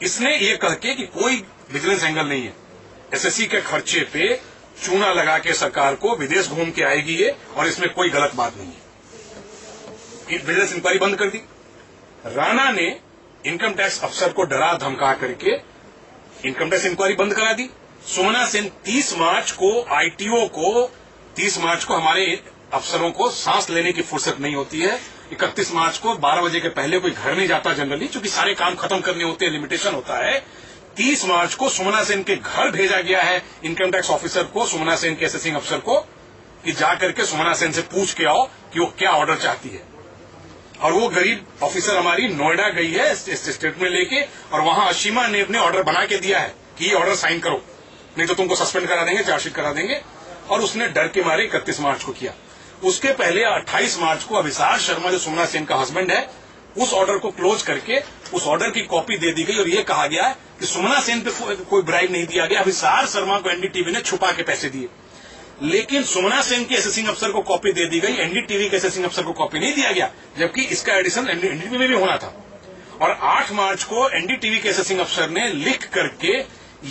इसने ये कह के कि कोई विजिलेंस एंगल नहीं है, एसएससी के खर्चे पे चूना लगा के सरकार को विदेश घूम के आएगी ये, और इसमें कोई गलत बात नहीं है। विजिलेंस इंक्वायरी बंद कर दी। राणा ने इनकम टैक्स अफसर को डरा धमका करके इनकम टैक्स इंक्वायरी बंद करा दी। सुमना सेन 30 मार्च को आईटीओ को 30 मार्च को हमारे अफसरों को सांस लेने की फुर्सत नहीं होती है। 31 मार्च को 12 बजे के पहले कोई घर नहीं जाता जनरली, क्योंकि सारे काम खत्म करने होते हैं, लिमिटेशन होता है। 30 मार्च को सुमना सेन के घर भेजा गया है इनकम टैक्स ऑफिसर को, सुमना सेन के असेसिंग अफसर को, कि जाकर के सुमना सेन से पूछ के आओ कि वो क्या ऑर्डर चाहती है। और वो गरीब ऑफिसर हमारी नोएडा गई है स्टेटमेंट लेके, और वहां अशीमा नेब ने ऑर्डर बना के दिया है कि ये ऑर्डर साइन करो, नहीं तो तुमको सस्पेंड करा देंगे, चार्जशीट करा देंगे। और उसने डर के मारे 31 मार्च को किया। उसके पहले 28 मार्च को अभिसार शर्मा जो सुमना सेन का हस्बैंड है, उस ऑर्डर को क्लोज करके उस ऑर्डर की कॉपी दे दी गई, और ये कहा गया कि सुमना सेन पे कोई ब्राइब नहीं दिया गया, अभिसार शर्मा को एनडीटीवी ने छुपा के पैसे दिए। लेकिन सुमना सेन के असेसिंग अफसर को कॉपी दे दी गई, एनडीटीवी के असेसिंग अफसर को कॉपी नहीं दिया गया, जबकि इसका एडिशन एनडीटीवी में भी होना था। और 8 मार्च को एनडीटीवी के असेसिंग अफसर ने लिख करके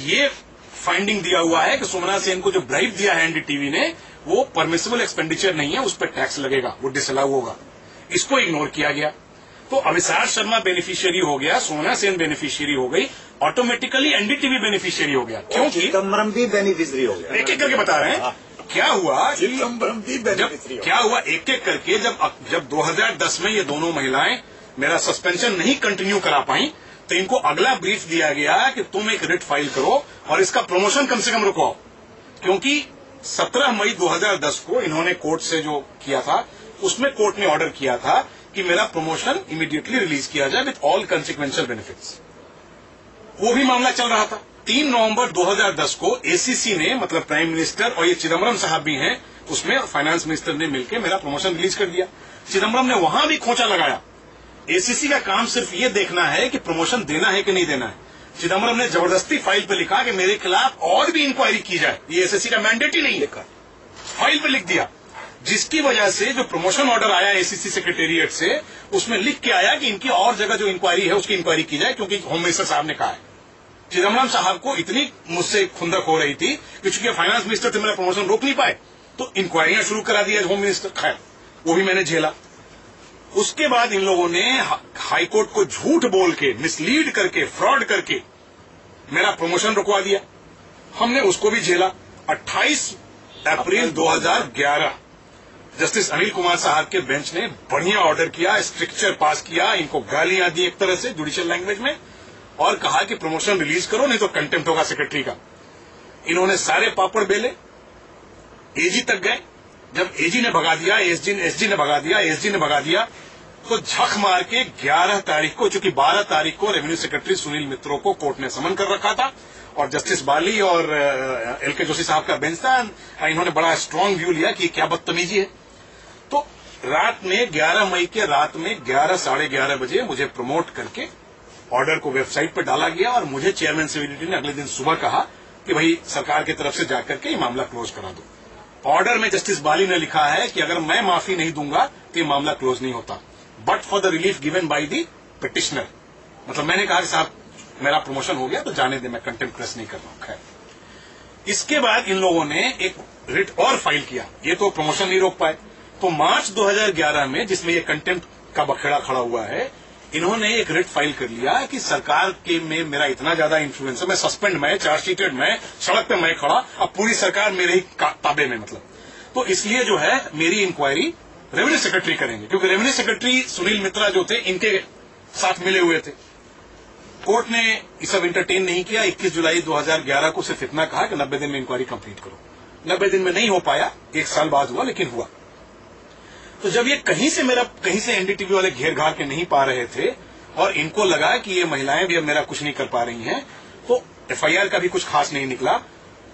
ये फाइंडिंग दिया हुआ है कि सुमना सेन को जो ब्राइब दिया है एनडीटीवी ने, वो परमिसिबल एक्सपेंडिचर नहीं है, उस पर टैक्स लगेगा, वो डिसअलाउ होगा। इसको इग्नोर किया गया। तो अभिसार शर्मा बेनिफिशियरी हो गया, सुमना सेन बेनिफिशियरी हो गई, ऑटोमेटिकली एनडीटीवी बेनिफिशियरी हो गया, क्योंकि चिदम्बरम भी बेनिफिशियरी हो गया। एक एक करके बता रहे हैं क्या हुआ। चिदम्बरम भी बेनिफिशियरी क्या हुआ एक एक करके, जब 2010 में ये दोनों महिलाएं मेरा सस्पेंशन नहीं कंटिन्यू करा पाई, तो इनको अगला ब्रीफ दिया गया कि तुम एक रिट फाइल करो और इसका प्रमोशन कम से कम रुकवाओ, क्योंकि 17 मई 2010 को इन्होंने कोर्ट से जो किया था, उसमें कोर्ट ने ऑर्डर किया था कि मेरा प्रमोशन इमीडिएटली रिलीज किया जाए विथ ऑल कंसिक्वेंशियल बेनिफिट्स। वो भी मामला चल रहा था। 3 नवंबर 2010 को एसीसी ने, मतलब प्राइम मिनिस्टर और ये चिदम्बरम साहब भी हैं, उसमें फाइनेंस मिनिस्टर ने मिलकर मेरा प्रमोशन रिलीज कर दिया। चिदम्बरम ने वहां भी खोचा लगाया। एसीसी का काम सिर्फ ये देखना है कि प्रमोशन देना है कि नहीं देना है। चिदम्बरम ने जबरदस्ती फाइल पे लिखा कि मेरे खिलाफ और भी इंक्वायरी की जाए, ये एसएससी का मैंडेट ही नहीं लिखा, फाइल पे लिख दिया, जिसकी वजह से जो प्रमोशन ऑर्डर आया एसीसी सेक्रेटेरिएट से, उसमें लिख के आया कि इनकी और जगह जो इंक्वायरी है उसकी इंक्वायरी की जाए, क्योंकि होम मिनिस्टर साहब ने कहा है। चिदम्बरम साहब को इतनी मुझसे खुंदक हो रही थी कि चूंकि फाइनेंस मिनिस्टर थे, मेरा प्रमोशन रोक नहीं पाए, तो इंक्वायरियां शुरू करा दिया होम मिनिस्टर। खैर, वो भी मैंने झेला। उसके बाद इन लोगों ने हाईकोर्ट को झूठ बोल के, मिसलीड करके, फ्रॉड करके मेरा प्रमोशन रुकवा दिया। हमने उसको भी झेला। 28 अप्रैल 2011 जस्टिस अनिल कुमार साहब के बेंच ने बढ़िया ऑर्डर किया, स्ट्रिक्चर पास किया, इनको गालियां दी एक तरह से जुडिशियल लैंग्वेज में, और कहा कि प्रमोशन रिलीज करो नहीं तो कंटेम्प्ट होगा सेक्रेटरी का। इन्होंने सारे पापड़ बेले, एजी तक गए। जब एजी ने भगा दिया, एसजी ने भगा दिया, एसजी ने भगा दिया, तो झक मार के 11 तारीख को, चूंकि 12 तारीख को रेवेन्यू सेक्रेटरी सुनील मित्रों को कोर्ट ने समन कर रखा था, और जस्टिस बाली और एलके जोशी साहब का बेंच था, इन्होंने बड़ा स्ट्रांग व्यू लिया कि क्या बदतमीजी है। तो रात में 11 मई के रात में 11 साढ़े 11 बजे मुझे प्रमोट करके ऑर्डर को वेबसाइट पर डाला गया, और मुझे चेयरमैन सिविलिटी ने अगले दिन सुबह कहा कि भाई सरकार की तरफ से जाकर के ये मामला क्लोज करा दो। ऑर्डर में जस्टिस बाली ने लिखा है कि अगर मैं माफी नहीं दूंगा तो ये मामला क्लोज नहीं होता, but for the relief given by the petitioner. मतलब मैंने कहा कि साहब मेरा प्रमोशन हो गया तो जाने दे, मैं कंटेम्प्ट प्रेस नहीं कर रहा हूं। खैर, इसके बाद इन लोगों ने एक रिट और फाइल किया, ये तो प्रमोशन नहीं रोक पाए। तो मार्च 2011 में, जिसमें ये कंटेम्प्ट का बखेड़ा खड़ा हुआ है, इन्होंने एक रिट फाइल कर लिया कि सरकार के में मेरा इतना ज्यादा इन्फ्लुएंस है, मैं सस्पेंड, मैं चार्जशीटेड, मैं सड़क पे मैं खड़ा, अब पूरी सरकार मेरे ही ताबे में, मतलब। तो इसलिए जो है मेरी इंक्वायरी रेवेन्यू सेक्रेटरी करेंगे, क्योंकि रेवेन्यू सेक्रेटरी सुनील मित्रा जो थे इनके साथ मिले हुए थे। कोर्ट ने ये सब इंटरटेन नहीं किया। 21 जुलाई 2011 को सिर्फ इतना कहा कि 90 दिन में इंक्वायरी कंप्लीट करो। 90 दिन में नहीं हो पाया, 1 साल बाद हुआ, लेकिन हुआ। तो जब ये कहीं से एनडीटीवी वाले घेर घार के नहीं पा रहे थे, और इनको लगा कि ये महिलाएं भी अब मेरा कुछ नहीं कर पा रही हैं, तो एफआईआर का भी कुछ खास नहीं निकला,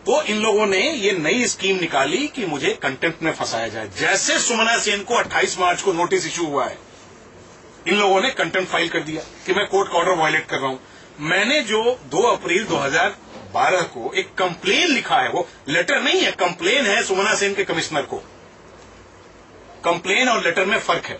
तो इन लोगों ने ये नई स्कीम निकाली कि मुझे कंटेम्प्ट में फंसाया जाए। जैसे सुमना सेन को 28 मार्च को नोटिस इश्यू हुआ है, इन लोगों ने कंटेम्प्ट फाइल कर दिया कि मैं कोर्ट का ऑर्डर वायलेट कर रहा हूं। मैंने जो 2 अप्रैल 2012 को एक कंप्लेन लिखा है, वो लेटर नहीं है, कंप्लेन है सुमना सेन के कमिश्नर को। कंप्लेन और लेटर में फर्क है।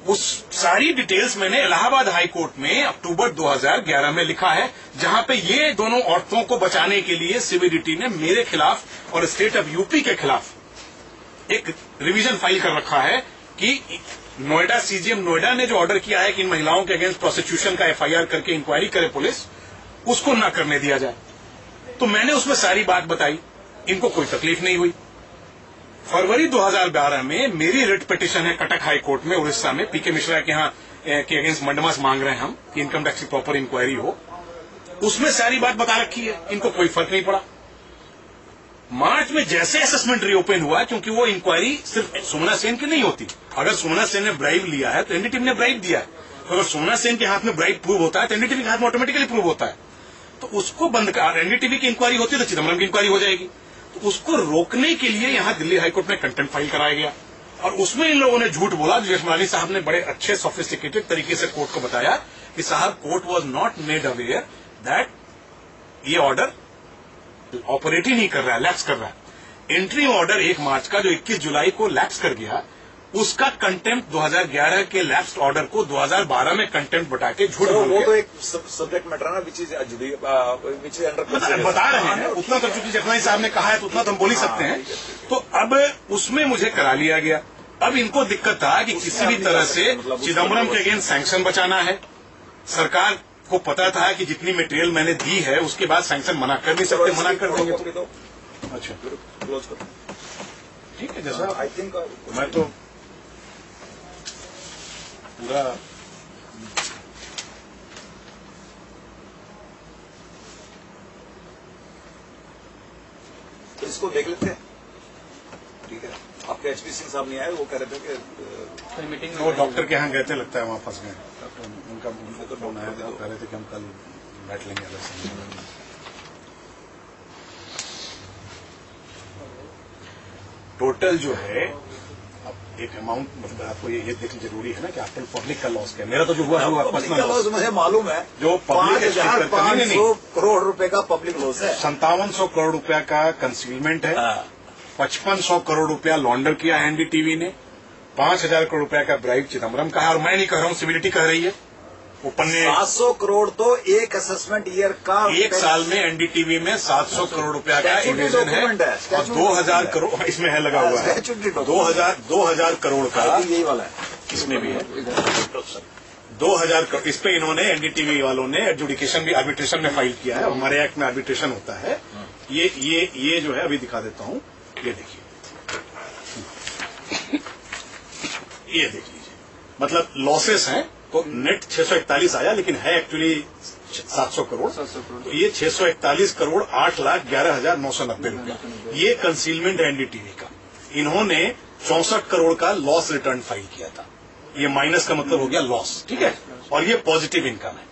उस सारी डिटेल्स मैंने इलाहाबाद हाई कोर्ट में अक्टूबर 2011 में लिखा है, जहां पे ये दोनों औरतों को बचाने के लिए सीबीडीटी ने मेरे खिलाफ और स्टेट ऑफ यूपी के खिलाफ एक रिवीजन फाइल कर रखा है कि नोएडा सीजीएम नोएडा ने जो ऑर्डर किया है कि इन महिलाओं के अगेंस्ट प्रोसिक्यूशन का एफआईआर करके इंक्वायरी करे पुलिस, उसको न करने दिया जाए। तो मैंने उसमें सारी बात बताई, इनको कोई तकलीफ नहीं हुई। फरवरी 2012 में मेरी रिट पिटीशन है कटक हाई कोर्ट में उड़ीसा में, पीके मिश्रा के यहाँ के अगेंस्ट मंडमास मांग रहे हैं हम कि इनकम टैक्स की प्रॉपर इंक्वायरी हो। उसमें सारी बात बता रखी है, इनको कोई फर्क नहीं पड़ा। मार्च में जैसे असेसमेंट रीओपन हुआ, क्योंकि वो इंक्वायरी सिर्फ सुमना सेन की नहीं होती, अगर सुमना सेन ने ब्राइब लिया है तो एनडीटीवी ने ब्राइब दिया है, तो अगर सुमना सेन के हाथ में ब्राइब प्रूव होता है तो एनडीटीवी के हाथ में ऑटोमेटिकली प्रूव होता है। तो उसको बंद कर, एनडीटीवी की इंक्वायरी होती है तो चिदम्बरम की इंक्वायरी हो जाएगी। तो उसको रोकने के लिए यहां दिल्ली हाईकोर्ट में कंटेम्प्ट फाइल कराया गया, और उसमें इन लोगों ने झूठ बोला। जेठमलानी साहब ने बड़े अच्छे सोफिस्टिकेटेड तरीके से कोर्ट को बताया कि साहब, court was not made aware that ये ऑर्डर ऑपरेट ही नहीं कर रहा है, लैप्स कर रहा है। एंट्री ऑर्डर 1 मार्च का जो 21 जुलाई को लैप्स कर गया, उसका कंटेम्प्ट 2011 के लैप्स ऑर्डर को 2012 में कंटेम्प्ट बता के झूठ बोल वो के तो एक सब्जेक्ट मैटर है ना, विच इज अंडर बता रहे हैं। उतना तो चूंकि जेठमलानी साहब ने कहा है तो उतना तो हम बोल ही सकते हैं। तो अब उसमें मुझे करा लिया गया। अब इनको दिक्कत था कि किसी भी तरह से चिदम्बरम के अगेंस्ट सैंक्शन बचाना है। सरकार को पता था कि जितनी मटेरियल मैंने दी है उसके बाद सैंक्शन मना कर नहीं सकते, मना कर देंगे तो। अच्छा, क्लोज करो, ठीक है। जैसा आई थिंक मैं तो पूरा तो इसको देख लेते हैं, ठीक है। आपके एचपी सिंह साहब नहीं आए, वो कह रहे थे कि मीटिंग वो डॉक्टर के यहाँ गए थे, लगता है वहां फंस गए। उनका तो फोन आया था, कह रहे थे कि हम कल बैठ लेंगे अलग से। टोटल जो है अब एक अमाउंट, मतलब आपको ये देखना जरूरी है ना कि आपने पब्लिक का लॉस क्या। मेरा तो जो हुआ हुआ पर्सनल लॉस मुझे मालूम है, जो पब्लिक 5,500 करोड़ रुपए का पब्लिक लॉस है। 5700 करोड़ रुपया का कंसीलमेंट है, 5500 करोड़ रुपया लॉन्डर किया एनडीटीवी ने, 5000 करोड़ रुपया का ब्राइब चिदम्बरम का है। और मैं नहीं कह रहा हूं, सीबीडीटी कह रही है। वो पन्ने 700 करोड़ तो एक असेसमेंट ईयर का, एक साल में एनडीटीवी में 700 करोड़ रुपया का इन्वेजन है, और 2000 करोड़ इसमें है लगा हुआ है। 2000 करोड़ का यही वाला है, इसमें भी है 2000 करोड़। इस पे इन्होंने एनडीटीवी वालों ने एडजुडिकेशन भी आर्बिट्रेशन में फाइल किया है। हमारे एक्ट में आर्बिट्रेशन होता है। ये जो है अभी दिखा देता हूं, ये देखिए, ये देख लीजिए, मतलब लॉसेस हैं तो नेट 641 आया, लेकिन है एक्चुअली 700 करोड़। तो ये 641 करोड़ 8,11,990 रुपया, ये कंसीलमेंट है एनडीटीवी का। इन्होंने 64 करोड़ का लॉस रिटर्न फाइल किया था। ये माइनस का मतलब हो गया लॉस, ठीक है, और ये पॉजिटिव इनकम है।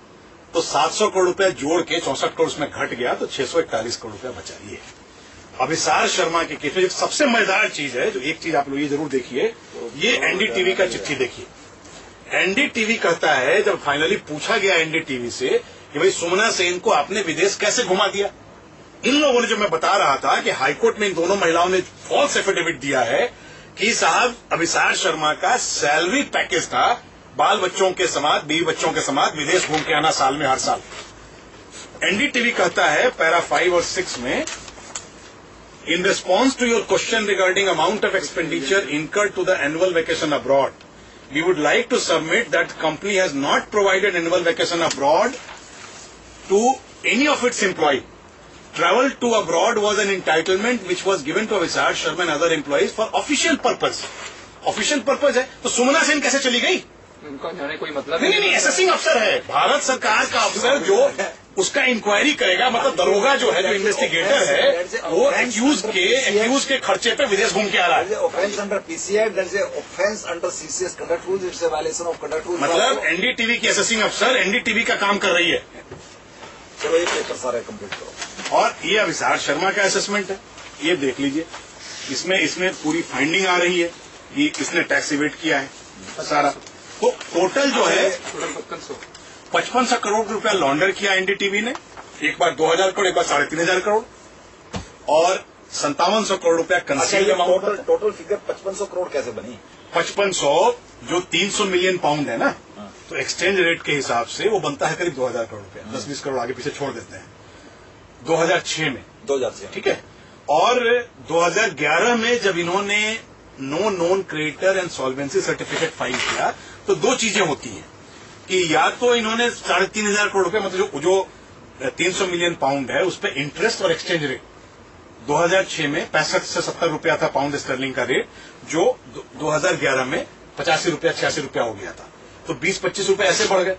तो 700 करोड़ रुपया जोड़ के 64 करोड़ उसमें घट गया, तो 641 करोड़ रुपया बचा। ये अभिसार शर्मा के केस में सबसे मजेदार चीज है, जो एक चीज आप लोग ये जरूर देखिए, ये एनडीटीवी का चिट्ठी देखिए। एनडीटीवी कहता है, जब फाइनली पूछा गया एनडीटीवी से कि भाई सुमना सेन को आपने विदेश कैसे घुमा दिया, इन लोगों ने, जो मैं बता रहा था कि हाईकोर्ट में इन दोनों महिलाओं ने फॉल्स एफिडेविट दिया है कि साहब अभिसार शर्मा का सैलरी पैकेज था बाल बच्चों के समाज, बीवी बच्चों के समाज विदेश घूम के आना साल में, हर साल। एनडीटीवी कहता है पैरा 5 और 6 में, in response to your question regarding amount of expenditure incurred to the annual vacation abroad, we would like to submit that the company has not provided annual vacation abroad to any of its employees. Travel to abroad was an entitlement which was given to Avishar Sharma and other employees for official purpose. Official purpose है, तो सुमना सेन कैसे चली गई? उनका जाने कोई मतलब नहीं, असेसिंग अफसर है, भारत सरकार का अफसर जो उसका इंक्वायरी करेगा, मतलब दरोगा जो है, जो इन्वेस्टिगेटर है, वो एक्यूज के खर्चे पे विदेश घूम के आ रहा है। Offence under PCI, there is offence under CCS conduct rules, it's a violation of conduct rules. मतलब एनडीटीवी की असेसिंग अफसर एनडीटीवी का काम कर रही है। चलो ये पेपर सारे कंप्लीट करो। और ये अभिसार शर्मा का असेसमेंट है, ये देख लीजिए, इसमें पूरी फाइंडिंग आ रही है, ये इसने टैक्स इवेट किया है सारा। तो टोटल जो है 5500 करोड़ रुपया लॉन्डर किया एनडीटीवी ने, एक बार 2000 करोड़, एक बार 3500 करोड़, और 5700 करोड़ रुपया conceal amount. Total figure 5500 crore कैसे बनी? 5500 जो 300 मिलियन पाउंड है ना, तो एक्सचेंज रेट के हिसाब से वो बनता है करीब 2000 करोड़ रुपया। 10-20 करोड़ आगे पीछे छोड़ देते हैं। 2006 में 2006 ठीक है। और 2011 में जब इन्होंने no known creditor and solvency certificate file किया, तो दो चीजें होती हैं कि या तो इन्होंने 3500 करोड़ रुपए मतलब जो 300 मिलियन पाउंड है उस पर इंटरेस्ट और एक्सचेंज रेट 2006 में 65 से 70 रुपया था पाउंड स्टर्लिंग का रेट, जो 2011 में 85 रुपया 86 रुपया हो गया था। तो 20-25 रुपए ऐसे बढ़ गए।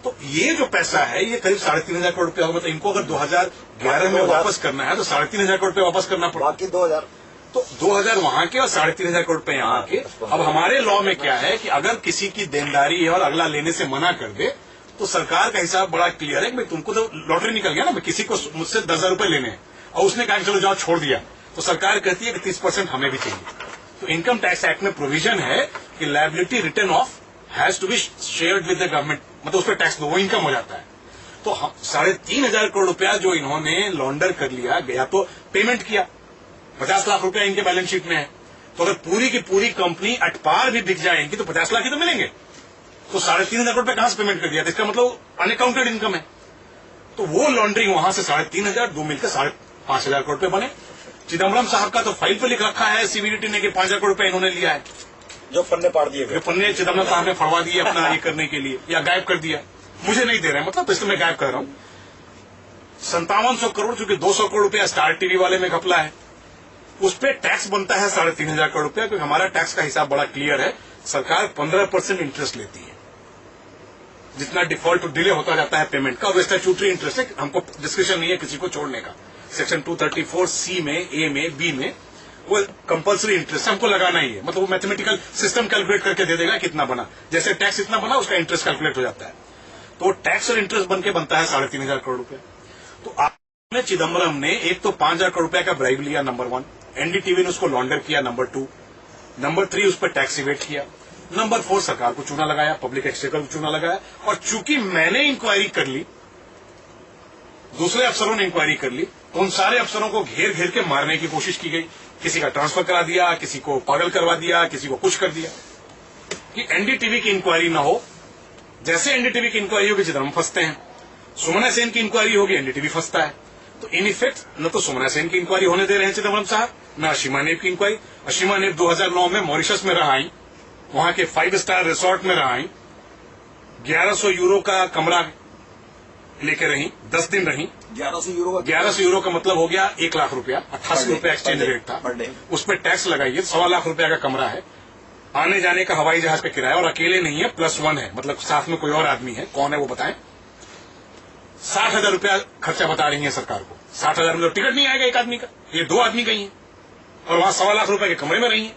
तो ये जो पैसा है ये करीब 3500 करोड़ रुपया होगा। तो इनको अगर 2011 में वापस करना है तो 3500 करोड़ रुपया वापस करना पड़ेगा। बाकी 2000 तो 2000 वहां के और 3500 करोड़ रुपए यहाँ के। अब हमारे लॉ में क्या है कि अगर किसी की देनदारी है और अगला लेने से मना कर दे तो सरकार का हिसाब बड़ा क्लियर है कि भाई तुमको तो लॉटरी निकल गया ना, किसी को मुझसे 10,000 रुपए लेने हैं और उसने कहा कि चलो जाओ छोड़ दिया, तो सरकार कहती है कि 30% हमें भी चाहिए। तो इनकम टैक्स एक्ट में प्रोविजन है कि liability return of has to be shared with the government, मतलब उस पर टैक्स दो, वो इनकम हो जाता है। तो 3500 करोड़ रुपया जो इन्होंने लॉन्डर कर लिया गया, तो पेमेंट किया 50 लाख रुपया इनके बैलेंस शीट में है। तो अगर पूरी की पूरी कंपनी एट पार भी बिक जाएगी तो 50 लाख ही तो मिलेंगे। तो 3500 करोड़ रुपया कहां से पेमेंट कर दिया? इसका मतलब अनअकाउंटेड इनकम है। तो वो लॉन्ड्रिंग वहां से 3500 दो मिलकर 5,500 करोड़ रुपए बने। चिदम्बरम साहब का तो फाइल पे लिख रखा है सीबीडीटी ने कि 5,000 करोड़ रुपए इन्होंने लिया है, जो पन्ने पाड़ दिए गए, जो पन्ने चिदम्बरम साहब ने फड़वा दिए अपना ये करने के लिए या गायब कर दिया। मुझे नहीं दे रहे, मतलब इसलिए मैं गायब कर रहा हूं। 5700 करोड़ चूंकि 200 करोड़ रुपया स्टार टीवी वाले में घपला है, उस पर टैक्स बनता है 3500 करोड़ रुपया, क्योंकि हमारा टैक्स का हिसाब बड़ा क्लियर है। सरकार 15% इंटरेस्ट लेती है, जितना डिफॉल्ट डिले होता जाता है पेमेंट का, और स्टैट्यूटरी इंटरेस्ट है, हमको डिस्क्रिप्शन नहीं है किसी को छोड़ने का। सेक्शन 234C में, ए में, बी में वो कंपल्सरी इंटरेस्ट हमको लगाना ही है। मतलब वो मैथमेटिकल सिस्टम कैलकुलेट करके दे देगा कितना बना, जैसे टैक्स इतना बना उसका इंटरेस्ट कैलकुलेट हो जाता है। तो टैक्स और इंटरेस्ट बन के बनता है 3500 करोड़ रुपया। तो आपने चिदम्बरम ने एक तो 5,000 करोड़ रुपया का ब्राइब लिया, नंबर 1। एनडीटीवी ने उसको लॉन्डर किया, नंबर 2। नंबर 3 उस पर टैक्स इवेट किया। नंबर 4 सरकार को चूना लगाया, पब्लिक एक्सचेकर को चूना लगाया। और चूंकि मैंने इंक्वायरी कर ली, दूसरे अफसरों ने इंक्वायरी कर ली, तो उन सारे अफसरों को घेर घेर के मारने की कोशिश की गई। किसी का ट्रांसफर करा दिया, किसी को पागल करवा दिया, किसी को कुछ कर दिया कि एनडीटीवी की इंक्वायरी ना हो। जैसे एनडीटीवी की इंक्वायरी होगी चिदम्बरम फंसते हैं, सुमना सेन की इंक्वायरी होगी एनडीटीवी फंसता है। तो इन इफेक्ट न तो सुमना सेन की इंक्वायरी होने दे रहे हैं चिदम्बरम साहब, न अशीमा नेब की इंक्वायरी। अशीमा नेब 2009 में मॉरिशस में रहा, वहां के 5 स्टार रिसोर्ट में रहा, 1100 यूरो का कमरा लेके रही, 10 दिन रही। 1100 यूरो का मतलब हो गया 1 लाख रुपया, 88 रुपया एक्सचेंज रेट था। उस पर टैक्स लगाइए, 1.25 लाख रुपया का कमरा है, आने जाने का हवाई जहाज का किराया, और अकेले नहीं है, +1 है, मतलब साथ में कोई और आदमी है। कौन है वो बताएं? 60,000 रुपया खर्चा बता रही है सरकार को। 60,000 में तो टिकट नहीं आएगा एक आदमी का, ये 2 आदमी गई है और वहां 1.25 लाख रुपए के कमरे में रही है।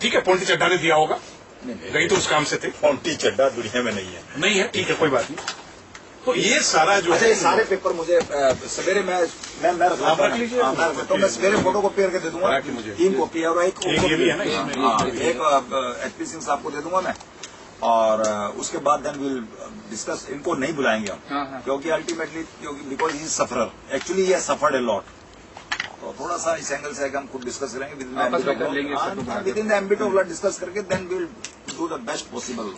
ठीक है, पोंटी चड्डा ने दिया होगा, गई तो उस काम से थे। पोंटी चड्डा दुनिया में नहीं है, नहीं है, ठीक है, कोई बात नहीं। तो ये सारा जो है, सारे पेपर मुझे सवेरे मैं रख लीजिए, तो मैं सवेरे फोटो कॉपी करके दे दूंगा, 3 कॉपी और एक ये भी है ना, एक HP सिंह साहब को दे दूंगा मैं। और उसके बाद देन विल डिस्कस। इनको नहीं बुलाएंगे हम, क्योंकि ultimately because he sufferer, actually he suffered a lot. तो थोड़ा सा इस एंगल से हम खुद डिस्कस करेंगे within the ambit of law discuss करके, then will do the best possible